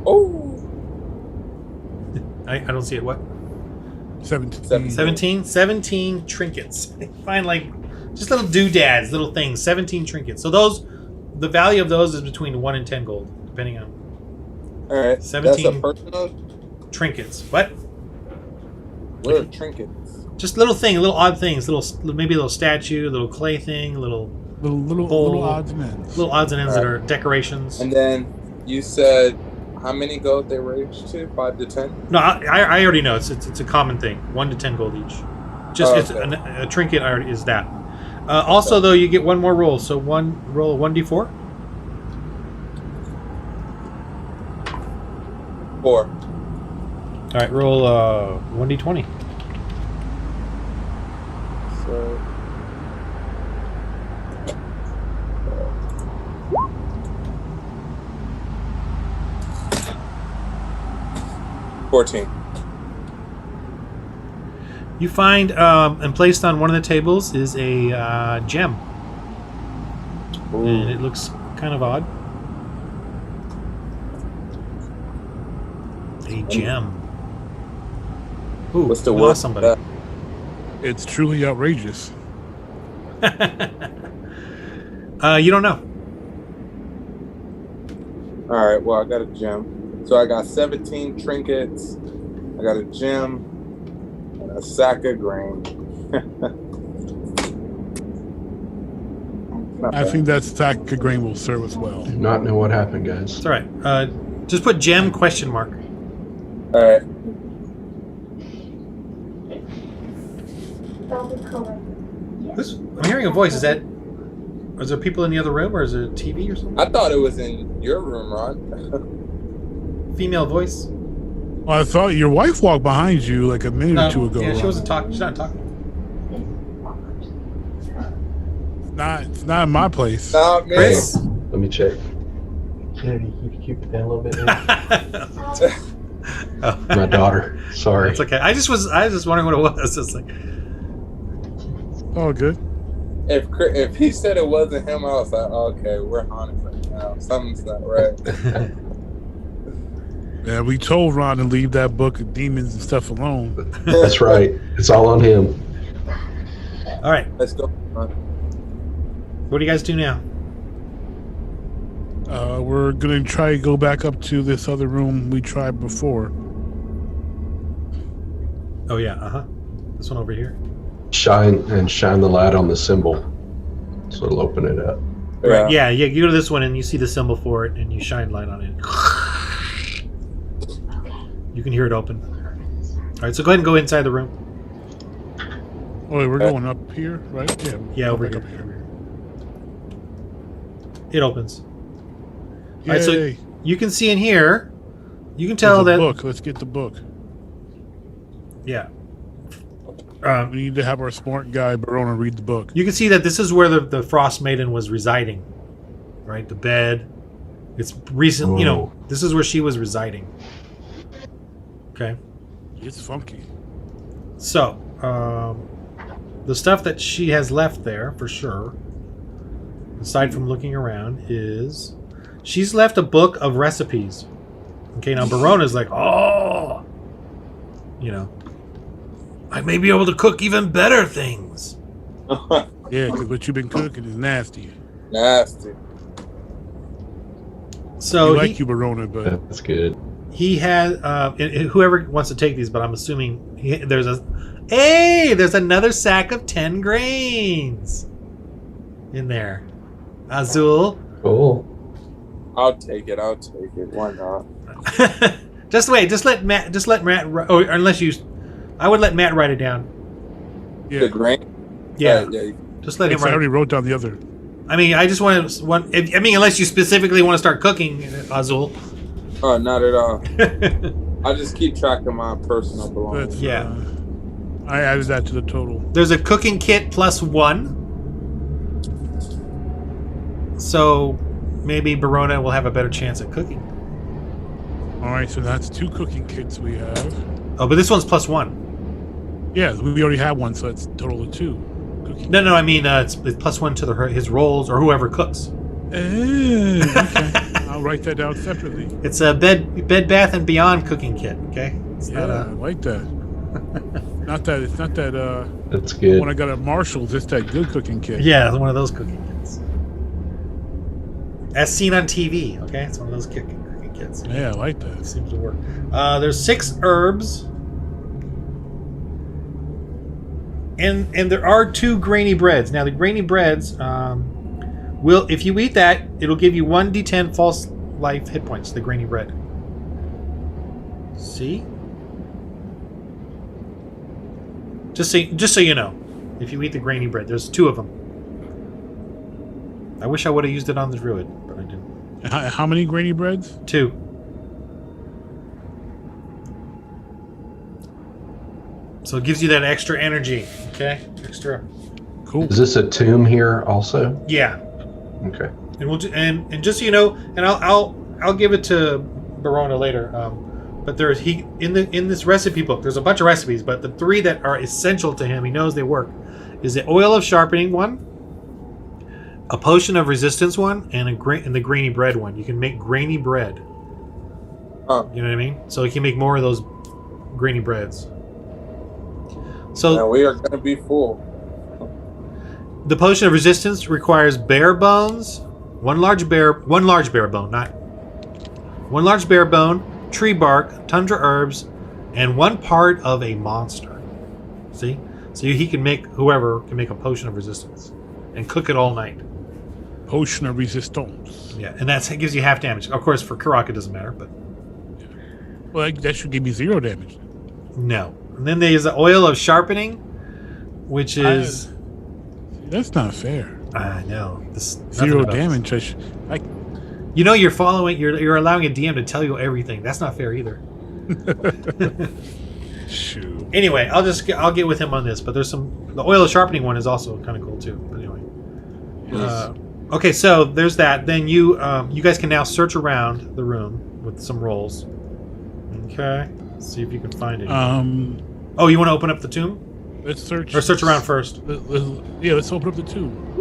A: Oh,
C: I don't see it. What?
B: 17.
C: 17 trinkets. Find just little doodads, little things. 17 trinkets. So the value of those is between 1 and 10 gold, depending on
A: all right.
C: 17.
A: That's a personal.
C: trinkets. What?
A: What are trinkets?
C: Just little odd things. Maybe a little statue, a little clay thing,
B: Little
C: bowl.
B: odds and ends.
C: little odds and ends
A: All
C: that
A: right.
C: are decorations.
A: And then you said how many gold they range to? 5 to 10?
C: No, I already know. It's a common thing. 1 to 10 gold each. Just it's
A: okay.
C: a trinket is that. Also, though, you get one more roll. So roll 1d4.
A: 4.
C: All right, roll 1d20.
A: So. 14.
C: You find and placed on one of the tables is a gem, and it looks kind of odd. A gem. Ooh,
A: What's the
C: we
A: word?
C: lost somebody.
B: It's truly outrageous.
C: You don't know.
A: All right. Well, I got a gem. So I got 17 trinkets. I got a gem and a sack of grain.
B: I think that sack of grain will serve us well.
D: Do not know what happened, guys.
C: It's all right. Just put gem ?
A: All right.
C: I'm hearing a voice. Is there people in the other room, or is it a TV or something?
A: I thought it was in your room, Ron.
C: Female voice?
B: Well, I thought your wife walked behind you like a minute or two ago.
C: Yeah, she wasn't talking. She's not talking.
B: It's not in my place.
A: Not me.
C: Chris?
D: Let me check. Yeah, you keep it down a little bit.
C: Oh.
D: My daughter. Sorry.
C: It's okay. I was just wondering what it was. It's like,
B: Oh, good.
A: If he said it wasn't him, I was like, okay, we're haunted right now. Something's not right.
B: Yeah, we told Ron to leave that book of demons and stuff alone.
D: That's right. It's all on him.
C: all right.
A: Let's go.
C: What do you guys do now?
B: We're gonna try to go back up to this other room we tried before.
C: Oh yeah. This one over here.
D: Shine the light on the symbol, so it'll open it up.
C: Right. Yeah. You go to this one and you see the symbol for it, and you shine light on it. You can hear it open. All right. So go ahead and go inside the room.
B: Oh, wait, we're going up here, right? Yeah.
C: Yeah, over
B: back
C: here.
B: up here.
C: It opens.
B: Yay.
C: All right. So you can see in here. You can tell
B: There's a
C: that.
B: book. Let's get the book.
C: Yeah.
B: We need to have our smart guy Barona read the book.
C: You can see that this is where the Frostmaiden was residing, right? The bed. It's recent. You know, this is where she was residing. Okay.
B: It's funky.
C: So, the stuff that she has left there, for sure, aside from looking around, is she's left a book of recipes. Okay, now Barona's like, oh, you know, I may be able to cook even better things.
B: Yeah, because what you've been cooking is nasty.
A: Nasty.
C: So
B: We like you, Barona, but
D: That's good.
C: he has whoever wants to take these, but I'm assuming there's another sack of 10 grains in there. Azul.
D: Cool.
A: I'll take it. Why not?
C: Just wait. Just let Matt. Or unless you, I would let Matt write it down.
B: yeah.
A: The grain?
C: Yeah.
A: Yeah.
C: Just let him
B: I
C: write.
B: already wrote down the other.
C: I mean, I just want to. Unless you specifically want to start cooking, Azul.
A: Oh, not at all. I just keep track of my personal belongings.
B: That's,
C: Yeah.
B: I added that to the total.
C: There's a cooking kit +1. So maybe Barona will have a better chance at cooking.
B: All right, so that's 2 cooking kits we have.
C: Oh, but this one's +1.
B: Yeah, we already have one, so it's a total of 2 cooking.
C: No, I mean it's +1 to his rolls or whoever cooks.
B: Okay. I'll write that down separately.
C: It's a Bed Bath and Beyond cooking kit. Okay. It's
B: Yeah, I like that. It's not that
D: That's good.
B: when I got at Marshall's, it's that good cooking kit.
C: Yeah, it's one of those cooking kits. As seen on TV, okay? It's one of those cooking kits.
B: Yeah, I like
C: It
B: that.
C: seems to work. There's 6 herbs. And there are 2 grainy breads. Now, the grainy breads, if you eat that, it'll give you 1d10 false life hit points, the grainy bread. See? Just so you know, if you eat the grainy bread, there's 2 of them. I wish I would have used it on the druid, but I didn't.
B: How many grainy breads?
C: 2. So it gives you that extra energy, okay? Extra.
B: Cool.
D: Is this a tomb here also?
C: Yeah.
D: Okay.
C: And we'll and just so you know, and I'll give it to Barona later. But there's in this recipe book. There's a bunch of recipes, but the 3 that are essential to him, he knows they work, is the oil of sharpening one, a potion of resistance one, and the grainy bread one. You can make grainy bread.
A: Oh.
C: You know what I mean? So he can make more of those grainy breads. So
A: And we are going to be full.
C: the potion of resistance requires bear bones, one large bear bone, tree bark, tundra herbs, and 1 part of a monster. See? So whoever can make a potion of resistance and cook it all night.
B: Potion of resistance.
C: Yeah, and it gives you half damage. Of course, for Karak it doesn't matter, but
B: Well, that should give me 0 damage.
C: no. And then there's the oil of sharpening, which is
B: That's not fair.
C: I know this
B: 0 damage.
C: You know, you're allowing a DM to tell you everything. That's not fair either.
B: Shoot.
C: Anyway, I'll get with him on this, but there's the oil of sharpening one is also kind of cool too. But anyway, okay, so there's that. Then you guys can now search around the room with some rolls. Okay. Let's see if you can find it.
B: Oh,
C: you want to open up the tomb?
B: let's search.
C: Or search around first.
B: Yeah, let's open up the tomb.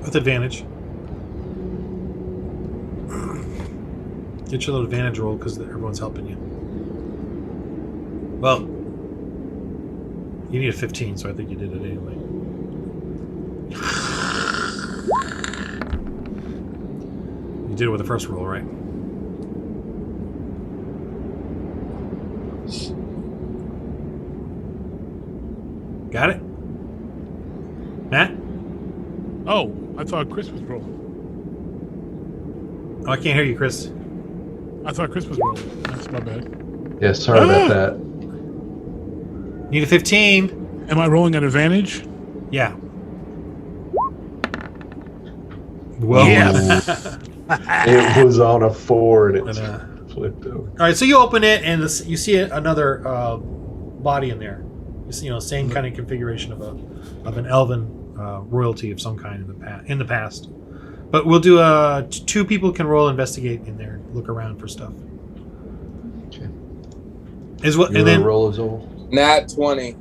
C: With advantage. Get your little advantage roll because everyone's helping you. Well, you need a 15, so I think you did it anyway. You did it with the first roll, right? Got it? Matt?
B: Oh, I thought Chris was rolling.
C: Oh, I can't hear you, Chris.
B: I thought Chris was rolling. That's my bad.
D: Yeah, sorry about that.
C: Need a 15.
B: Am I rolling at advantage?
C: Yeah. Whoa.
B: Yeah.
D: It was on a 4 and it
C: And,
D: flipped over.
C: all right, so you open it and you see another body in there. You see, same kind of configuration of an elven royalty of some kind in the past. But we'll do 2 people can roll investigate in there, look around for stuff.
D: Okay.
C: And
D: You
C: then
D: roll as well.
A: Nat 20.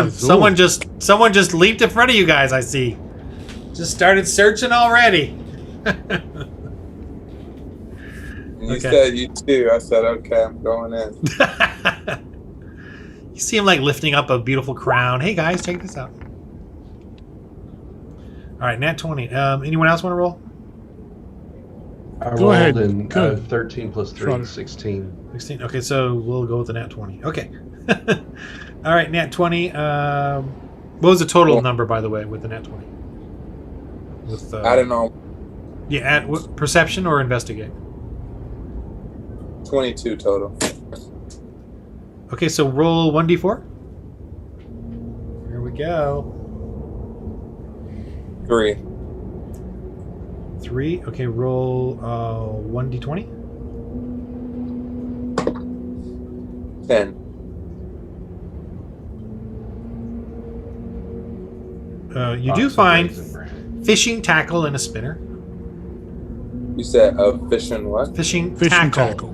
C: someone just leaped in front of you guys. I see. Just started searching already.
A: You
C: Okay.
A: said you too. I said, okay, I'm going in.
C: You see him like lifting up a beautiful crown. Hey guys, check this out. All right, nat 20. Anyone else want to roll?
D: I
B: Go
D: rolled
B: ahead.
D: in
B: Go.
D: 13 plus 3,
B: Trotter.
D: 16.
C: 16. Okay, so we'll go with the nat 20. Okay. All right, nat 20. What was the total number, by the way, with the nat 20? With
A: I don't know.
C: yeah, perception or investigate.
A: 22 total.
C: Okay, so roll 1d4. Here we go.
A: 3.
C: 3. Okay, roll 1d20.
A: 10.
C: You do find fishing tackle and a spinner.
A: You said fishing what?
C: Fishing
B: Fishing
C: tackle.
B: tackle.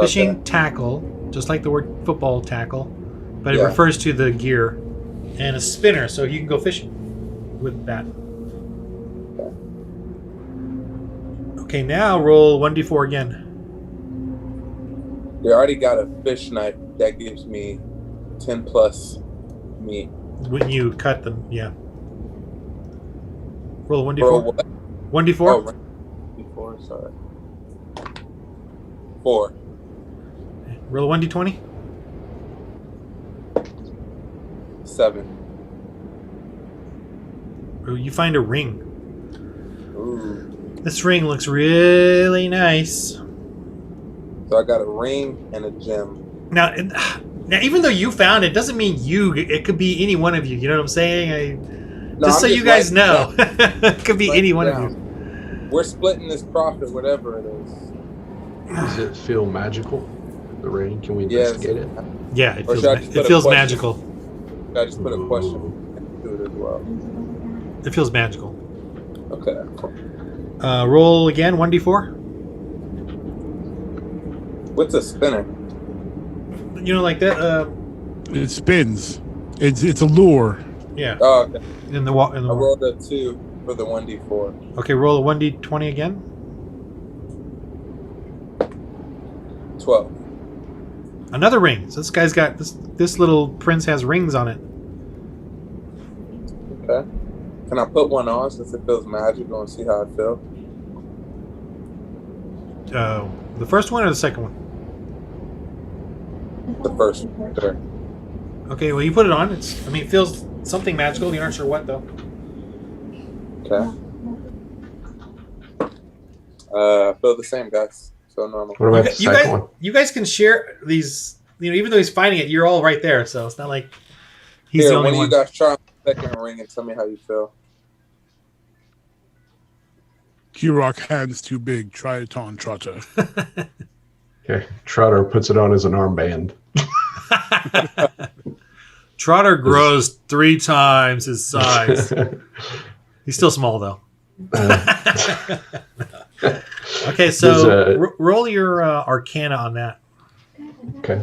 C: Fishing tackle, just like the word football tackle, but it
A: Yeah.
C: refers to the gear, and a spinner, so you can go fishing with that. Okay, now roll 1d4 again.
A: You already got a fish knife that gives me 10 plus meat.
C: When you cut them, yeah. Roll a 1d4.
A: Roll what?
C: 1d4.
A: Oh, 4, sorry. 4.
C: Roll a 1d20.
A: 7.
C: Oh, you find a ring.
A: Ooh.
C: This ring looks really nice.
A: So I got a ring and a gem.
C: Now, even though you found it, doesn't mean you. It could be any one of you. You know what I'm saying?
A: No,
C: Just so
A: I'm
C: you guys
A: writing
C: know,
A: it down.
C: it could be any one of you.
A: We're splitting this profit, whatever it is.
D: Does it feel magical? The ring? Can we
A: Yes.
D: investigate it?
C: Yeah, it
A: Or
C: feels,
A: should I just put a
C: feels
A: question?
C: magical.
A: I just put a question into it as well.
C: It feels magical.
A: Okay.
C: Roll again, 1d4.
A: What's a spinner?
C: You know, like that.
B: It spins. It's a lure.
C: Yeah,
A: Oh, okay.
C: in the
A: I rolled a 2 for the 1d4.
C: Okay, roll a 1d20 again.
A: 12.
C: Another ring. So this guy's got this little prince has rings on it.
A: Okay. Can I put one on since it feels magical and see how it feels?
C: The first one or the second one?
A: The first one. Sure.
C: Okay, well you put it on. It feels something magical. You're not sure what though.
A: Okay. I feel the same, guys. So normal.
D: What about the second one?
C: You guys can share these. Even though he's finding it, you're all right there. So it's not like he's
A: Here,
C: the only
A: one of
C: one.
A: you guys try the second ring and tell me how you feel.
B: Q-Rock hands too big. Try it on Trotter.
D: Okay. Trotter puts it on as an armband.
C: Trotter grows 3 times his size. He's still small though. Okay, so
D: Does,
C: roll your Arcana on that.
D: Okay.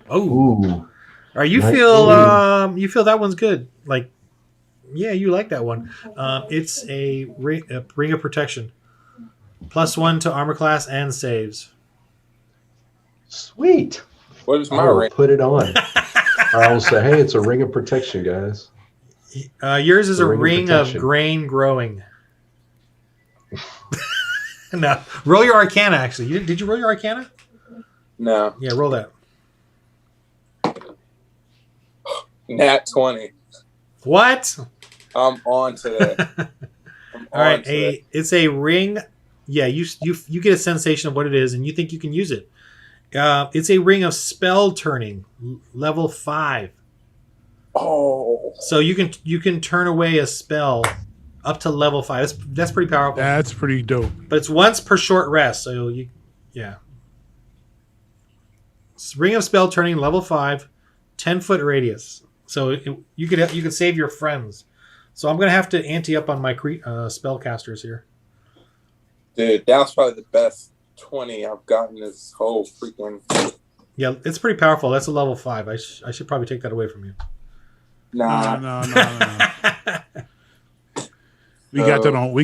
C: Oh,
D: Ooh.
C: all right. You
D: 19.
C: feel that one's good. Like, yeah, you like that one. It's a ring of protection, +1 to armor class and saves.
D: Sweet.
A: What is my
D: I will
A: rank?
D: put it on. Or I will say, hey, it's a ring of protection, guys.
C: Yours is
D: The
C: a
D: ring of
C: ring of
D: protection.
C: grain growing. No, roll your Arcana. Actually, did you roll your Arcana?
A: No.
C: Yeah, roll that.
A: Nat 20.
C: What?
A: I'm on to that.
C: All right, it's a ring. Yeah, you get a sensation of what it is, and you think you can use it. It's a ring of spell turning, level 5.
A: Oh.
C: So you can turn away a spell up to level 5. That's pretty powerful.
B: That's pretty dope.
C: But it's once per short rest. So yeah. Ring of spell turning, level 5, 10-foot radius. So you could save your friends. So I'm gonna have to ante up on my spellcasters here.
A: Dude, that was probably the best 20 I've gotten this whole freaking.
C: Yeah, it's pretty powerful. That's a level 5. I should probably take that away from you.
A: Nah.
B: No. We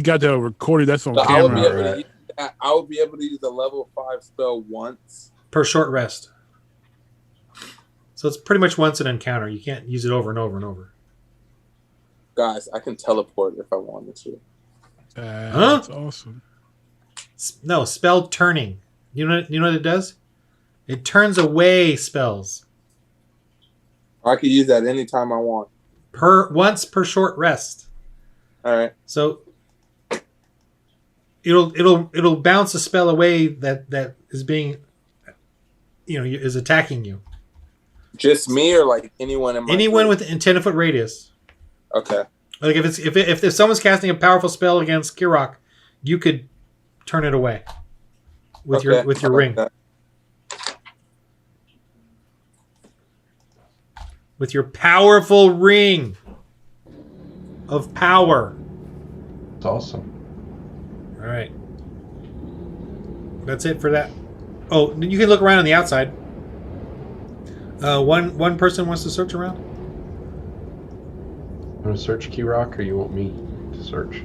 B: got that recorded. That's on
A: So I would be
B: camera.
A: able to use that. I would be able to use the level 5 spell once.
C: Per short rest. So it's pretty much once an encounter. You can't use it over and over and over.
A: Guys, I can teleport if I wanted to.
B: That's awesome.
C: No, spell turning. You know what it does? It turns away spells.
A: I could use that anytime I want.
C: Once per short rest.
A: All right.
C: So it'll bounce a spell away that is being, is attacking you.
A: Just me or like anyone in my
C: Anyone
A: group?
C: with a 10-foot radius.
A: Okay.
C: Like if someone's casting a powerful spell against Kirok, you could turn it away with your ring.
A: That.
C: With your powerful ring of power.
D: It's awesome.
C: All right. That's it for that. Oh, you can look around on the outside. One person wants to search around.
D: Want to search Key Rock, or you want me to search?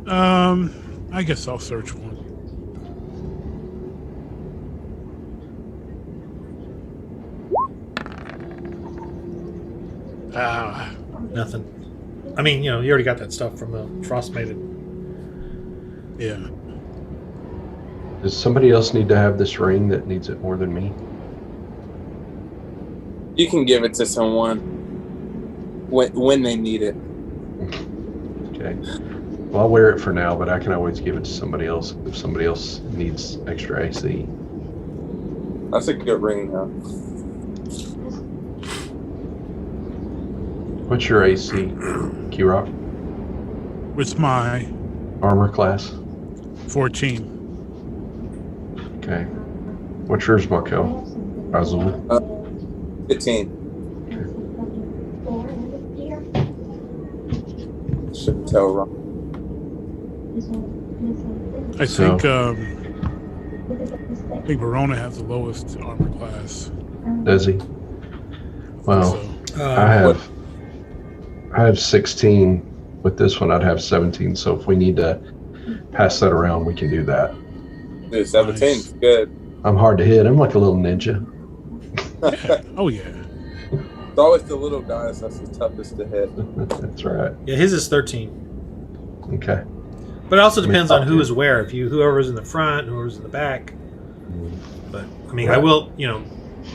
B: I guess I'll search one.
C: Nothing. I mean, you already got that stuff from the Frostmaiden.
B: Yeah.
D: Does somebody else need to have this ring that needs it more than me?
A: You can give it to someone when they need it.
D: Okay. Well, I'll wear it for now, but I can always give it to somebody else if somebody else needs extra AC.
A: That's a good ring, though.
D: What's your AC, Key-Rock?
B: It's my
D: Armor class?
B: 14.
D: Okay. What's yours, Markel? Azul?
A: 15. Shouldn't tell wrong.
B: I think Verona has the lowest armor class.
D: Does he? Well,
B: So,
D: I have 16. With this one, I'd have 17. So if we need to pass that around, we can do that.
A: Dude, 17 is good.
D: I'm hard to hit. I'm like a little ninja.
B: oh yeah.
A: It's always the little guys that's the toughest to hit.
D: That's right.
C: Yeah, his is 13.
D: Okay.
C: But it also depends on who
D: you.
C: is where. Whoever's in the front, whoever's in the back. But I mean,
D: Right.
C: I will.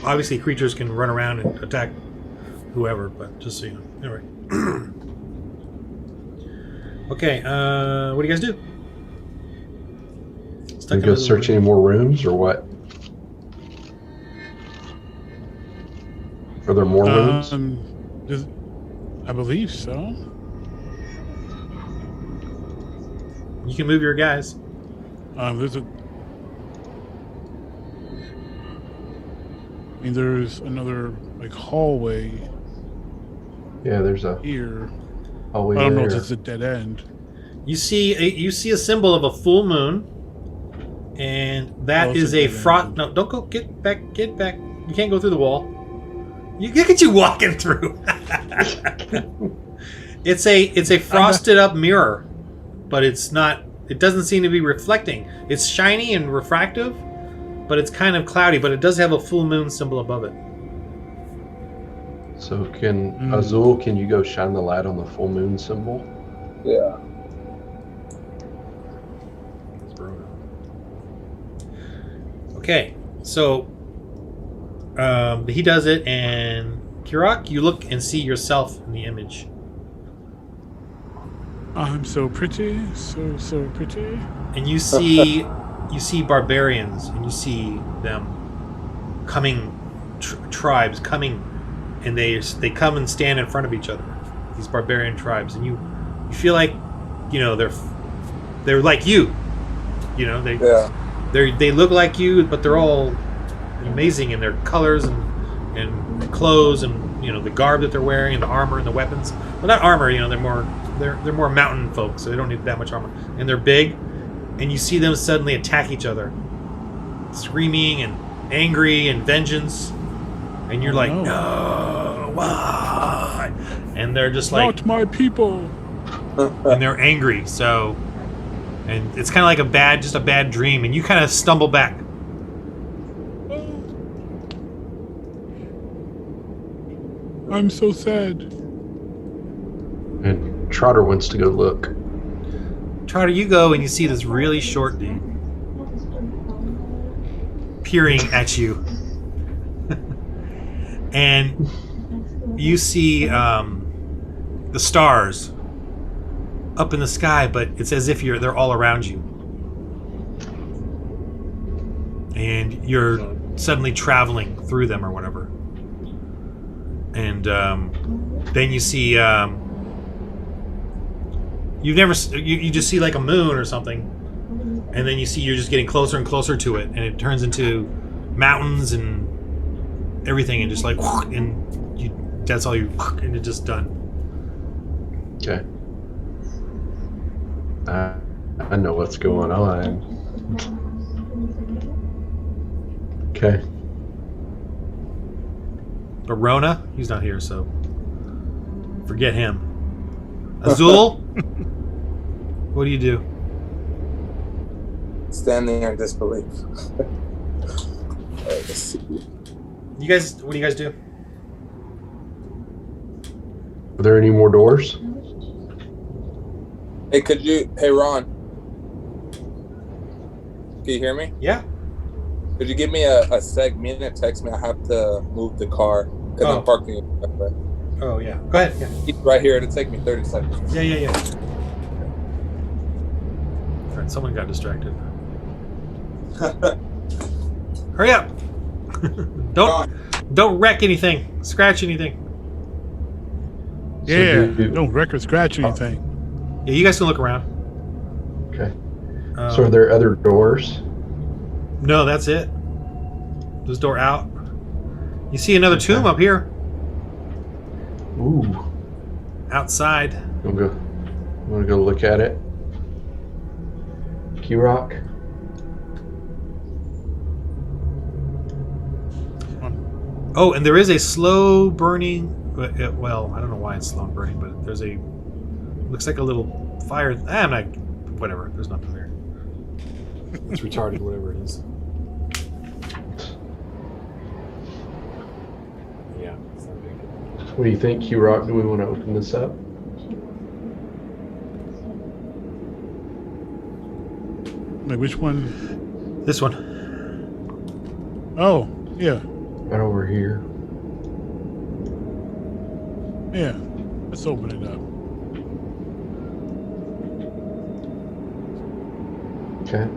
C: Obviously, creatures can run around and attack whoever. But just so you know. Anyway. Okay. What do you guys do?
D: Can we go search any more rooms or what? Are there more rooms?
B: I believe so.
C: You can move your guys.
B: There's another like hallway
D: Yeah, there's a.
B: here.
D: Oh, we
B: I don't know if
D: there.
B: this is a dead end.
C: You see a symbol of a full moon, and that
B: Oh, it's
C: is
B: a
C: a
B: dead
C: frost.
B: end.
C: No, don't go. Get back. Get back. You can't go through the wall. Look at you walking through. It's a frosted up mirror, but it's not. It doesn't seem to be reflecting. It's shiny and refractive, but it's kind of cloudy. But it does have a full moon symbol above it.
D: So Azul, can you go shine the light on the full moon symbol?
A: Yeah.
C: Okay, so he does it, and Kirok, you look and see yourself in the image.
B: I'm so pretty, so pretty.
C: And you see barbarians, and you see them coming, tribes coming, and they come and stand in front of each other. These barbarian tribes, and you feel like, they're like you, they look like you, but they're all amazing in their colors and clothes and the garb that they're wearing and the armor and the weapons. Well, not armor, they're more mountain folk, so they don't need that much armor. And they're big, and you see them suddenly attack each other, screaming and angry and vengeance. And you're like, no, why? And they're just like,
B: not my people.
C: and they're angry. So, and it's kind of like a bad dream, and you kind of stumble back.
B: I'm so sad.
D: And Trotter wants to go look.
C: Trotter, you go and you see this really short dude peering at you. And you see the stars up in the sky, but it's as if they're all around you. And you're suddenly traveling through them or whatever. And then you see you just see like a moon or something, and then you see you're just getting closer and closer to it, and it turns into mountains and everything, and just like, and that's all you, and it's just done.
D: Okay. I know what's going on. Okay.
C: But Rona, he's not here, so forget him. Azul, what do you do?
A: Standing in disbelief. Alright, let's see.
C: You guys, what do you guys do?
D: Are there any more doors?
A: Hey Ron, can you hear me?
C: Yeah.
A: Could you give me a segment and text me? I have to move the car because I'm parking.
C: Oh yeah. Go ahead. Yeah.
A: He's right here. It'll take me 30 seconds.
C: Yeah. All right, someone got distracted. Hurry up! Don't wreck anything. Scratch anything.
B: Yeah, don't wreck or scratch anything.
C: Yeah, you guys can look around.
D: Okay. So are there other doors?
C: No, that's it. This door out. You see another tomb up here.
D: Ooh.
C: Outside.
D: Want to go look at it? Kirok?
C: Oh, and there is a slow burning. Well, I don't know why it's slow burning, but there's a. Looks like a little fire. I'm not. Whatever. There's nothing there. It's retarded, whatever it is. Yeah. It's not big.
D: What do you think, Kirok? Do we want to open this up?
B: Like which one?
C: This one.
B: Oh, yeah.
D: Right over here.
B: Yeah. Let's open it up.
D: Okay.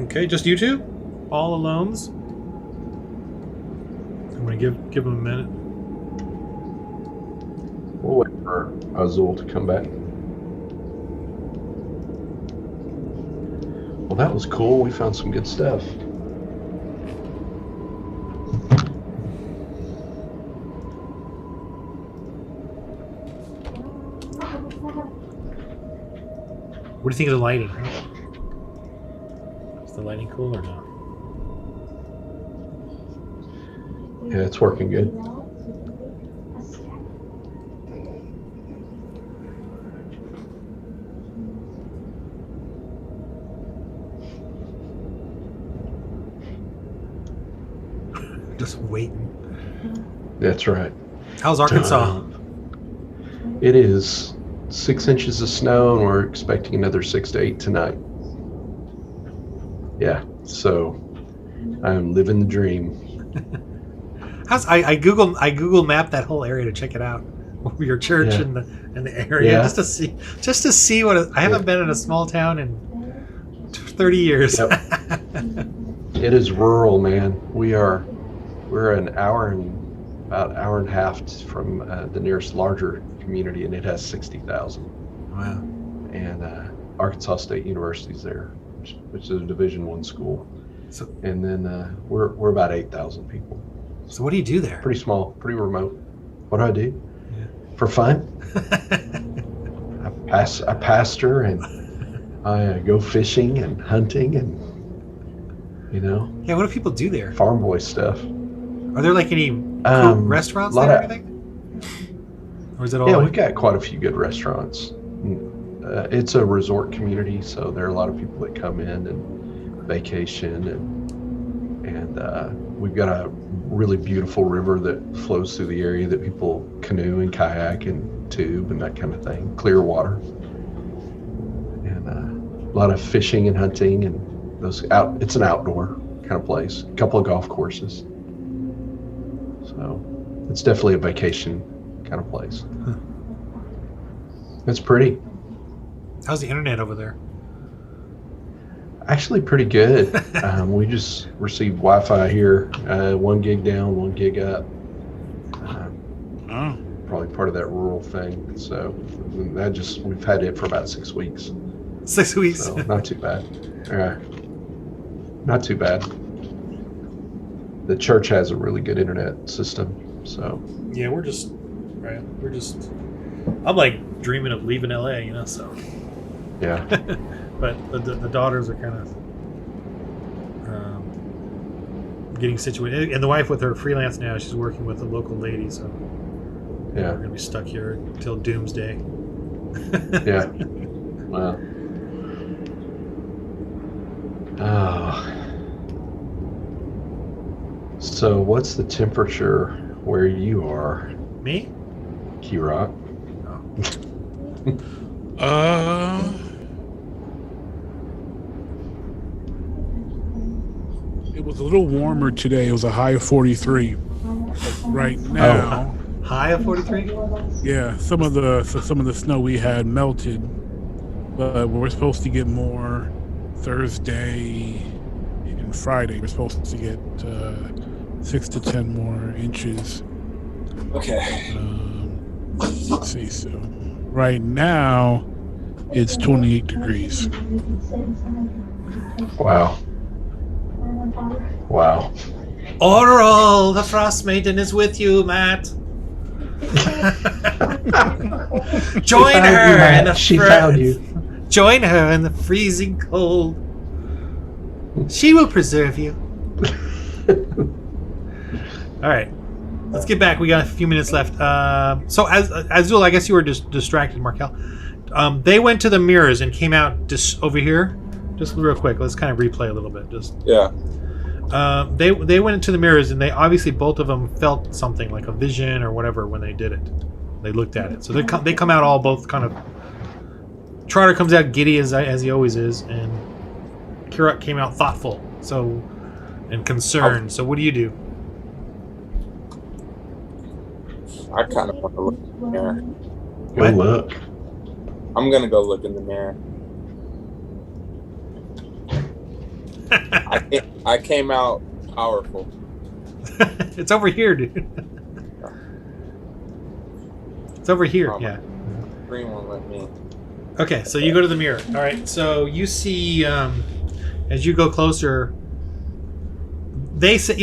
C: Okay, just you two? All alones? I'm gonna give them a minute.
D: We'll wait for Azul to come back. Well, that was cool. We found some good stuff.
C: What do you think of the lighting? Is the lighting cool or no?
D: Yeah, it's working good.
C: Just waiting.
D: That's right.
C: How's Arkansas?
D: It is 6 inches of snow, and we're expecting another 6 to 8 tonight. Yeah, so I'm living the dream.
C: I Google mapped that whole area to check it out. Your church and the area just to see what I haven't been in a small town in 30 years.
D: Yep. It is rural, man. We're an hour and hour and a half from the nearest larger community, and it has 60,000.
C: Wow.
D: And Arkansas State University's there, which is a Division I school.
C: So,
D: and then we're about 8,000 people.
C: So what do you do there?
D: Pretty small, pretty remote. What do I do? Yeah. For fun? I pastor, and I go fishing and hunting, and
C: Yeah, what do people do there?
D: farm boy stuff.
C: Are there like any cool restaurants there or anything? Or is it all?
D: Yeah, we've got quite a few good restaurants. It's a resort community, so there are a lot of people that come in and vacation, and we've got a really beautiful river that flows through the area that people canoe and kayak and tube and that kind of thing. Clear water, and a lot of fishing and hunting, and it's an outdoor kind of place. A couple of golf courses, so it's definitely a vacation kind of place.
C: Huh.
D: It's pretty.
C: How's the internet over there?
D: Actually pretty good. We just received Wi-Fi here, 1 gig down, 1 gig up. Probably part of that rural thing. So we've had it for about 6 weeks.
C: 6 weeks.
D: So not too bad. Not too bad. The church has a really good internet system. So
C: yeah, I'm like dreaming of leaving LA, so.
D: Yeah.
C: But the daughters are kind of getting situated, and the wife with her freelance now. She's working with a local lady, so we're gonna be stuck here until doomsday.
D: Yeah. Wow. Oh. So, what's the temperature where you are?
C: Me?
D: Key Rock.
B: It was a little warmer today. It was a high of 43. Right now,
C: high of 43.
B: Yeah, some of the snow we had melted, but we're supposed to get more Thursday and Friday. We're supposed to get 6 to 10 more inches.
A: Okay.
B: Let's see. So right now, it's 28 degrees.
D: Wow. Wow.
C: Oral, the Frostmaiden is with you, Matt. Join her in the
D: She found you.
C: Join her in the freezing cold. She will preserve you. All right, let's get back. We got a few minutes left. So Azul, I guess you were just distracted, Markel. They went to the mirrors and came out just over here. Just real quick, let's kind of replay a little bit. They went into the mirrors, and they obviously both of them felt something like a vision or whatever when they did it. They looked at it, so they come out all both kind of. Trotter comes out giddy as he always is, and Kiruk came out thoughtful, and concerned. So what do you do?
A: I kind of want to look in the mirror.
D: Go look.
A: I'm gonna go look in the mirror. I came out powerful.
C: It's over here, dude. It's over here. Yeah.
A: Green won't let me.
C: Okay, so you go to the mirror. All right, so you see as you go closer. They say,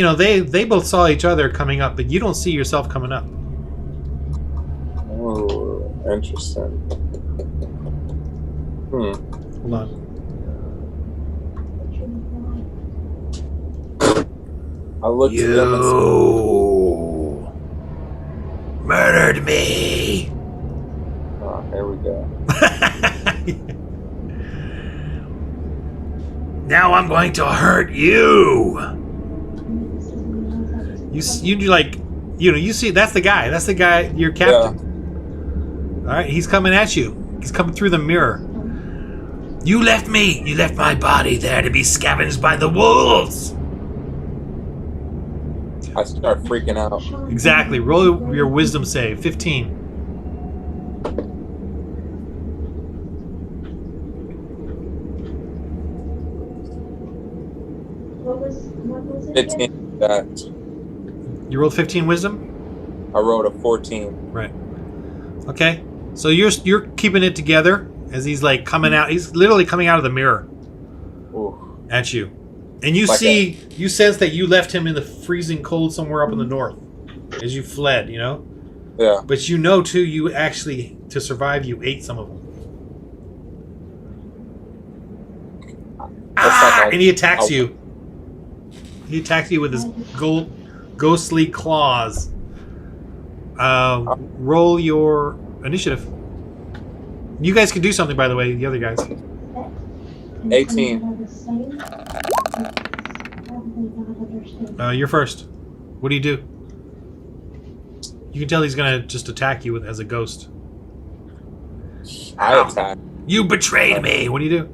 C: they both saw each other coming up, but you don't see yourself coming up.
A: Oh, interesting.
C: Hold on.
A: I looked at them and
E: You murdered me.
A: oh, here we go.
E: Now I'm going to hurt you.
C: You do like, you see, that's the guy. That's the guy, your captain. All right, he's coming at you. He's coming through the mirror.
E: You left me. You left my body there to be scavenged by the wolves.
A: I start freaking out.
C: Exactly. Roll your wisdom save. 15.
G: What was it?
A: 15. That
C: You rolled 15 wisdom?
A: I rolled a 14.
C: Right. Okay. So you're keeping it together as he's like coming out. He's literally coming out of the mirror
A: Ooh.
C: at you. And you
A: Like
C: see, you sense that you left him in the freezing cold somewhere up in the north as you fled,
A: Yeah.
C: But you know, too, you actually, to survive, you ate some of them. And he attacks you. He attacks you with his ghostly claws. Roll your initiative. You guys can do something, by the way, the other guys.
A: 18.
C: You're first. What do? You can tell he's gonna just attack you as a ghost.
A: I attack.
E: You betrayed me.
C: What do you do?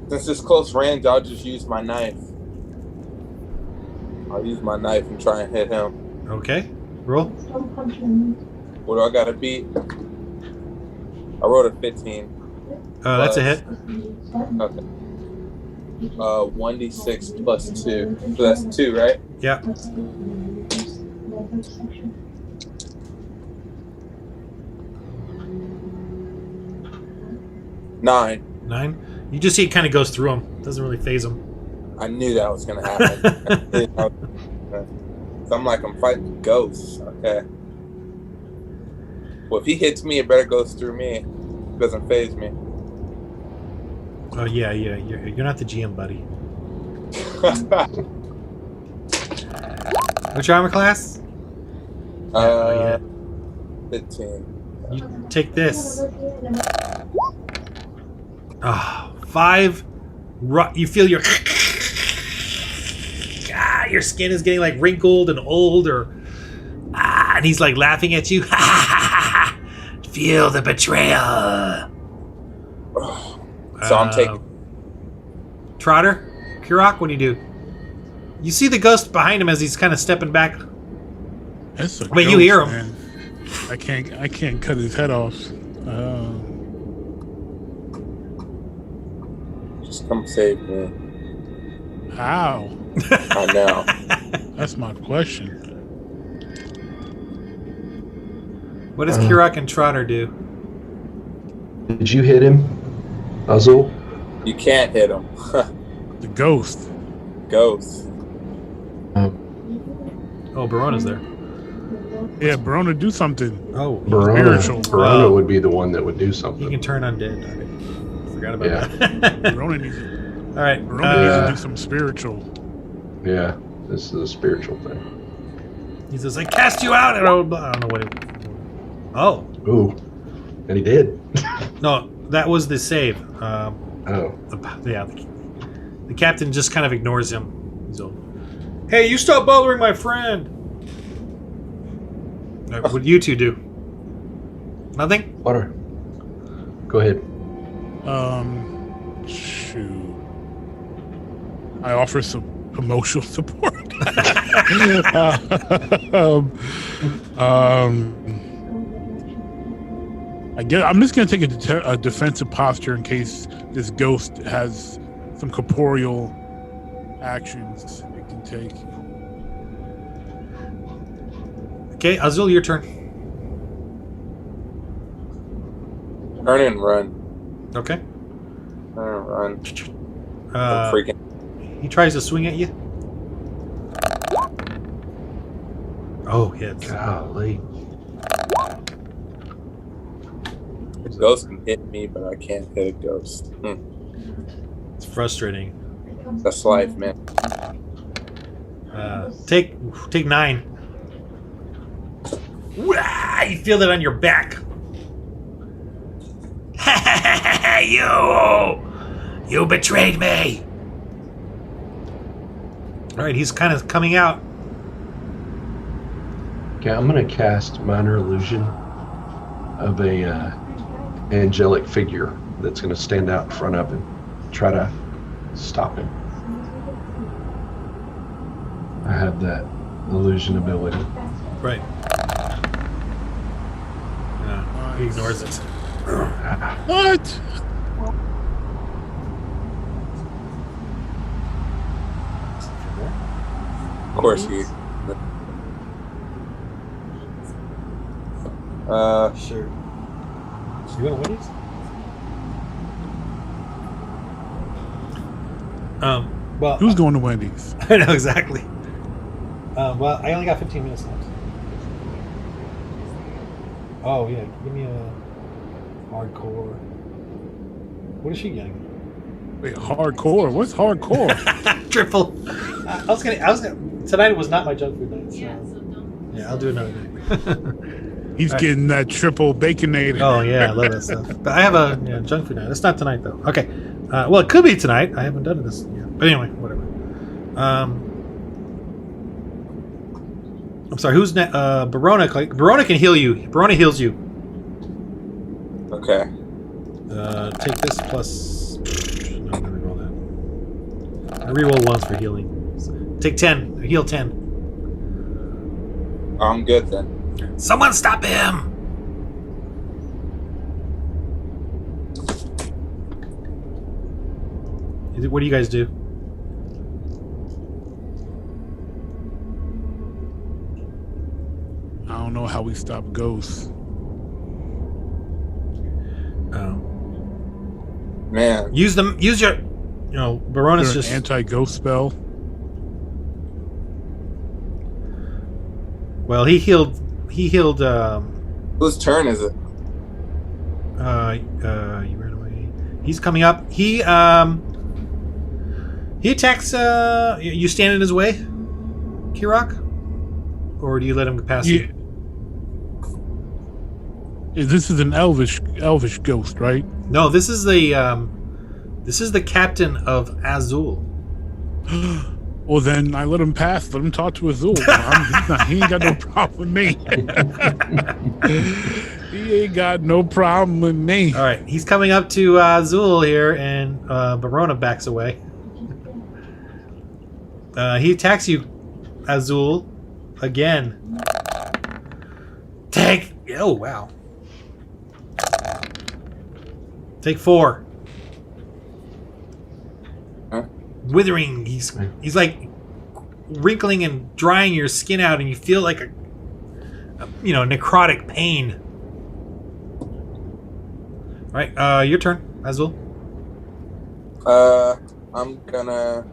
A: Since it's close range, I'll just use my knife. I'll use my knife and try and hit him.
C: Okay. Roll.
A: What do I gotta beat? I rolled a 15.
C: That's a hit.
A: Okay. 1d6 plus 2. So that's 2, right?
C: Yeah.
A: Nine.
C: 9. You just see it kind of goes through him. Doesn't really phase him.
A: I knew that was gonna happen. So I'm like, I'm fighting ghosts. Okay. Well, if he hits me, it better goes through me. It doesn't phase me.
C: Oh yeah. You're not the GM, buddy. What's your armor class?
A: 15.
C: You take this. 5. You feel your your skin is getting like wrinkled and old, and he's like laughing at you.
E: Feel the betrayal.
A: So I'm taking.
C: Trotter, Kurok, what do you do? You see the ghost behind him as he's kind of stepping back.
B: That's a
C: Wait, you
B: ghost,
C: hear him.
B: man. I can't cut his head off.
A: Just come save me.
B: How?
A: I know.
B: That's my question.
C: What does Kurok and Trotter do?
D: Did you hit him, Azul?
A: You can't hit him.
B: The ghost.
A: Ghost.
C: Oh, Barona's there.
B: Yeah, Barona, do something.
C: Oh,
B: Spiritual.
D: Barona would be the one that would do something.
C: he can turn undead. I forgot about
D: Yeah.
C: that.
B: Barona needs,
C: All right.
B: Barona needs to do some spiritual.
D: Yeah, this is a spiritual thing.
C: He says, "I cast you out." And I don't know what it. Oh
D: Ooh, and he did.
C: no, that was the save.
D: Oh,
C: The captain just kind of ignores him. He's all, "Hey, you stop bothering my friend." What do you two do? Nothing?
D: water. Go ahead.
B: Shoot. I offer some emotional support. I'm just gonna take a defensive posture in case this ghost has some corporeal actions it can take.
C: Okay, Azul, your turn.
A: Turn and run.
C: Okay.
A: Turn and run. I'm freaking.
C: He tries to swing at you. Oh, hits.
D: Golly.
A: A ghost can hit me, but I can't hit a ghost.
C: It's frustrating.
A: That's life, man.
C: Take 9. Wah, you feel it on your back. You betrayed me. All right, he's kind of coming out.
D: Okay, I'm gonna cast minor illusion of a angelic figure that's gonna stand out in front of him, try to stop him. I have that illusion ability.
C: Right. He ignores it.
B: What?
A: Of course he.
C: Sure. You want Wendy's? Well,
B: Who's going to Wendy's?
C: I know exactly. Well, I only got 15 minutes left. Oh yeah, give me a hardcore. What is she getting?
B: Wait, hardcore? What's hardcore?
C: Triple. I was gonna. Tonight was not my junk food night. So. Yeah, I'll do another day.
B: He's getting that triple baconated.
C: Oh yeah, I love that stuff. But I have a junk food night. It's not tonight though. Okay. Well, it could be tonight. I haven't done this yet. But anyway, whatever. I'm sorry. Who's next? Barona. Barona can heal you. Barona heals you.
A: Okay.
C: Take this plus. No, I'm gonna roll that. I reroll once for healing. Take 10. Heal 10.
A: I'm good then.
C: Someone stop him! What do you guys do?
B: I don't know how we stop ghosts.
A: Man.
C: Use them. Use your. Barona's just
B: anti-ghost spell.
C: Well, he healed.
A: Whose turn is it?
C: You ran away. He's coming up. He attacks. You stand in his way, Kirok, or do you let him pass you?
B: This is an elvish ghost, right?
C: No, this is the captain of Azul.
B: Well, then I let him pass. Let him talk to Azul. He ain't got no problem with me. He ain't got no problem with me.
C: All right, he's coming up to Azul here, and Barona backs away. He attacks you, Azul, again. Oh, wow. Take 4.
A: Huh?
C: Withering. He's like wrinkling and drying your skin out, and you feel like a necrotic pain. All right, your turn, Azul.
A: I'm gonna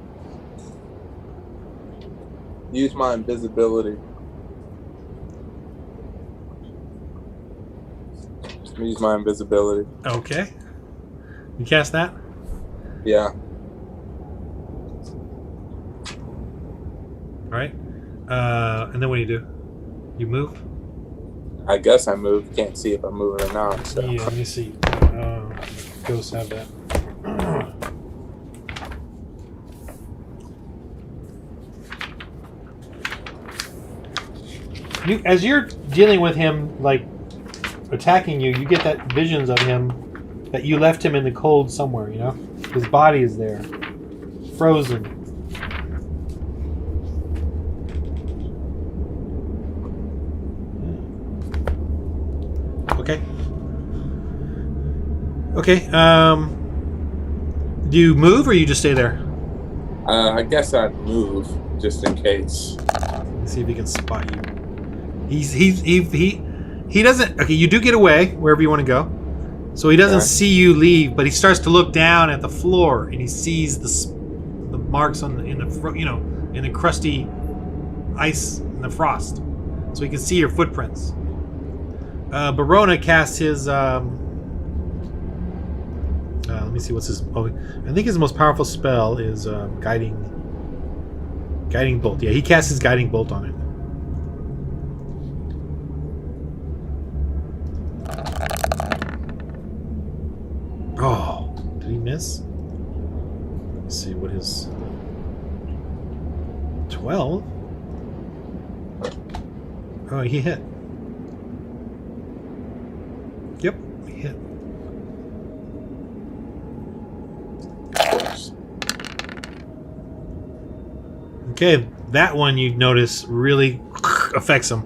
A: use my invisibility. Use my invisibility.
C: Okay. You cast that?
A: Yeah.
C: All right. And then what do you do? You move?
A: I guess I move. Can't see if I'm moving or not. So.
C: Yeah, let me see. Ghosts have that. As you're dealing with him, like attacking you, you get that visions of him that you left him in the cold somewhere. His body is there, frozen. Okay. Okay. Do you move or you just stay there?
A: I guess I'd move just in case.
C: Let's see if he can spot you. He doesn't. Okay, you do get away wherever you want to go, so he doesn't see you leave. But he starts to look down at the floor and he sees the marks in the crusty ice and the frost, so he can see your footprints. Barona casts his me see what's his. Oh, I think his most powerful spell is guiding bolt. Yeah, he casts his guiding bolt on it. Oh, did he miss? Let's see what his 12. Oh, he hit. Yep, he hit. Okay, that one you notice really affects him.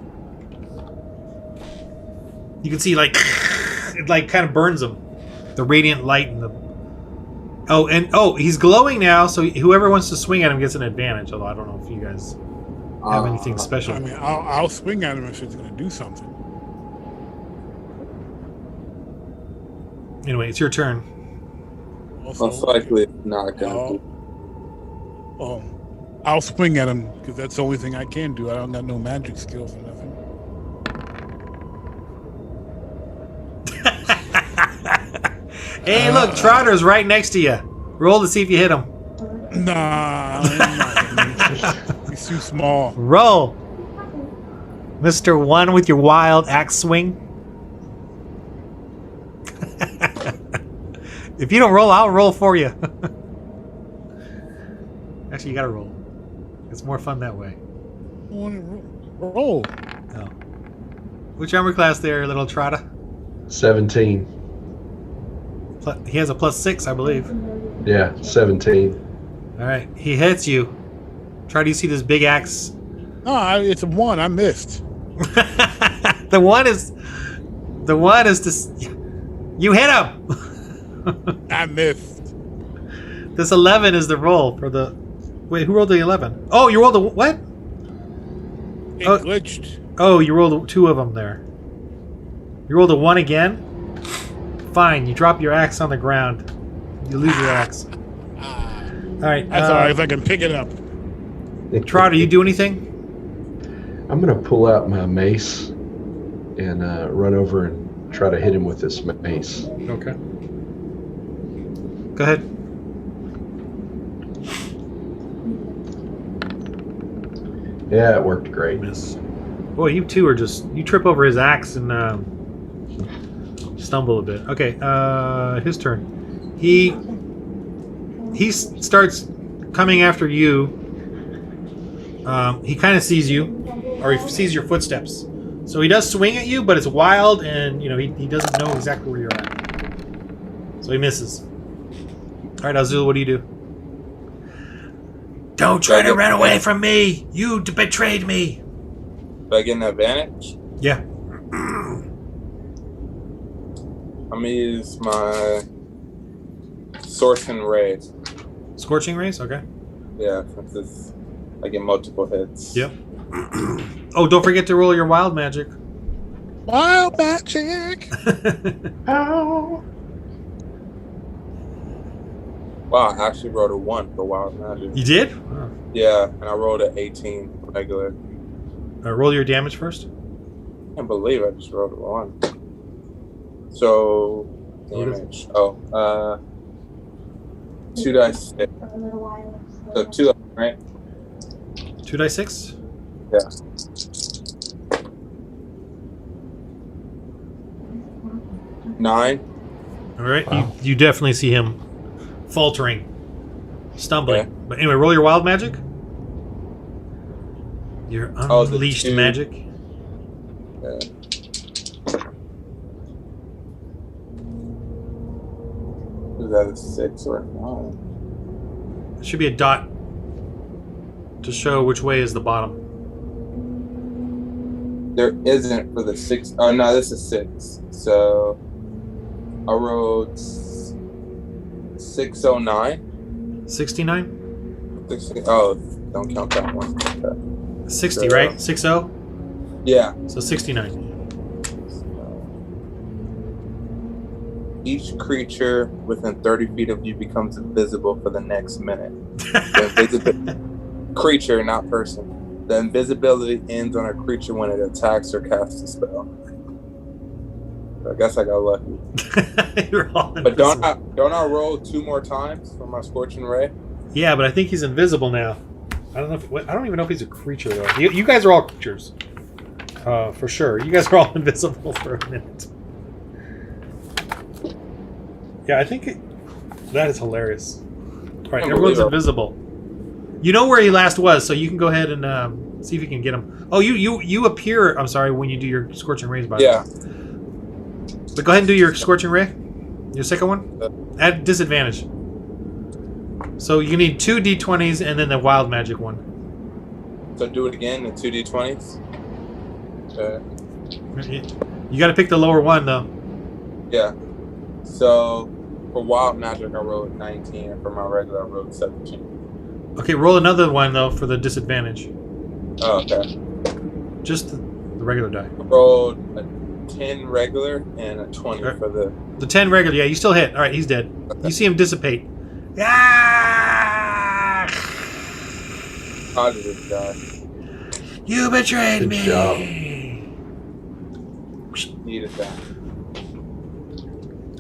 C: You can see like it like kind of burns him. The radiant light and the he's glowing now, so whoever wants to swing at him gets an advantage, although I don't know if you guys have anything special.
B: I mean, I'll swing at him if it's going to do something.
C: Anyway, it's your turn.
B: Also,
A: Most likely it's not going to.
B: I'll swing at him because that's the only thing I can do. I don't got no magic skills or nothing.
C: Hey, look, Trotter's right next to you. Roll to see if you hit him.
B: Nah, he's too small.
C: Roll. Mr. One with your wild axe swing. If you don't roll, I'll roll for you. Actually, you gotta roll. It's more fun that way.
B: Roll.
C: Oh. Which armor class there, little Trotter?
D: 17.
C: He has a +6, I believe.
D: Yeah, 17.
C: All right, he hits you. Try to see this big axe.
B: Oh, it's a 1. I missed.
C: The one is this. You hit him.
B: I missed.
C: This 11 is the roll for the. Wait, who rolled the 11? Oh, you rolled a what?
B: It glitched.
C: Oh, you rolled 2 of them there. You rolled a 1 again. Fine, you drop your axe on the ground. You lose your axe. All right.
B: That's all right if I can pick it up.
C: Trotter, you do anything?
D: I'm going to pull out my mace and run over and try to hit him with this mace.
C: Okay. Go ahead.
D: Yeah, it worked great.
C: Miss. Boy, you two are just... You trip over his axe and stumble a bit. Okay, his turn. He starts coming after you. He kind of sees you, or he sees your footsteps. So he does swing at you, but it's wild, and he doesn't know exactly where you're at. So he misses. All right, Azul, what do you do?
E: Don't try to run away from me! You betrayed me!
A: Do I get an advantage?
C: Yeah.
A: I'm gonna use my Scorching Rays.
C: Scorching Rays? Okay.
A: Yeah, since I get multiple hits.
C: Yep. Oh, don't forget to roll your wild magic.
B: Wild magic!
D: Ow!
A: Wow, I actually rolled a 1 for wild magic.
C: You did? Oh.
A: Yeah, and I rolled an 18 regular.
C: Roll your damage first.
A: I can't believe I just rolled a 1. So, damage. 2 dice 6. So 2 of them, right?
C: 2 dice 6?
A: Yeah. Nine.
C: All right.
D: Wow.
C: You definitely see him faltering, stumbling.
A: Okay.
C: But anyway, roll your wild magic. Your unleashed
A: the 2.
C: magic.
A: Yeah. Is that a 6 or a 9?
C: It should be a dot to show which way is the bottom.
A: There isn't for the 6. Oh, no, this is 6. So I rolled 609.
C: 69?
A: Oh, don't count that one. Okay.
C: 60, right? 60?
A: Yeah.
C: So 69.
A: Each creature within 30 feet of you becomes invisible for the next minute. Creature, not person. The invisibility ends on a creature when it attacks or casts a spell. I guess I got lucky.
C: You're all
A: But
C: invisible.
A: don't I roll 2 more times for my scorching ray?
C: Yeah, but I think he's invisible now. I don't know. I don't even know if he's a creature though. You guys are all creatures, for sure. You guys are all invisible for a minute. Yeah, I think that is hilarious. All right, everyone's invisible. You know where he last was, so you can go ahead and see if you can get him. Oh, you appear. I'm sorry, when you do your scorching rays, by the way. But go ahead and do your scorching ray. Your second one at disadvantage. So you need 2 d20s and then the wild magic one.
A: So do it again in 2 d20s. Okay.
C: You got to pick the lower one though.
A: Yeah. So for wild magic, I rolled 19, and for my regular, I rolled 17.
C: Okay, roll another one though for the disadvantage.
A: Oh, okay.
C: Just the regular die.
A: I rolled a 10 regular and a 20 for the
C: 10 regular. Yeah, you still hit. All right, he's dead.
A: Okay.
C: You see him dissipate. Ah!
A: positive die.
E: You betrayed
D: Good
E: me.
D: job.
A: Needed that.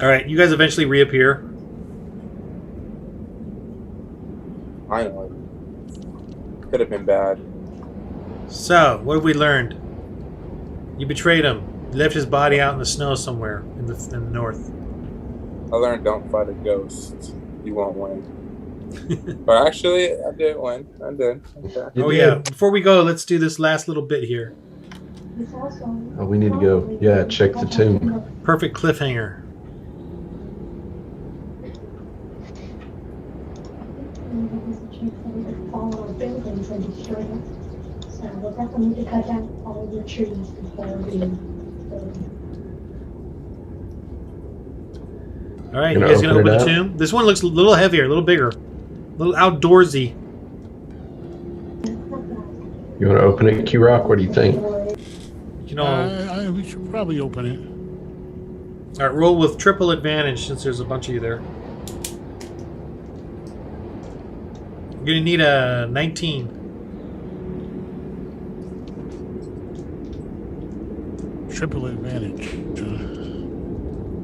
C: All right, you guys eventually reappear.
A: Finally. Could have been bad.
C: So, what have we learned? You betrayed him. You left his body out in the snow somewhere in the north.
A: I learned don't fight a ghost. You won't win. But actually, I did win. I did. Okay.
C: Oh yeah. Before we go, let's do this last little bit here.
D: Oh, we need to go. Yeah, check the tomb.
C: Perfect cliffhanger.
G: Follow our buildings and destroy them. So we'll definitely need to cut down all the trees before we build.
C: All right, you
D: Gonna
C: guys gonna
D: open
C: open
D: it
C: the
D: up?
C: tomb? This one looks a little heavier, a little bigger, a little outdoorsy.
D: You want to open it, Q-Rock? What do you think?
C: You know.
B: We should probably open it.
C: All right, roll with triple advantage since there's a bunch of you there. You're gonna need a 19.
B: Triple advantage.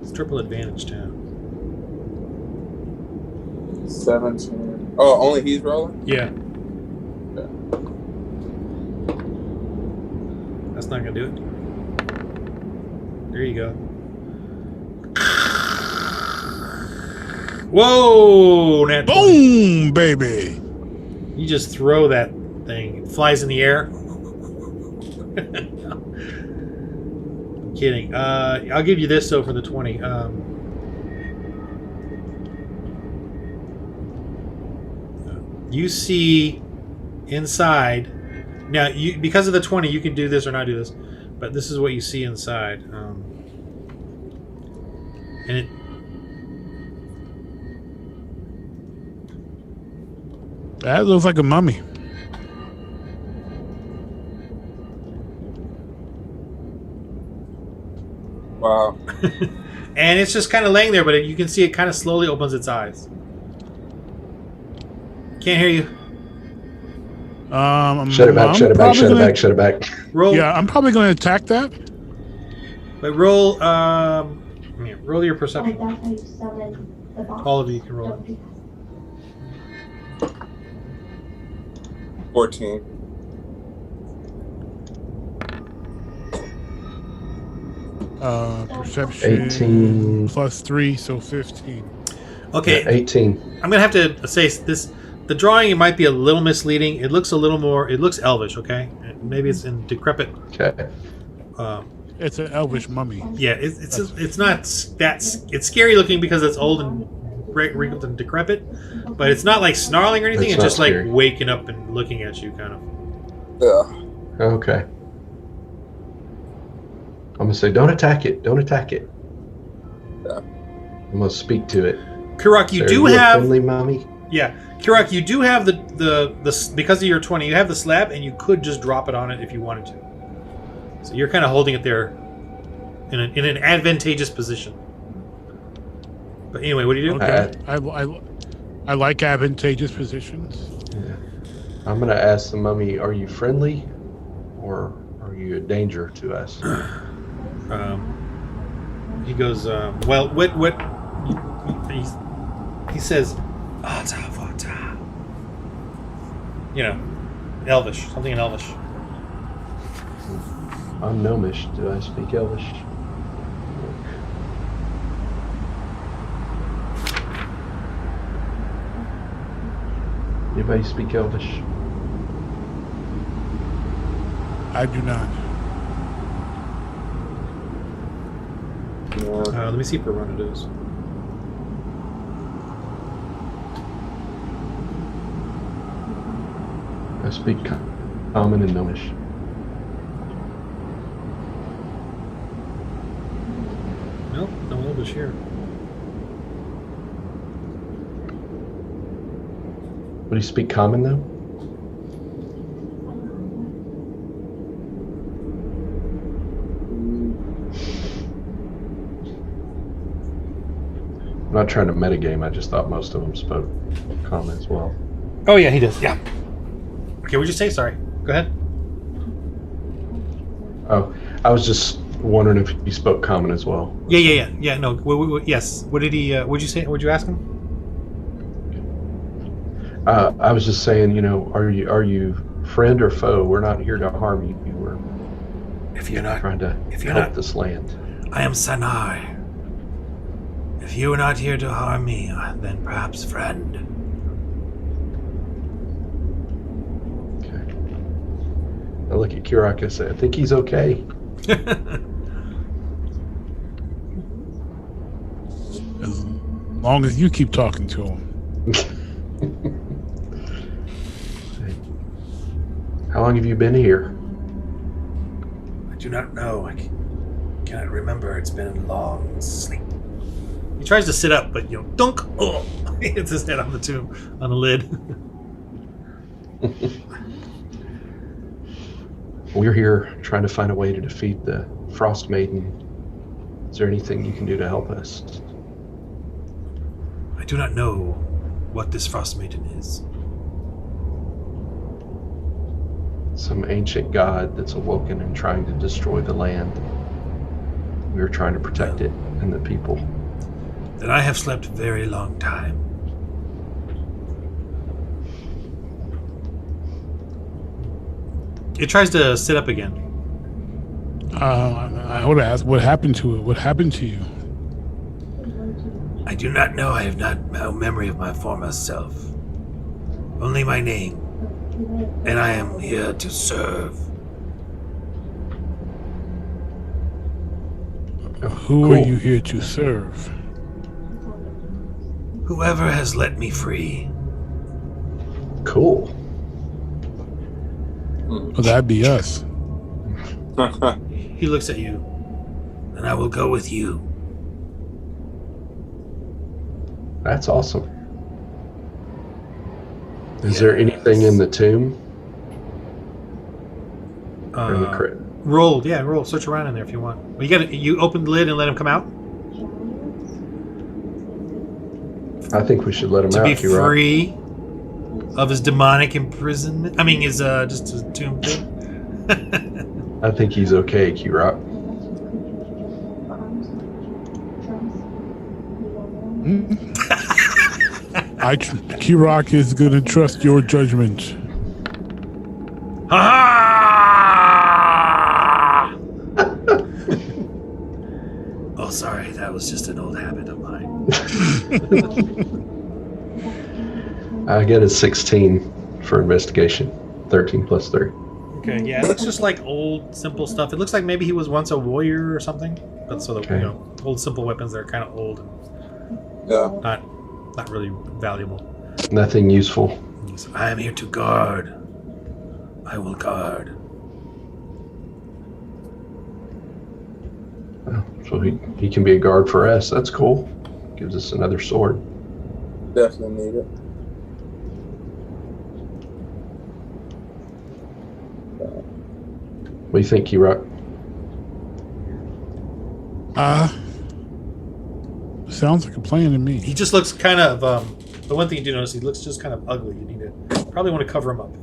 C: It's triple advantage now.
A: 17. Oh, only he's rolling?
C: Yeah. That's not gonna do it. There you go. Whoa! Nat 20.
B: Boom, baby.
C: You just throw that thing. It flies in the air. I'm kidding. I'll give you this, though, for the 20. You see inside. Now, because of the 20, you can do this or not do this. But this is what you see inside. And it...
B: That looks like a mummy.
A: Wow.
C: And it's just kind of laying there, but you can see it kind of slowly opens its eyes. Can't hear you.
D: Shut it back, shut it back, shut it back, shut it back.
C: Roll.
B: Yeah, I'm probably going to attack that.
C: But roll. Roll your perception.
G: That's how you summon the boss.
C: All of you can roll.
A: 14.
B: Perception
D: 18.
B: plus 3, so 15.
C: Okay,
D: Yeah, 18.
C: I'm gonna have to say this. The drawing it might be a little misleading. It looks a little more. It looks elvish. Okay, maybe it's in decrepit.
D: Okay.
B: It's an elvish mummy.
C: Yeah, it's not that. It's scary looking because it's old and wrinkled and decrepit, but it's not like snarling or anything.
D: It's
C: It's just
D: not
C: like
D: scary.
C: waking up and looking at you, kind of.
A: Yeah.
D: Okay. I'm going to say, don't attack it. Don't attack it.
A: Yeah.
D: I'm going to speak to it.
C: Kirak, you
D: Are
C: do
D: a
C: have.
D: friendly mummy?
C: Yeah, Kirak, you do have the because of your 20, you have the slab, and you could just drop it on it if you wanted to. So you're kind of holding it there in an advantageous position. But anyway, what do you do?
B: Okay. I like advantageous positions.
D: Yeah. I'm going to ask the mummy, are you friendly or are you a danger to us?
C: he goes, well, what? He says, you know, Elvish, something in Elvish.
D: I'm Gnomish. Do I speak Elvish? Anybody speak Elvish?
B: I do not.
C: Let me see if Verona does.
D: I speak Common and Gnomish.
C: Nope, no Elvish here.
D: Would he speak Common though? I'm not trying to metagame, I just thought most of them spoke Common as well.
C: Oh yeah, he does. Yeah. Okay, what'd you say? Sorry. Go ahead.
D: Oh, I was just wondering if he spoke Common as well.
C: Yeah. No. Yes. What did he? What'd you say? What'd you ask him?
D: I was just saying, you know, are you friend or foe? We're not here to harm you. We're trying to help this land.
E: I am Sanar. If you are not here to harm me, then perhaps friend.
D: Okay. I look at Kirak and say, I think he's okay.
B: As long as you keep talking to him.
D: How long have you been here?
E: I do not know. I cannot remember. It's been a long sleep.
C: He tries to sit up, but you know, dunk. Oh, he hits his head on the tomb, on the lid.
D: We're here trying to find a way to defeat the Frostmaiden. Is there anything you can do to help us?
E: I do not know what this Frostmaiden is.
D: Some ancient god that's awoken and trying to destroy the land. We're trying to protect it and the people.
E: Then I have slept a very long time.
C: It tries to sit up again.
B: I would ask, what happened to it? What happened to you?
E: I do not know. I have no memory of my former self. Only my name. And I am here to serve.
B: Who are you here to serve?
E: Whoever has let me free.
D: Cool.
B: Well, that'd be us.
C: He looks at you.
E: And I will go with you.
D: That's awesome. Is there anything in the tomb? Or in the crypt?
C: Roll. Search around in there if you want. Well, you open the lid and let him come out?
D: I think we should let him
C: To
D: out.
C: be free of his demonic imprisonment. I mean, his just his tomb thing.
D: I think he's okay, Q-Rock.
B: Q-Rock is going to trust your judgment.
C: Ha!
E: Oh, sorry. That was just an old habit of mine.
D: I get a 16 for investigation. 13 plus 3.
C: Okay, yeah, it looks just like old, simple stuff. It looks like maybe he was once a warrior or something. But so
D: Okay.
C: you know, old, simple weapons that are kind of old and
A: Yeah.
C: not really valuable.
D: Nothing useful.
E: I am here to guard. I will guard.
D: So he can be a guard for us. That's cool. Gives us another sword.
A: Definitely need it.
D: What do you think, Q-Rock?
B: Sounds like a plan to me.
C: He just looks kind of. The one thing you do notice, he looks just kind of ugly. You need to probably want to cover him up.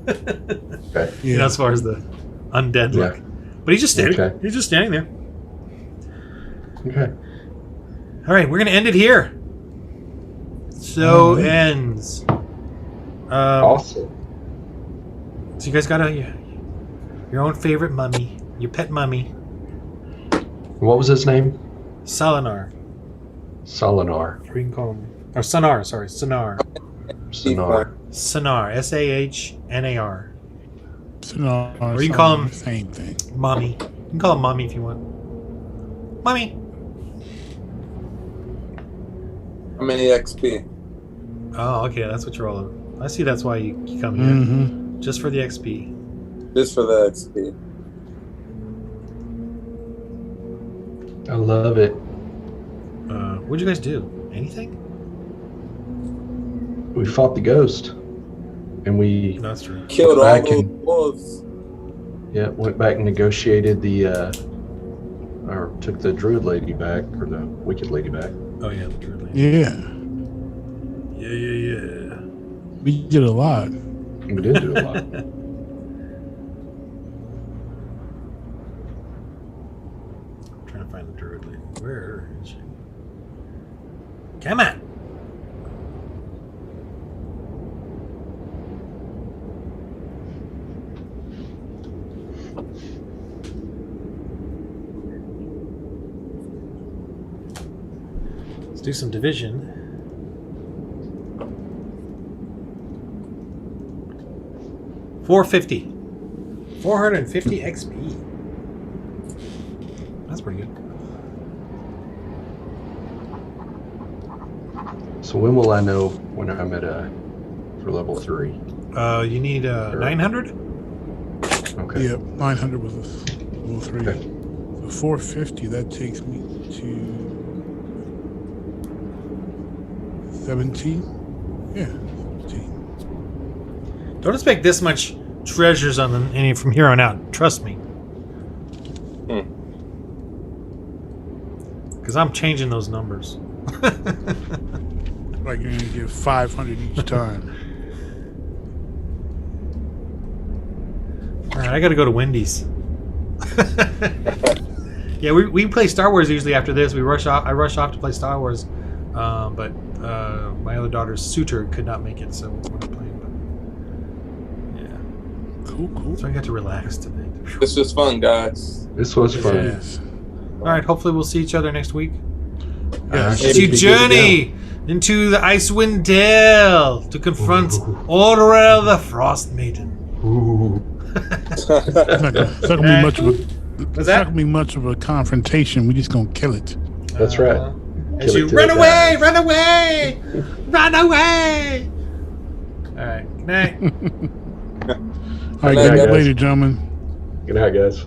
D: Okay.
C: You know, as far as the undead look.
D: Yeah.
C: But he's just standing.
D: Okay.
C: He's just standing there.
D: Okay.
C: All right, we're gonna end it here. So ends.
D: Awesome.
C: So you guys got your own favorite mummy, your pet mummy,
D: What was his name?
C: Solinar.
D: Solinar.
C: Or you can call him, or Sonar. Sorry, Sonar.
D: Sonar.
C: Sonar. SAHNAR.
B: Or
C: you can call him-
B: same thing.
C: Mommy. You can call him Mommy if you want. Mommy.
A: How many XP?
C: Oh, okay, that's what you're all over. I see. That's why you come here,
B: Mm-hmm.
C: just for the XP.
A: Just for the XP.
D: I love it.
C: What'd you guys do? Anything?
D: We fought the ghost, and we
C: No, that's true.
A: Killed all
D: Back
A: those
D: in-
A: wolves.
D: went back and negotiated or took the druid lady back, or the wicked lady back.
C: Oh yeah, the Druid Lady.
B: Yeah.
C: Yeah.
B: We did a lot.
D: We did do a lot.
C: I'm trying to find the Druid Lady. Where is she? Come on. Let's do some division. 450. 450 XP. That's pretty good.
D: So when will I know when I'm at for level 3?
C: You need 900?
D: Okay.
B: Yep, 900 was a level 3.
D: Okay.
B: So 450, that takes me to 17. Yeah, 17.
C: Don't expect this much treasures on any from here on out. Trust me. Because I'm changing those numbers.
B: Like you're gonna get 500 each time.
C: All right, I got to go to Wendy's. Yeah, we play Star Wars usually after this. We rush off. I rush off to play Star Wars, but my other daughter's suitor could not make it, so we're not playing. But yeah,
B: Cool.
C: so I got to relax today.
A: This was fun, guys.
D: This was fun.
B: Yes.
C: All right, hopefully we'll see each other next week.
B: Yes.
C: As you journey into the Icewind Dale to confront Orwell the Frostmaiden.
D: Ooh.
B: It's not gonna be much of a. It's
C: that?
B: not gonna be much of a confrontation. We just gonna kill it.
D: That's right.
C: As
D: Kill
C: you
D: it till
C: run
D: it
C: away,
D: dies.
C: run away, run away. All right, good night.
B: All right,
A: night,
B: good
A: guys.
B: later, gentlemen.
D: Good night, guys.